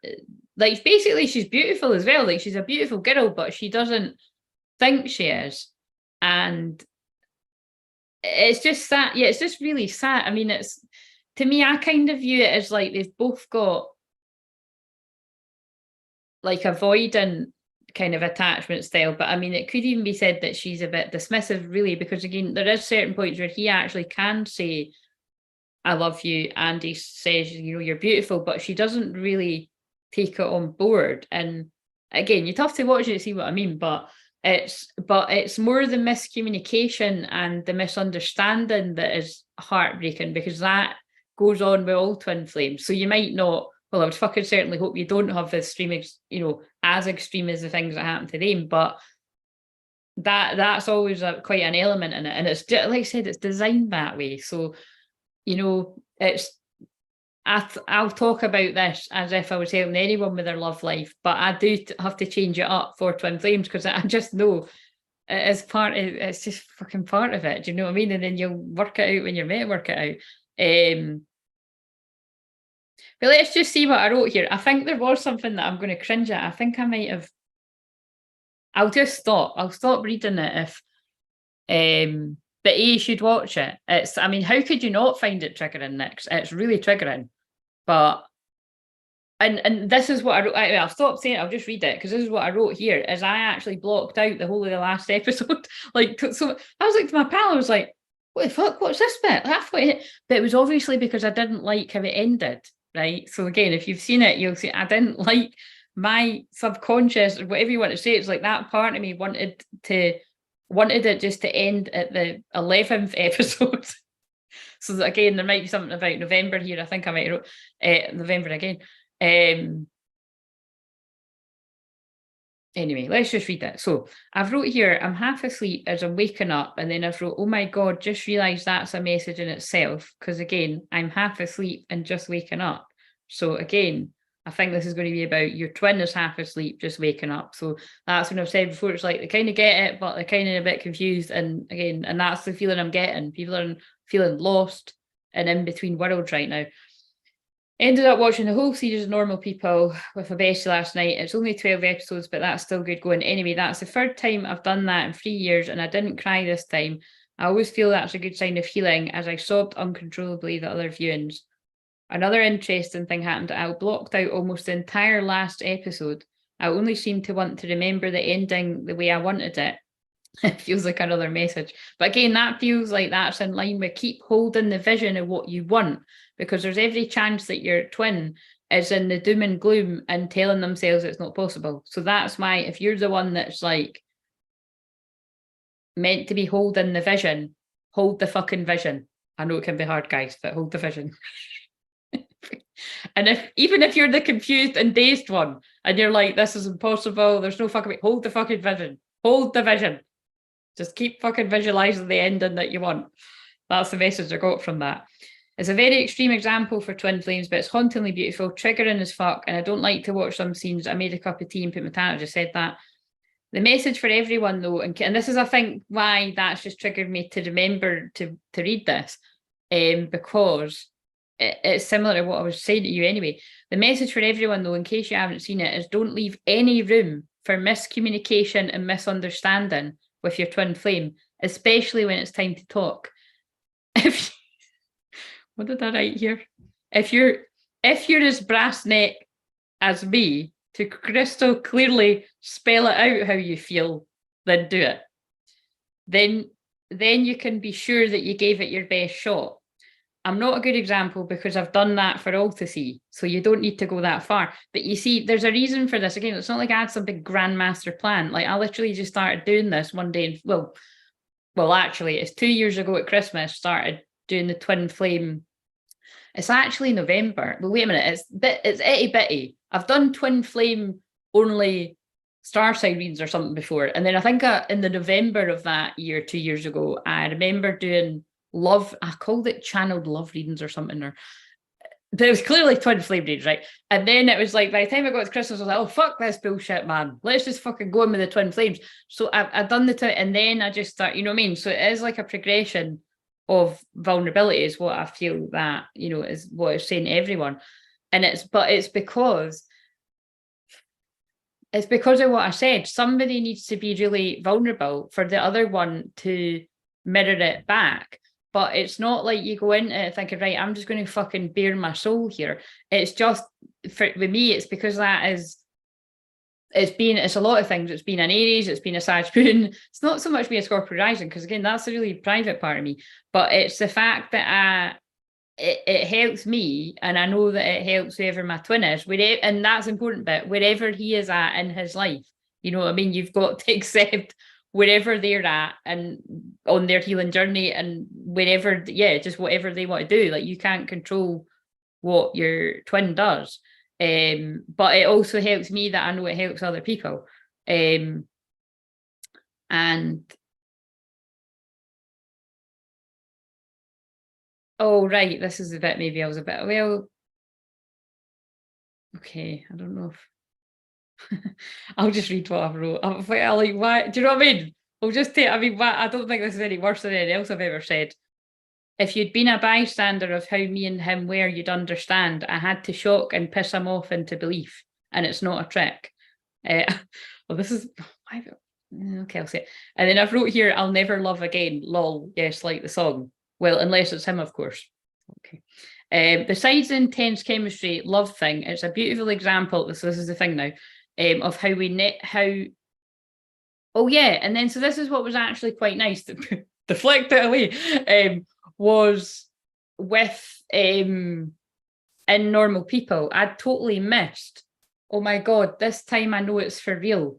like basically she's beautiful as well. Like she's a beautiful girl, but she doesn't think she is. And it's just sad. Yeah, it's just really sad. I mean, it's, to me, I kind of view it as like they've both got like avoidant kind of attachment style, but I mean, it could even be said that she's a bit dismissive, really, because again, there is certain points where he actually can say, I love you, and he says, you're beautiful, but she doesn't really take it on board. And again, you'd have to watch it to see what I mean, but it's more the miscommunication and the misunderstanding that is heartbreaking, because that goes on with all twin flames. So you might not, well, I would fucking certainly hope you don't have this extreme, as extreme as the things that happen to them, but that's always quite an element in it. And it's just, like I said, it's designed that way. So, it's, I'll talk about this as if I was helping anyone with their love life, but I do have to change it up for twin flames, because I just know it is it's just fucking part of it. Do you know what I mean? And then you'll work it out when you're meant to work it out. But let's just see what I wrote here. I think there was something that I'm going to cringe at. I think I might have. I'll just stop. I'll stop reading it if. But you should watch it. It's. I mean, how could you not find it triggering, Nick? It's really triggering. But. And this is what I wrote. I'll stop saying it. I'll just read it, because this is what I wrote here. Is I actually blocked out the whole of the last episode. Like, so I was like to my pal, I was like, "What the fuck? What's this bit?" Halfway, but it was obviously because I didn't like how it ended. Right. So again, if you've seen it, you'll see I didn't like my subconscious, or whatever you want to say. It's like that part of me wanted it just to end at the 11th episode. So that, again, there might be something about November here. I think I might wrote November again. Anyway, let's just read it. So I've wrote here, I'm half asleep as I'm waking up, and then I've wrote, oh my God, just realised that's a message in itself, because again, I'm half asleep and just waking up. So again, I think this is going to be about your twin is half asleep, just waking up. So that's what I've said before. It's like they kind of get it, but they're kind of a bit confused. And again, and that's the feeling I'm getting. People are feeling lost and in between worlds right now. Ended up watching the whole series of Normal People with a bestie last night. It's only 12 episodes, but that's still good going. Anyway, that's the third time I've done that in 3 years, and I didn't cry this time. I always feel that's a good sign of healing, as I sobbed uncontrollably the other viewings. Another interesting thing happened. I blocked out almost the entire last episode. I only seemed to want to remember the ending the way I wanted it. It feels like another message. But again, that feels like that's in line with keep holding the vision of what you want, because there's every chance that your twin is in the doom and gloom and telling themselves it's not possible. So that's why, if you're the one that's like meant to be holding the vision, hold the fucking vision. I know it can be hard, guys, but hold the vision. And even if you're the confused and dazed one and you're like, this is impossible, there's no fucking way, hold the fucking vision. Hold the vision. Just keep fucking visualizing the ending that you want. That's the message I got from that. It's a very extreme example for twin flames, but it's hauntingly beautiful, triggering as fuck, and I don't like to watch some scenes. I made a cup of tea and put my tan. I just said that. The message for everyone, though, and this is, I think, why that's just triggered me to remember to read this, because it's similar to what I was saying to you anyway. The message for everyone, though, in case you haven't seen it, is don't leave any room for miscommunication and misunderstanding with your twin flame, especially when it's time to talk. What did I write here? If you're as brass neck as me to crystal clearly spell it out how you feel, then do it. Then you can be sure that you gave it your best shot. I'm not a good example because I've done that for all to see, so you don't need to go that far. But you see, there's a reason for this. Again, it's not like I had some big grandmaster plan. Like, I literally just started doing this one day. Well, actually, it's 2 years ago at Christmas, started doing the twin flame. It's actually November. Well, wait a minute, it's itty bitty. I've done twin flame only star sign readings or something before. And then I think in the November of that year, 2 years ago, I remember doing love, I called it channeled love readings or something, or there was clearly twin flame readings, right? And then it was like, by the time I got to Christmas, I was like, oh, fuck this bullshit, man. Let's just fucking go in with the twin flames. So I've done the twin, and then I just start, you know what I mean? So it is like a progression of vulnerability is what I feel that, you know, is what it's saying to everyone. And it's because of what I said. Somebody needs to be really vulnerable for the other one to mirror it back. But it's not like you go into it thinking, right, I'm just going to fucking bare my soul here. It's just, with me, it's because it's a lot of things. It's been an Aries, it's been a Sag moon. It's not so much being a Scorpio rising, because again, that's a really private part of me. But it's the fact that it helps me, and I know that it helps whoever my twin is, and that's important bit, wherever he is at in his life. You know what I mean? You've got to accept wherever they're at and on their healing journey, and wherever, just whatever they want to do. Like, you can't control what your twin does. But it also helps me that I know it helps other people. And oh, right, this is the bit maybe I was a bit, well, okay, I don't know if I'll just read what I've wrote. I'm like, why? Do you know what I mean? I'll just take, I don't think this is any worse than anything else I've ever said. If you'd been a bystander of how me and him were, you'd understand. I had to shock and piss him off into belief, and it's not a trick. Well, this is, okay, I'll say it. And then I've wrote here, I'll never love again, lol, yes, like the song. Well, unless it's him, of course. Okay. Besides the intense chemistry love thing, it's a beautiful example, so this is the thing now, of how oh yeah, and then so this is what was actually quite nice, to deflect it away, was with in Normal People. I'd totally missed, oh my god, this time I know it's for real.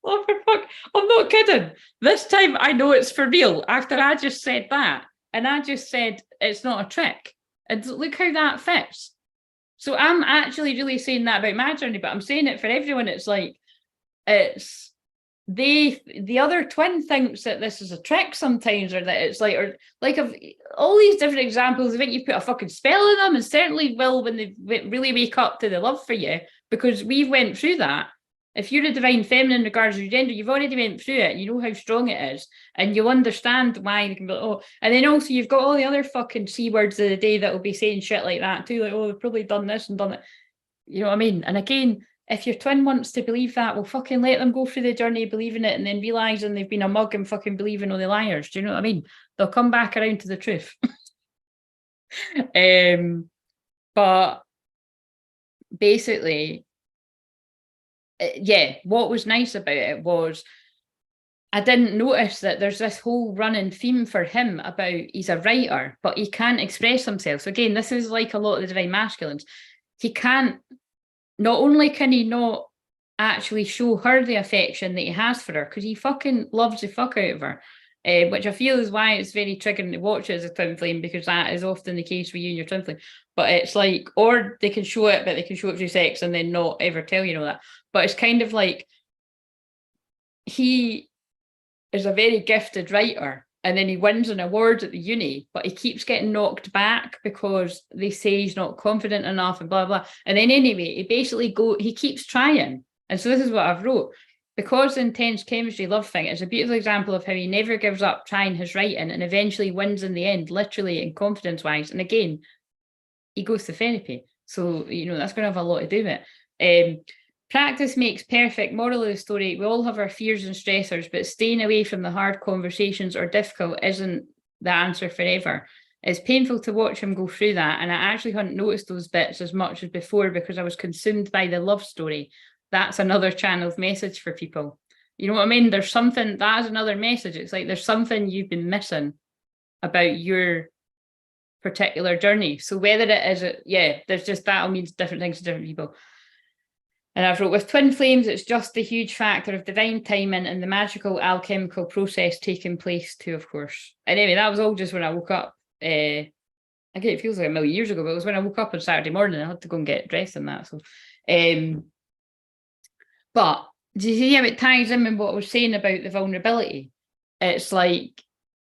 Oh, for fuck, I'm not kidding. This time I know it's for real, after I just said that, and I just said it's not a trick. And look how that fits. So I'm actually really saying that about my journey, but I'm saying it for everyone. It's like, it's the other twin thinks that this is a trick sometimes, or that it's like, or like, of all these different examples, I think you put a fucking spell on them, and certainly will when they really wake up to the love for you, because we've went through that. If you're a divine feminine regards your gender, you've already went through it. You know how strong it is, and you'll understand why they can be like, oh, and then also you've got all the other fucking C words of the day that will be saying shit like that too, like, oh, they've probably done this and done it. You know what I mean? And again, if your twin wants to believe that, well, fucking let them go through the journey believing it, and then realising they've been a mug and fucking believing all the liars. Do you know what I mean? They'll come back around to the truth. But basically, yeah, what was nice about it was I didn't notice that there's this whole running theme for him about he's a writer, but he can't express himself. So again, this is like a lot of the divine masculines. He can't, not only can he not actually show her the affection that he has for her, because he fucking loves the fuck out of her, which I feel is why it's very triggering to watch it as a twin flame, because that is often the case with you and your twin flame. But it's like, or they can show it, but they can show it through sex and then not ever tell you that. But it's kind of like, he is a very gifted writer, and then he wins an award at the uni, but he keeps getting knocked back because they say he's not confident enough and blah blah. And then anyway, he keeps trying. And so this is what I've wrote. Because the intense chemistry love thing is a beautiful example of how he never gives up trying his writing and eventually wins in the end, literally and confidence wise. And again, he goes to therapy. So, that's going to have a lot to do with it. Practice makes perfect. Moral of the story, we all have our fears and stressors, but staying away from the hard conversations or difficult isn't the answer forever. It's painful to watch him go through that, and I actually hadn't noticed those bits as much as before because I was consumed by the love story. That's another channeled message for people. You know what I mean? There's something, that is another message. It's like there's something you've been missing about your particular journey. So whether it is, there's just, that'll mean different things to different people. And I've wrote, with twin flames, it's just the huge factor of divine timing and the magical alchemical process taking place too, of course. And anyway, that was all just when I woke up. Again, it feels like a million years ago, but it was when I woke up on Saturday morning. I had to go and get dressed in that. So, but do you see how it ties in with what I was saying about the vulnerability? It's like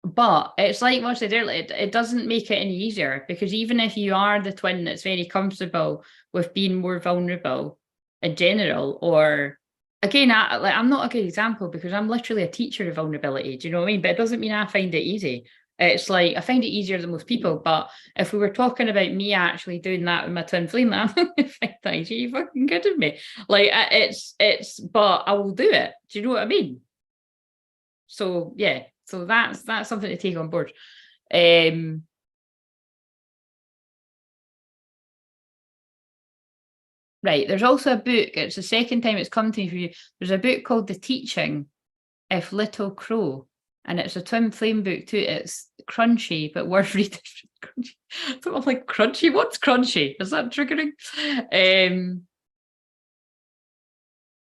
what I said earlier, it doesn't make it any easier, because even if you are the twin that's very comfortable with being more vulnerable in general, or again, I'm not a good example because I'm literally a teacher of vulnerability. Do you know what I mean? But it doesn't mean I find it easy. It's like I find it easier than most people. But if we were talking about me actually doing that with my twin flame, I'm not going to find that easy. You fucking kidding me? Like but I will do it. Do you know what I mean? So yeah, so that's something to take on board. Right, there's also a book, it's the second time it's come to me for you. There's a book called The Teaching of Little Crow, and it's a twin flame book too. It's crunchy, but worth reading. I'm like, crunchy? What's crunchy? Is that triggering?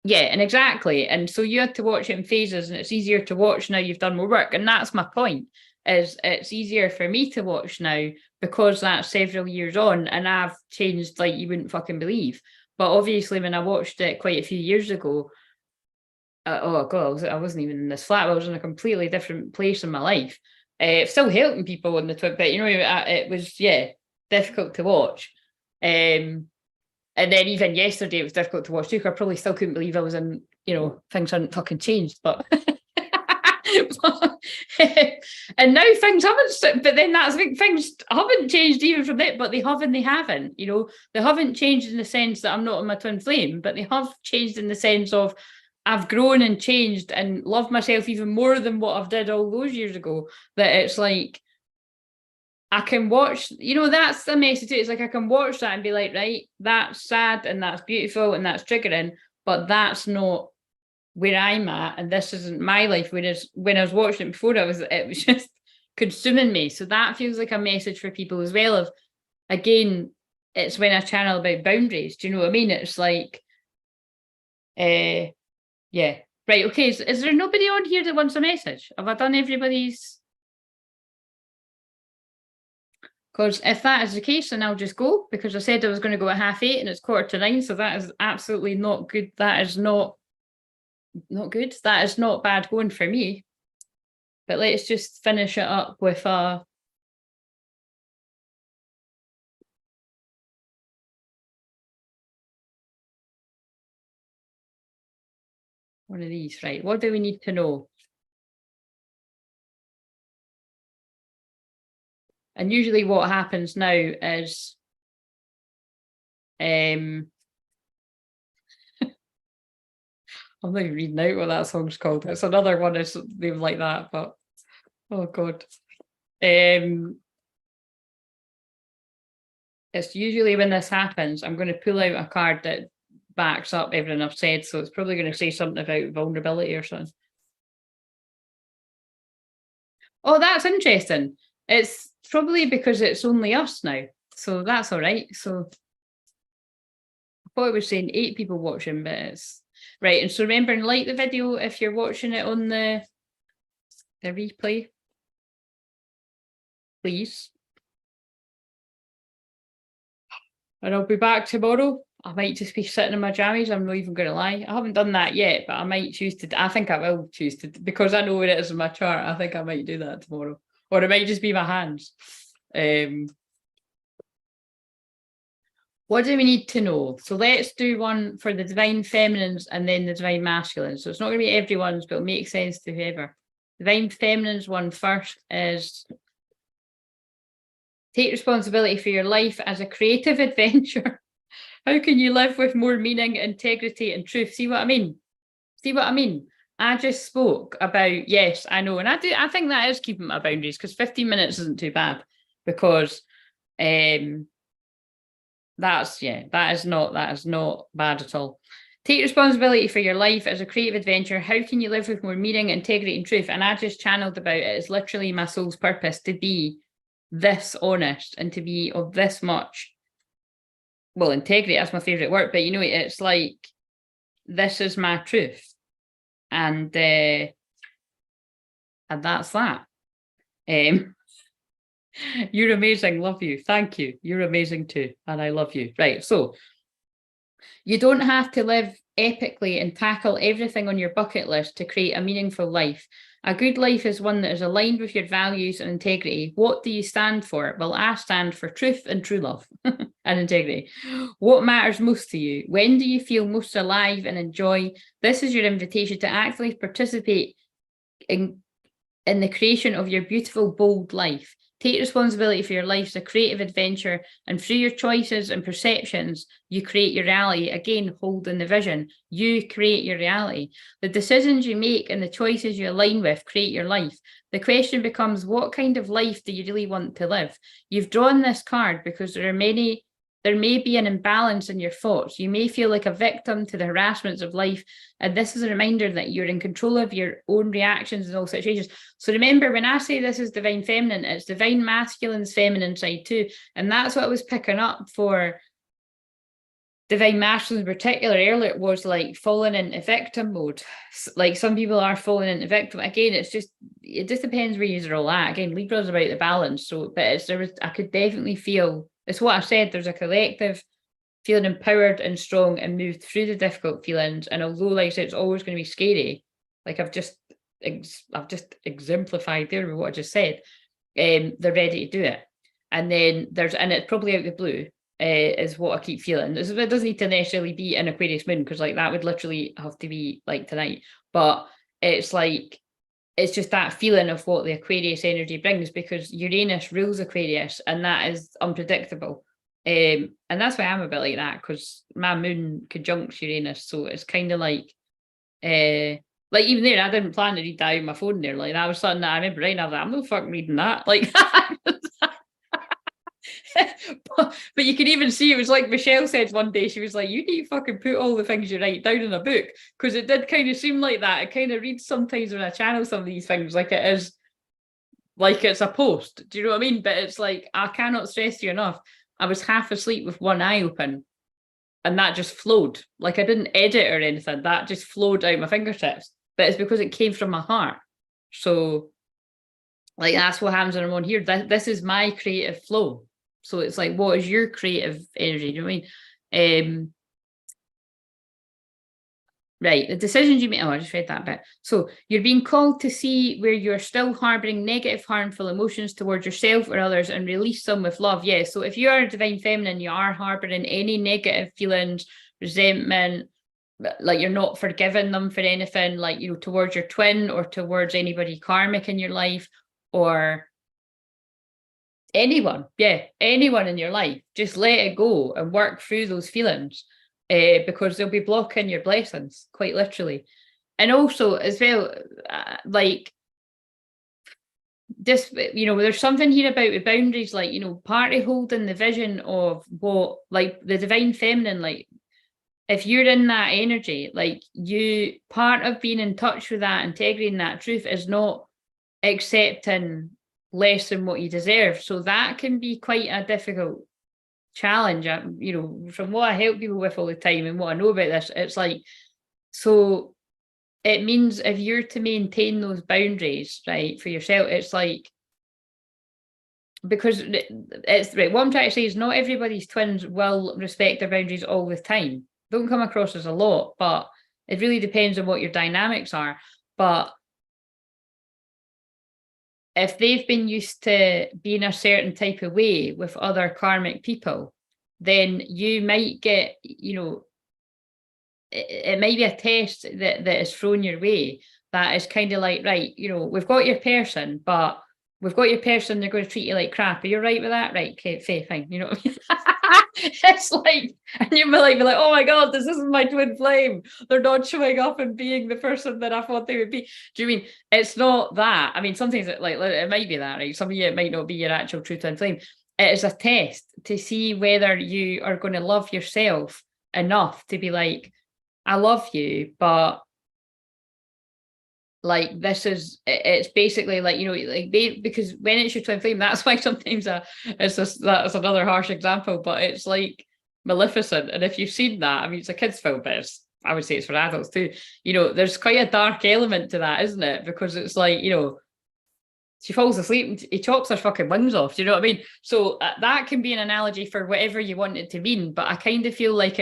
Yeah, and exactly. And so you had to watch it in phases, and it's easier to watch now you've done more work. And that's my point, is it's easier for me to watch now because that's several years on and I've changed like you wouldn't fucking believe. But obviously when I watched it quite a few years ago, oh god, I wasn't even in this flat. I was in a completely different place in my life. Still helping people on the Twitter, but it was difficult to watch. And then even yesterday it was difficult to watch too. I probably still couldn't believe I was in, things hadn't fucking changed, but and now things haven't, but then that's like things haven't changed even from that, but they have and they haven't, they haven't changed in the sense that I'm not in my twin flame, but they have changed in the sense of I've grown and changed and loved myself even more than what I've did all those years ago. That it's like I can watch, that's the message. It's like I can watch that and be like, right, that's sad and that's beautiful and that's triggering, but that's not where I'm at, and this isn't my life. Whereas when I was watching it before, it was just consuming me. So that feels like a message for people as well. Of again, it's when I channel about boundaries. Do you know what I mean? It's like, yeah, right. Okay, is there nobody on here that wants a message? Have I done everybody's? Because if that is the case, then I'll just go, because I said I was going to go at 8:30 and it's 8:45. So that is absolutely not good. That is not good. That is not bad going for me. But let's just finish it up with one of these, right? What do we need to know? And usually what happens now is I'm not even reading out what that song's called. It's another one is name like that, but oh god. It's usually when this happens, I'm going to pull out a card that backs up everything I've said. So it's probably going to say something about vulnerability or something. Oh, that's interesting. It's probably because it's only us now. So that's all right. So I thought it was saying 8 people watching, but it's right. And so remember and like the video if you're watching it on the replay, please. And I'll be back tomorrow I might just be sitting in my jammies. I'm not even going to lie. I haven't done that yet, but I might choose to. I think I will choose to, because I know where it is in my chart. I think I might do that tomorrow, or it might just be my hands. What do we need to know? So let's do one for the divine feminines and then the divine masculines. So it's not going to be everyone's, but it'll make sense to whoever. Divine feminines one first is take responsibility for your life as a creative adventure. How can you live with more meaning, integrity, and truth? See what I mean? See what I mean? I just spoke about, yes, I know. And I think that is keeping my boundaries, because 15 minutes isn't too bad, because that is not bad at all. Take responsibility for your life as a creative adventure. How can you live with more meaning, integrity, and truth? And I just channeled about it. It's literally my soul's purpose to be this honest and to be of this much, well, integrity, that's my favorite word, but you know, it's like, this is my truth. And that's that. You're amazing. Love you. Thank you. You're amazing too. And I love you. Right. So you don't have to live epically and tackle everything on your bucket list to create a meaningful life. A good life is one that is aligned with your values and integrity. What do you stand for? Well, I stand for truth and true love and integrity. What matters most to you? When do you feel most alive and enjoy? This is your invitation to actively participate in the creation of your beautiful, bold life. Take responsibility for your life as a creative adventure, and through your choices and perceptions, you create your reality. Again, holding the vision. You create your reality. The decisions you make and the choices you align with create your life. The question becomes, what kind of life do you really want to live? You've drawn this card because there may be an imbalance in your thoughts. You may feel like a victim to the harassments of life. And this is a reminder that you're in control of your own reactions in all situations. So remember, when I say this is divine feminine, it's divine masculine's feminine side too. And that's what I was picking up for divine masculine in particular earlier, was like falling into victim mode. Like some people are falling into victim. Again, it just depends where you're all at. Again, Libra's about the balance. So, but I could definitely feel, it's what I said, there's a collective feeling empowered and strong and moved through the difficult feelings. And although, like I said, it's always going to be scary, like I've just exemplified there with what I just said, they're ready to do it. And then and it's probably out of the blue, is what I keep feeling. It doesn't need to necessarily be an Aquarius moon, because like that would literally have to be like tonight. But it's like, it's just that feeling of what the Aquarius energy brings, because Uranus rules Aquarius, and that is unpredictable. And that's why I'm a bit like that, because my moon conjuncts Uranus. So it's kind of like even there, I didn't plan to read that on my phone there. Like that was something that I remember writing. I was like, I'm not fucking reading that. Like but you can even see, it was like Michelle said one day, she was like, you need to fucking put all the things you write down in a book, because it did kind of seem like that. It kind of reads sometimes when I channel some of these things like it is, like it's a post. Do you know what I mean? But it's like, I cannot stress you enough. I was half asleep with one eye open, and that just flowed. Like I didn't edit or anything. That just flowed out my fingertips. But it's because it came from my heart. So like that's what happens when I'm on here. This is my creative flow. So it's like, what is your creative energy? Do you know what I mean? Right, the decisions you make. Oh, I just read that bit. So you're being called to see where you're still harboring negative, harmful emotions towards yourself or others, and release them with love. Yeah. So if you are a divine feminine, you are harboring any negative feelings, resentment, like you're not forgiving them for anything, like, you know, towards your twin or towards anybody karmic in your life, or anyone in your life, just let it go and work through those feelings, because they'll be blocking your blessings, quite literally. And also as well, like just, you know, there's something here about the boundaries, like, you know, part of holding the vision of what, like the divine feminine, like if you're in that energy, like part of being in touch with that integrity and that truth is not accepting less than what you deserve. So that can be quite a difficult challenge. You know, from what I help people with all the time and what I know about this, it's like, so it means if you're to maintain those boundaries, right, for yourself, it's like because it's right. What I'm trying to say is not everybody's twins will respect their boundaries all the time. Don't come across as a lot, but it really depends on what your dynamics are. But if they've been used to being a certain type of way with other karmic people, then you might get, it might be a test that is thrown your way that is kind of like, right, we've got your person, but we've got your person, they're going to treat you like crap. Are you right with that? Right, okay, fair, fine. You know what I mean? It's like, and you might be like, oh my God, this isn't my twin flame. They're not showing up and being the person that I thought they would be. Do you mean it's not that? I mean, sometimes it might be that, right? Some of you, it might not be your actual true twin flame. It is a test to see whether you are going to love yourself enough to be like, I love you, but like it's basically like, because when it's your twin flame, that's why sometimes that's another harsh example, but it's like Maleficent. And if you've seen that, I mean, it's a kid's film, but I would say it's for adults too. There's quite a dark element to that, isn't it? Because it's like, she falls asleep and he chops her fucking wings off. Do you know what I mean? So that can be an analogy for whatever you want it to mean. But I kind of feel like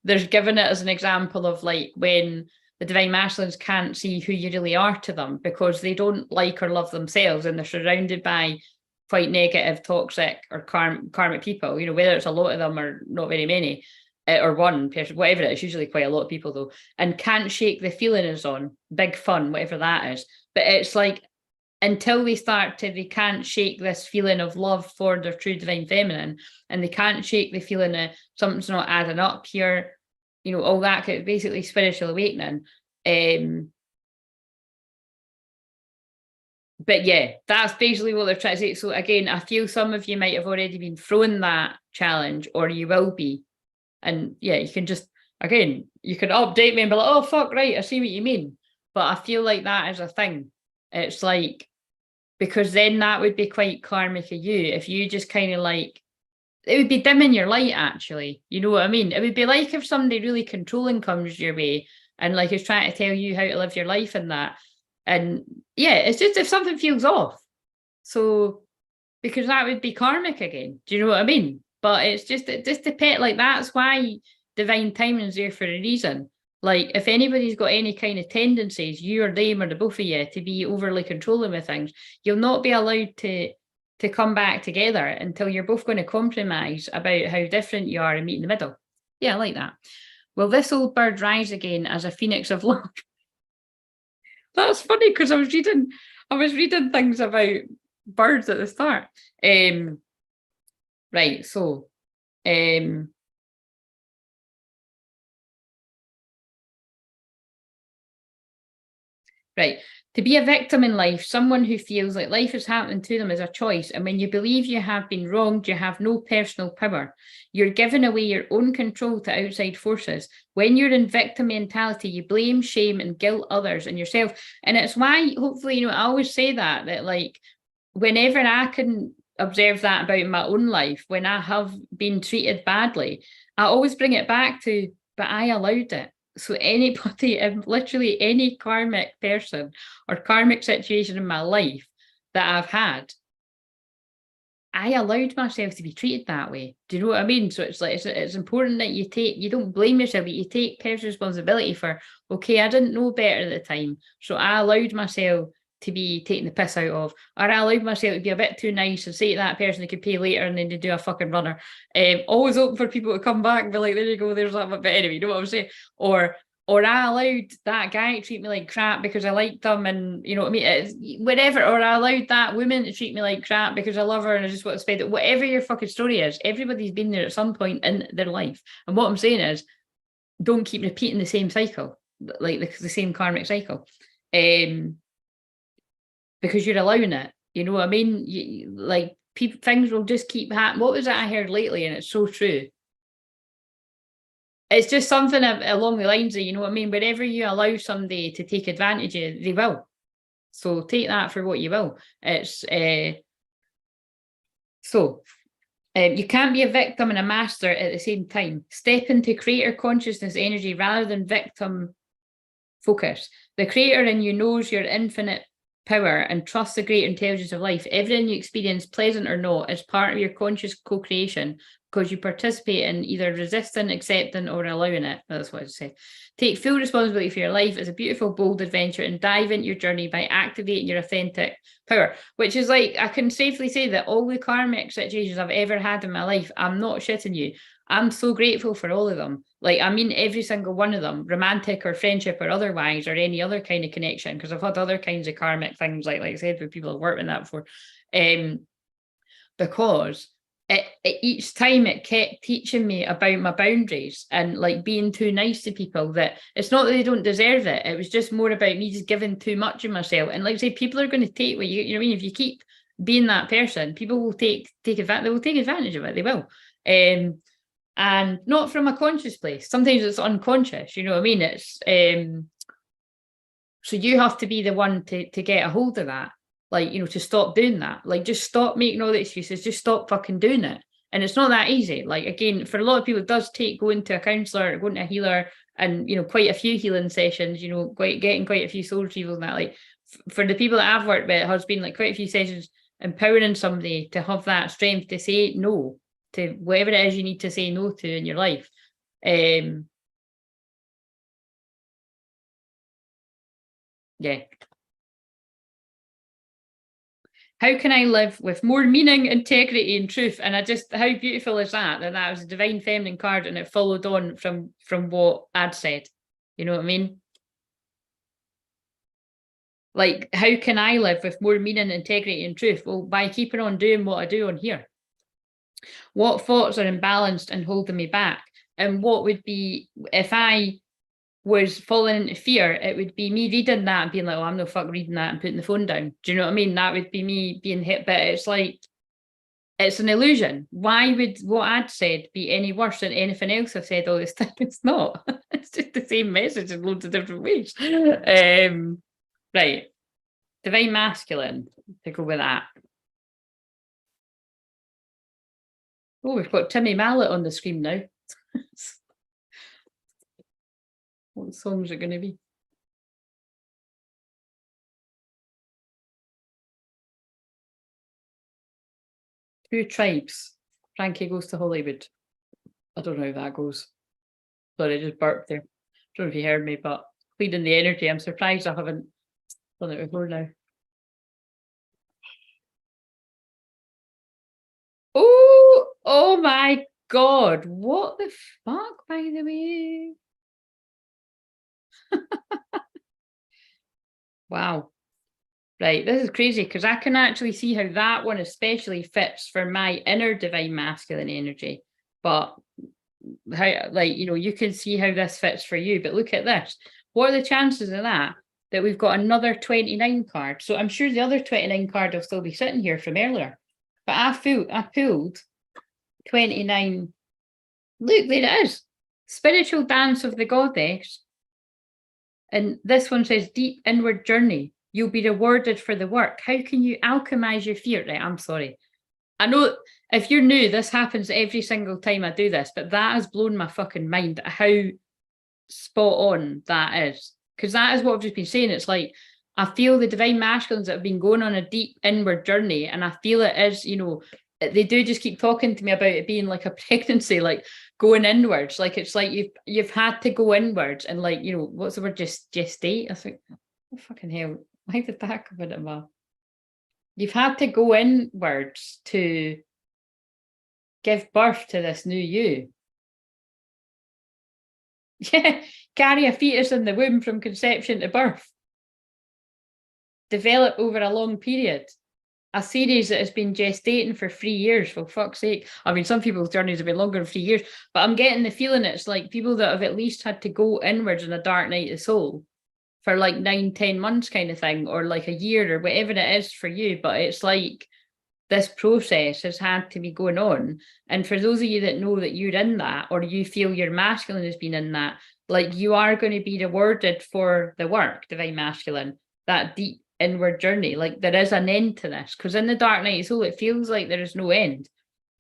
there's given it as an example of like when the divine masculines can't see who you really are to them because they don't like or love themselves and they're surrounded by quite negative, toxic or karmic people, whether it's a lot of them or not very many, or one person, whatever it is, usually quite a lot of people though, and can't shake the feeling is on, big fun, whatever that is. But it's like, until they can't shake this feeling of love for their true divine feminine, and they can't shake the feeling of something's not adding up here, all that kind of basically spiritual awakening. But yeah, that's basically what they're trying to say. So again, I feel some of you might have already been thrown that challenge, or you will be. And yeah, you can just, again, you can update me and be like, oh, fuck, right, I see what you mean. But I feel like that is a thing. It's like, because then that would be quite karmic of you if you just kind of like, it would be dimming your light, actually. You know what I mean? It would be like if somebody really controlling comes your way and like is trying to tell you how to live your life and that. And yeah, it's just if something feels off. So, because that would be karmic again. Do you know what I mean? But it's just a pet, like that's why divine timing is there for a reason. Like if anybody's got any kind of tendencies, you or them or the both of you, to be overly controlling with things, you'll not be allowed to come back together until you're both going to compromise about how different you are and meet in the middle. Yeah, I like that. Will this old bird rise again as a phoenix of love? That's funny because I was reading things about birds at the start. Right, so right. To be a victim in life, someone who feels like life is happening to them is a choice. And when you believe you have been wronged, you have no personal power. You're giving away your own control to outside forces. When you're in victim mentality, you blame, shame, and guilt others and yourself. And it's why, hopefully, I always say that like, whenever I can observe that about my own life, when I have been treated badly, I always bring it back to, but I allowed it. So anybody, literally any karmic person or karmic situation in my life that I've had, I allowed myself to be treated that way. Do you know what I mean? So it's like, it's important that you don't blame yourself, but you take personal responsibility for, okay, I didn't know better at the time. So I allowed myself to be taking the piss out of, or I allowed myself to be a bit too nice and say to that person they could pay later and then to do a fucking runner. Always open for people to come back and be like, there you go, there's that. But anyway, you know what I'm saying? Or I allowed that guy to treat me like crap because I liked them, and you know what I mean? It's whatever. Or I allowed that woman to treat me like crap because I love her and I just want to spend it. Whatever your fucking story is, everybody's been there at some point in their life. And what I'm saying is, don't keep repeating the same cycle, like the same karmic cycle. Because you're allowing it, you know what I mean? Like things will just keep happening. What was that I heard lately? And it's so true. It's just something along the lines of, you know what I mean? Whenever you allow somebody to take advantage of you, they will. So take that for what you will. It's you can't be a victim and a master at the same time. Step into creator consciousness energy rather than victim focus. The creator in you knows your infinite power and trust the greater intelligence of life. Everything you experience, pleasant or not, is part of your conscious co-creation because you participate in either resisting, accepting, or allowing it. That's what I say. Take full responsibility for your life as a beautiful, bold adventure and dive into your journey by activating your authentic power, which is like, I can safely say that all the karmic situations I've ever had in my life, I'm not shitting you, I'm so grateful for all of them. Like, I mean, every single one of them, romantic or friendship or otherwise, or any other kind of connection, because I've had other kinds of karmic things, like I said, with people who've worked with that before. Because each time it kept teaching me about my boundaries and like being too nice to people, that it's not that they don't deserve it. It was just more about me just giving too much of myself. And like I say, people are going to take what you know what I mean? If you keep being that person, people will take advantage, they will take advantage of it. They will. And not from a conscious place. Sometimes it's unconscious, you know what I mean? It's so you have to be the one to get a hold of that. Like, you know, to stop doing that. Like, just stop making all the excuses, just stop fucking doing it. And it's not that easy. Like, again, for a lot of people, it does take going to a counsellor or going to a healer and, you know, quite a few healing sessions, you know, getting quite a few soul retrievals and that. Like, for the people that I've worked with, it has been like quite a few sessions empowering somebody to have that strength to say no to whatever it is you need to say no to in your life. Yeah. How can I live with more meaning, integrity, and truth? And how beautiful is that? That was a divine feminine card, and it followed on from what I'd said. You know what I mean? Like, how can I live with more meaning, integrity, and truth? Well, by keeping on doing what I do on here. What thoughts are imbalanced and holding me back? And what would be, if I was falling into fear, it would be me reading that and being like, oh, I'm no fuck reading that and putting the phone down. Do you know what I mean? That would be me being hit, but it's like, it's an illusion. Why would what I'd said be any worse than anything else I've said all this time? It's not. It's just the same message in loads of different ways. Right. Divine masculine, to go with that. Oh, we've got Timmy Mallet on the screen now. What songs are going to be? Two tribes. Frankie goes to Hollywood. I don't know how that goes. Sorry, I just burped there. Don't know if you heard me, but cleaning the energy. I'm surprised I haven't done it before now. Oh my God. What the fuck, by the way? Wow. Right, this is crazy because I can actually see how that one especially fits for my inner divine masculine energy. But how, like, you know, you can see how this fits for you. But look at this. What are the chances of that we've got another 29 card? So I'm sure the other 29 card will still be sitting here from earlier. But I pulled 29. Look, there it is. Spiritual dance of the goddess. And this one says deep inward journey. You'll be rewarded for the work. How can you alchemize your fear? Right, I'm sorry. I know if you're new, this happens every single time I do this, but that has blown my fucking mind how spot on that is. Because that is what I've just been saying. It's like, I feel the divine masculines that have been going on a deep inward journey, and I feel it is, you know, they do just keep talking to me about it being like a pregnancy, like going inwards. Like, it's like you've had to go inwards and, like, you know, what's the word, just gestate? I think, oh, fucking hell, why did that come into my... You've had to go inwards to give birth to this new you. Yeah, carry a fetus in the womb from conception to birth. Develop over a long period. A series that has been gestating for 3 years, for fuck's sake. I mean, some people's journeys have been longer than 3 years, but I'm getting the feeling it's like people that have at least had to go inwards in a dark night of the soul for like 9-10 months kind of thing, or like a year or whatever it is for you. But it's like this process has had to be going on. And for those of you that know that you're in that, or you feel your masculine has been in that, like, you are going to be rewarded for the work, divine masculine, that deep inward journey. Like, there is an end to this, because in the dark night of soul, it feels like there is no end.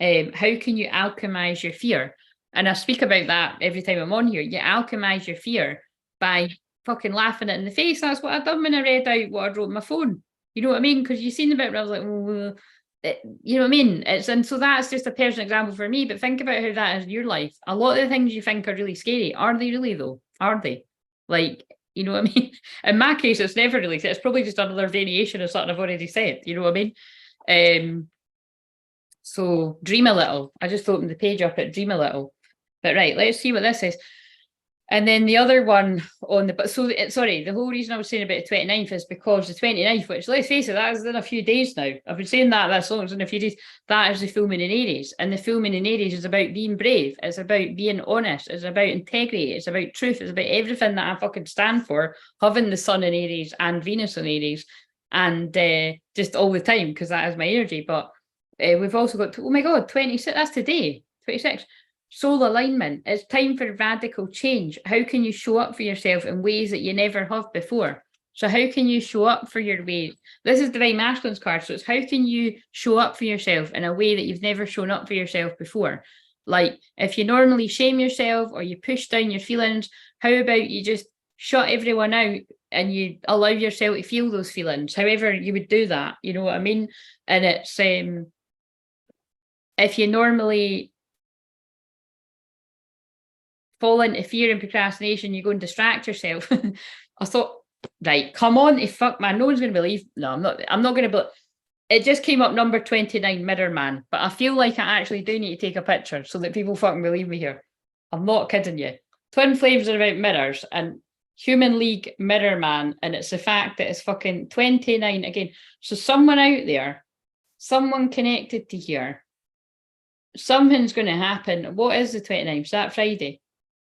How can you alchemize your fear? And I speak about that every time I'm on here. You alchemize your fear by fucking laughing it in the face. That's what I done when I read out what I wrote on my phone. You know what I mean? Because you've seen the bit where I was like, well, you know what I mean? And so that's just a personal example for me, but think about how that is in your life. A lot of the things you think are really scary, are they really though? Are they? Like, you know what I mean? In my case, it's never really, it's probably just another variation of something I've already said, you know what I mean? So dream a little. I just opened the page up at dream a little. But right, let's see what this is. And then the other one on the, but so sorry, the whole reason I was saying about the 29th is because the 29th, which let's face it, that is in a few days now. I've been saying that this long, it's in a few days. That is the full moon in Aries. And the full moon in Aries is about being brave. It's about being honest. It's about integrity. It's about truth. It's about everything that I fucking stand for, having the sun in Aries and Venus in Aries. And just all the time, because that is my energy. But we've also got, oh my God, 26, that's today, 26. Soul alignment. It's time for radical change. How can you show up for yourself in ways that you never have before? So how can you show up for your ways? This is Divine Masculine's card. So it's how can you show up for yourself in a way that you've never shown up for yourself before? Like if you normally shame yourself or you push down your feelings, how about you just shut everyone out and you allow yourself to feel those feelings, however you would do that, you know what I mean? And it's, if you normally fall into fear and procrastination, you go and distract yourself. I thought, right, come on, fuck man, no one's going to believe. No, I'm not going to believe. It just came up number 29, Mirror Man, but I feel like I actually do need to take a picture so that people fucking believe me here. I'm not kidding you. Twin Flames are about mirrors and Human League Mirror Man, and it's the fact that it's fucking 29 again. So someone out there, someone connected to here, something's going to happen. What is the 29th? Is that Friday?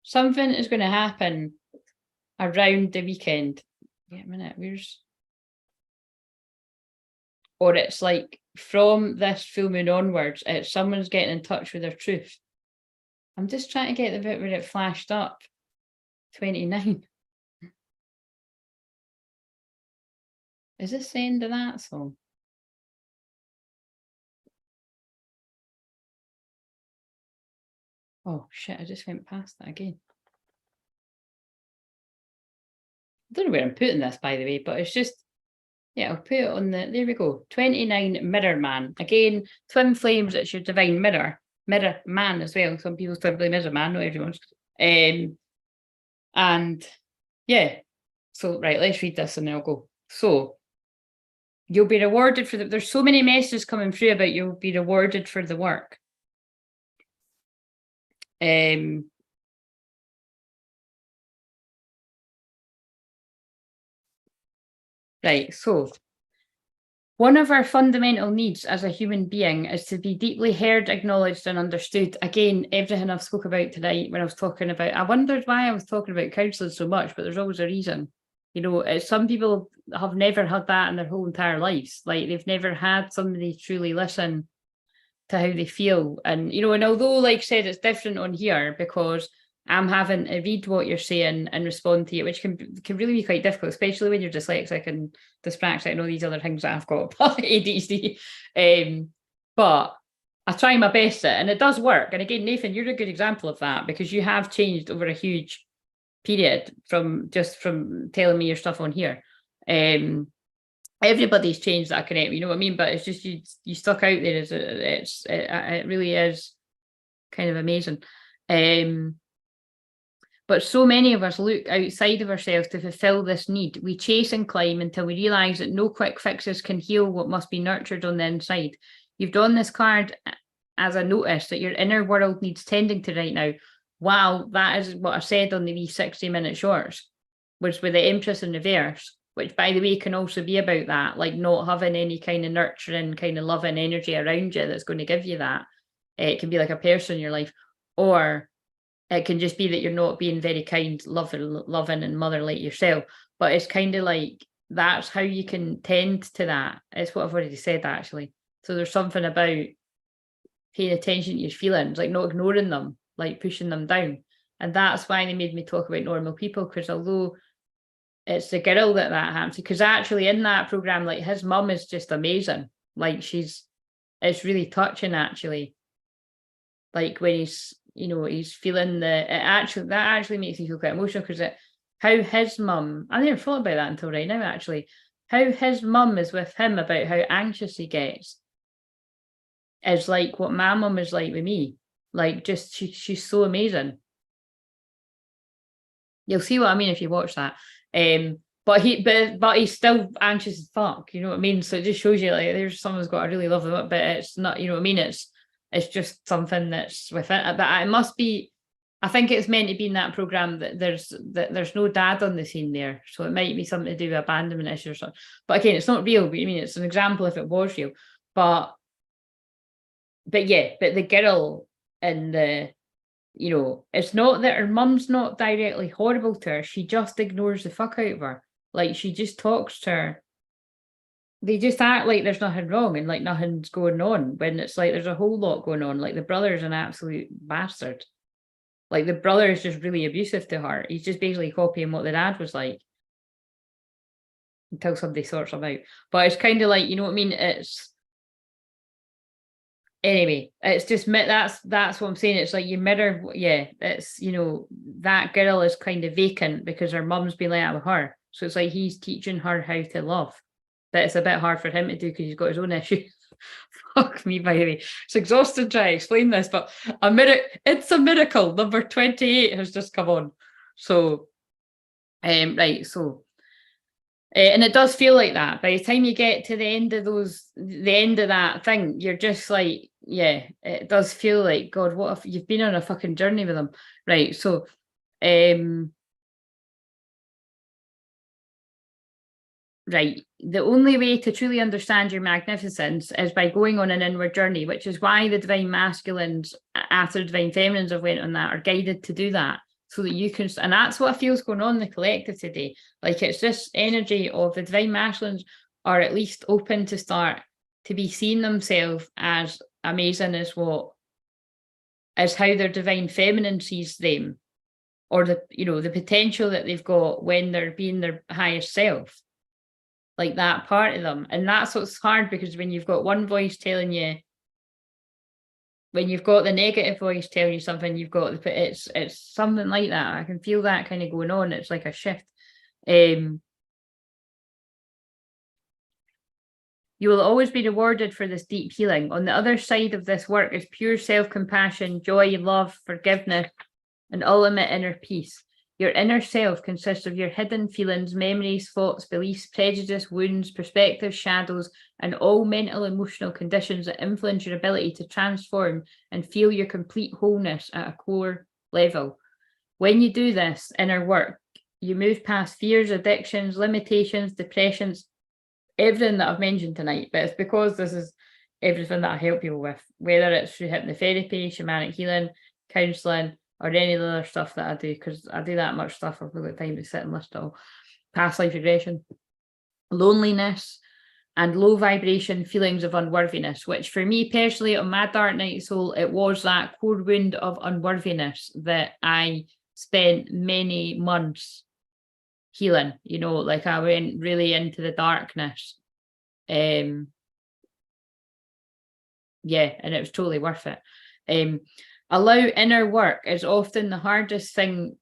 Something is going to happen around the weekend. Wait a minute, where's... Or it's like from this full moon onwards, it's someone's getting in touch with their truth. I'm just trying to get the bit where it flashed up. 29. Is this the end of that song? Oh shit, I just went past that again. I don't know where I'm putting this, by the way, but it's just, yeah, I'll put it on the, there we go, 29 Mirror Man. Again, Twin Flames, it's your divine mirror. Mirror Man as well. Some people's twin flame is a man, not everyone's. And yeah, so right, let's read this and then I'll go. So, you'll be rewarded for the, there's so many messages coming through about you'll be rewarded for the work. Right, so one of our fundamental needs as a human being is to be deeply heard, acknowledged and understood. Again, everything I've spoke about tonight when I was talking about, I wondered why I was talking about counselling so much, but there's always a reason. You know, some people have never had that in their whole entire lives. Like they've never had somebody truly listen to how they feel. And, you know, and although, like I said, it's different on here because I'm having to read what you're saying and respond to it, which can really be quite difficult, especially when you're dyslexic and dyspraxic and all these other things that I've got, ADHD. But I try my best at it, and it does work. And again, Nathan, you're a good example of that because you have changed over a huge period from telling me your stuff on here. Everybody's changed that I connect, you know what I mean? But it's just you stuck out there. It really is kind of amazing. But so many of us look outside of ourselves to fulfill this need. We chase and climb until we realise that no quick fixes can heal what must be nurtured on the inside. You've drawn this card as a notice that your inner world needs tending to right now. Wow, that is what I said on the wee 60-minute shorts, was with the Empress in reverse, which, by the way, can also be about that, like not having any kind of nurturing, kind of loving energy around you that's going to give you that. It can be like a person in your life, or it can just be that you're not being very kind, loving and motherly yourself. But it's kind of like, that's how you can tend to that. It's what I've already said, actually. So there's something about paying attention to your feelings, like not ignoring them, like pushing them down. And that's why they made me talk about normal people, because although it's the girl that happens, because actually in that program, like his mum is just amazing. Like it's really touching, actually. Like when he's, you know, he's feeling that actually makes me feel quite emotional, because how his mum, I never thought about that until right now, actually, how his mum is with him about how anxious he gets is like what my mum is like with me. Like, just she's so amazing. You'll see what I mean if you watch that. But he's still anxious as fuck. You know what I mean? So it just shows you like there's someone's got to really love him, but it's not. You know what I mean? It's just something that's within it. But it must be. I think it's meant to be in that program that there's no dad on the scene there, so it might be something to do with abandonment issues or something. But again, it's not real. But I mean, it's an example if it was real. But yeah, but the girl in the, you know, it's not that her mum's not directly horrible to her. She just ignores the fuck out of her. Like, she just talks to her. They just act like there's nothing wrong and like nothing's going on when it's like there's a whole lot going on. Like, the brother's an absolute bastard. Like, the brother is just really abusive to her. He's just basically copying what the dad was like until somebody sorts him out. But it's kind of like, you know what I mean? It's, anyway, it's just that's what I'm saying. It's like you mirror, yeah. It's, you know, that girl is kind of vacant because her mum's been like that with her. So it's like he's teaching her how to love, but it's a bit hard for him to do because he's got his own issues. Fuck me, by the way. It's exhausting trying to explain this, but it's a miracle. Number 28 has just come on. So, right, so. And it does feel like that. By the time you get to the end of that thing, you're just like, yeah, it does feel like, God, what if you've been on a fucking journey with them? Right. So, right. The only way to truly understand your magnificence is by going on an inward journey, which is why the divine masculines after the divine feminines have went on that are guided to do that. So that you can, and that's what I feel is going on in the collective today. Like, it's this energy of the divine masculines are at least open to start to be seeing themselves as amazing as how their divine feminine sees them, or the, you know, the potential that they've got when they're being their highest self, like that part of them. And that's what's hard, because when you've got one voice telling you, when you've got the negative voice telling you something, you've got it's something like that. I can feel that kind of going on. It's like a shift. You will always be rewarded for this deep healing. On the other side of this work is pure self-compassion, joy, love, forgiveness, and ultimate inner peace. Your inner self consists of your hidden feelings, memories, thoughts, beliefs, prejudice, wounds, perspectives, shadows, and all mental emotional conditions that influence your ability to transform and feel your complete wholeness at a core level. When you do this inner work, you move past fears, addictions, limitations, depressions, everything that I've mentioned tonight, but it's because this is everything that I help people with, whether it's through hypnotherapy, shamanic healing, counselling, or any of the other stuff that I do, because I do that much stuff. I've got time to sit and list it all. Past life regression, loneliness, and low vibration feelings of unworthiness, which for me personally, on my dark night soul, it was that core wound of unworthiness that I spent many months healing. You know, like I went really into the darkness. Yeah, and it was totally worth it. Allow inner work is often the hardest thing.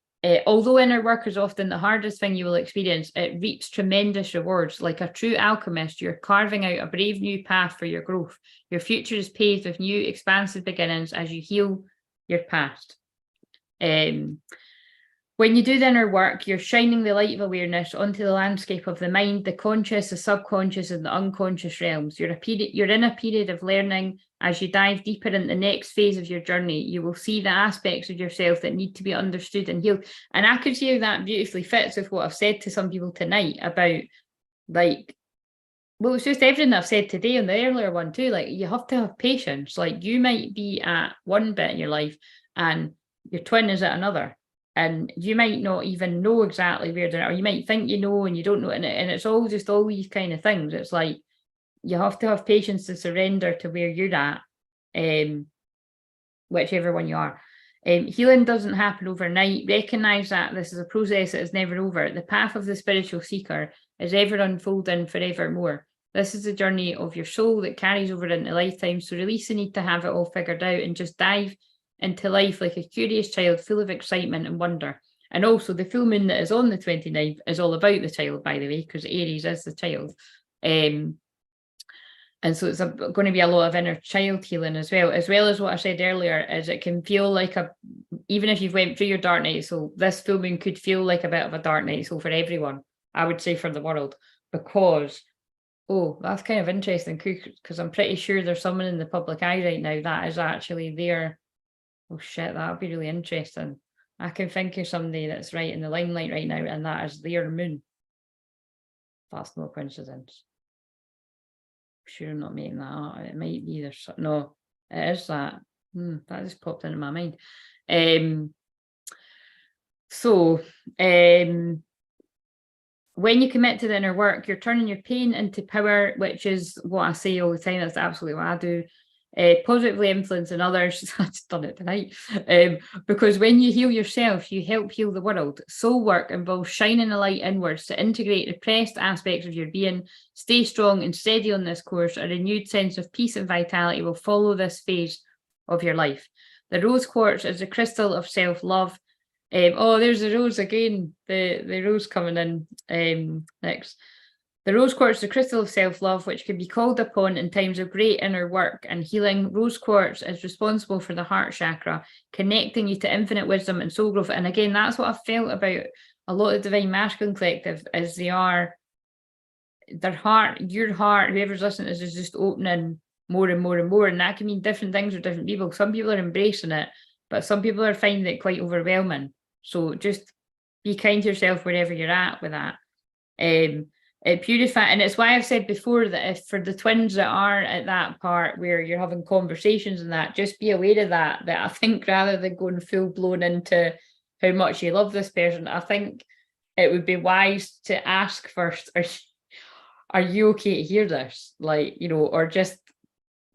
Although inner work is often the hardest thing you will experience, it reaps tremendous rewards. Like a true alchemist, you're carving out a brave new path for your growth. Your future is paved with new expansive beginnings as you heal your past. When you do the inner work, you're shining the light of awareness onto the landscape of the mind, the conscious, the subconscious, and the unconscious realms. You're in a period of learning. As you dive deeper in the next phase of your journey, you will see the aspects of yourself that need to be understood and healed. And I could see how that beautifully fits with what I've said to some people tonight about, like, well, it's just everything I've said today on the earlier one too. Like, you have to have patience. Like, you might be at one bit in your life and your twin is at another. And you might not even know exactly where they're at, or you might think you know and you don't know. And it's all just all these kind of things. It's like, you have to have patience to surrender to where you're at, whichever one you are. Healing doesn't happen overnight. Recognize that this is a process that is never over. The path of the spiritual seeker is ever unfolding forevermore. This is the journey of your soul that carries over into lifetime. So release the need to have it all figured out and just dive into life like a curious child full of excitement and wonder. And also the full moon that is on the 29th is all about the child, by the way, because Aries is the child. And so it's going to be a lot of inner child healing as well as what I said earlier, is it can feel like even if you've went through your dark night soul, this full moon could feel like a bit of a dark night soul for everyone, I would say, for the world, because, oh, that's kind of interesting, because I'm pretty sure there's someone in the public eye right now that is actually there. Oh shit, that would be really interesting. I can think of somebody that's right in the limelight right now, and that is their moon. That's no coincidence. Sure, I'm not making that up. It might be there's no, it is that. That just popped into my mind. When you commit to the inner work, you're turning your pain into power, which is what I say all the time. That's absolutely what I do. Positively influencing others. I just done it tonight. Because when you heal yourself, you help heal the world. Soul work involves shining a light inwards to integrate repressed aspects of your being. Stay strong and steady on this course. A renewed sense of peace and vitality will follow this phase of your life. The rose quartz is a crystal of self-love. Oh, there's the rose again. The rose coming in next. The rose quartz is a crystal of self-love, which can be called upon in times of great inner work and healing. Rose quartz is responsible for the heart chakra, connecting you to infinite wisdom and soul growth. And again, that's what I felt about a lot of Divine Masculine Collective, is their heart, your heart, whoever's listening is just opening more and more and more. And that can mean different things for different people. Some people are embracing it, but some people are finding it quite overwhelming. So just be kind to yourself wherever you're at with that. It purifies, and it's why I've said before that if for the twins that are at that part where you're having conversations and that, just be aware of that I think rather than going full blown into how much you love this person, I think it would be wise to ask first, are you okay to hear this? Like, or just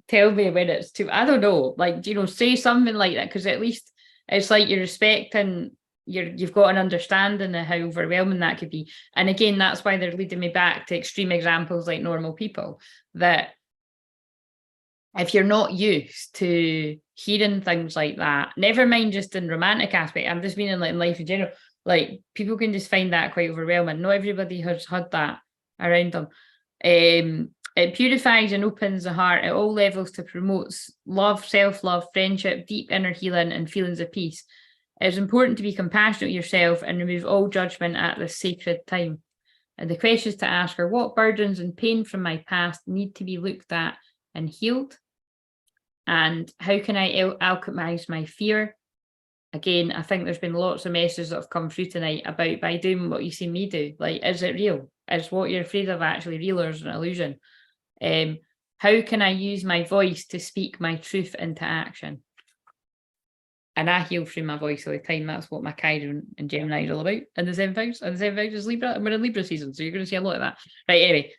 tell me when it's too, I don't know, like, say something like that, because at least it's like you're respecting, you've got an understanding of how overwhelming that could be. And again, that's why they're leading me back to extreme examples like normal people, that if you're not used to hearing things like that, never mind just in romantic aspect, I'm just meaning like in life in general, like people can just find that quite overwhelming. Not everybody has had that around them. It purifies and opens the heart at all levels to promote love, self-love, friendship, deep inner healing, and feelings of peace. It's important to be compassionate with yourself and remove all judgment at this sacred time. And the questions to ask are, what burdens and pain from my past need to be looked at and healed? And how can I alchemize my fear? Again, I think there's been lots of messages that have come through tonight about, by doing what you see me do, like, is it real? Is what you're afraid of actually real, or is it an illusion? How can I use my voice to speak my truth into action? And I heal through my voice all the time. That's what my Chiron and Gemini is all about. And the same things. And the same things as Libra. And we're in Libra season, so you're going to see a lot of that. Right, anyway.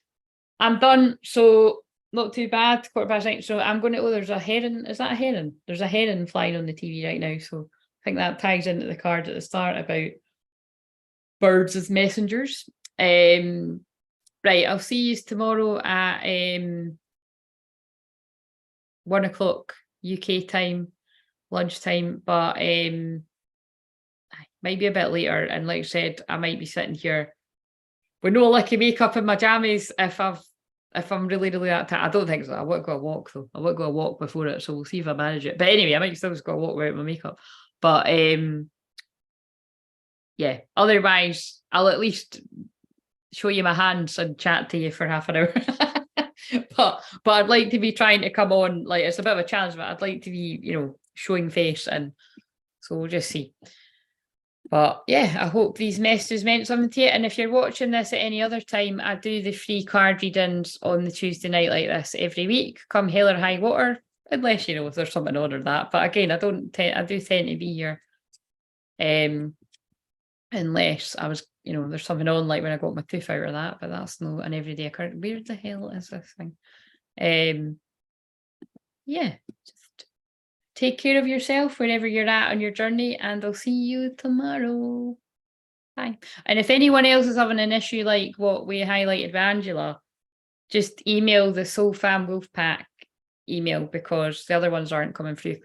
I'm done. So not too bad. 9:15. So I'm going to, there's a heron. Is that a heron? There's a heron flying on the TV right now. So I think that ties into the card at the start about birds as messengers. Right, I'll see you tomorrow at 1 o'clock UK time. Lunchtime, but might be a bit later, and like I said, I might be sitting here with no licky makeup in my jammies if I'm really that tired. I don't think so. I want to go a walk though. I want to go a walk before it, so we'll see if I manage it. But anyway, I might still just go a walk without my makeup. But yeah, otherwise I'll at least show you my hands and chat to you for half an hour. but I'd like to be trying to come on, like, it's a bit of a challenge, but I'd like to be, showing face, and so we'll just see. But yeah, I hope these messages meant something to you. And if you're watching this at any other time, I do the free card readings on the Tuesday night like this every week, come hell or high water, unless if there's something on or that. But again, I do tend to be here unless I was, there's something on, like when I got my tooth out or that, but that's not an everyday occurrence. Where the hell is this thing? Yeah, just take care of yourself wherever you're at on your journey, and I'll see you tomorrow. Bye. And if anyone else is having an issue like what we highlighted with Angela, just email the Soul Fam Wolfpack email, because the other ones aren't coming through.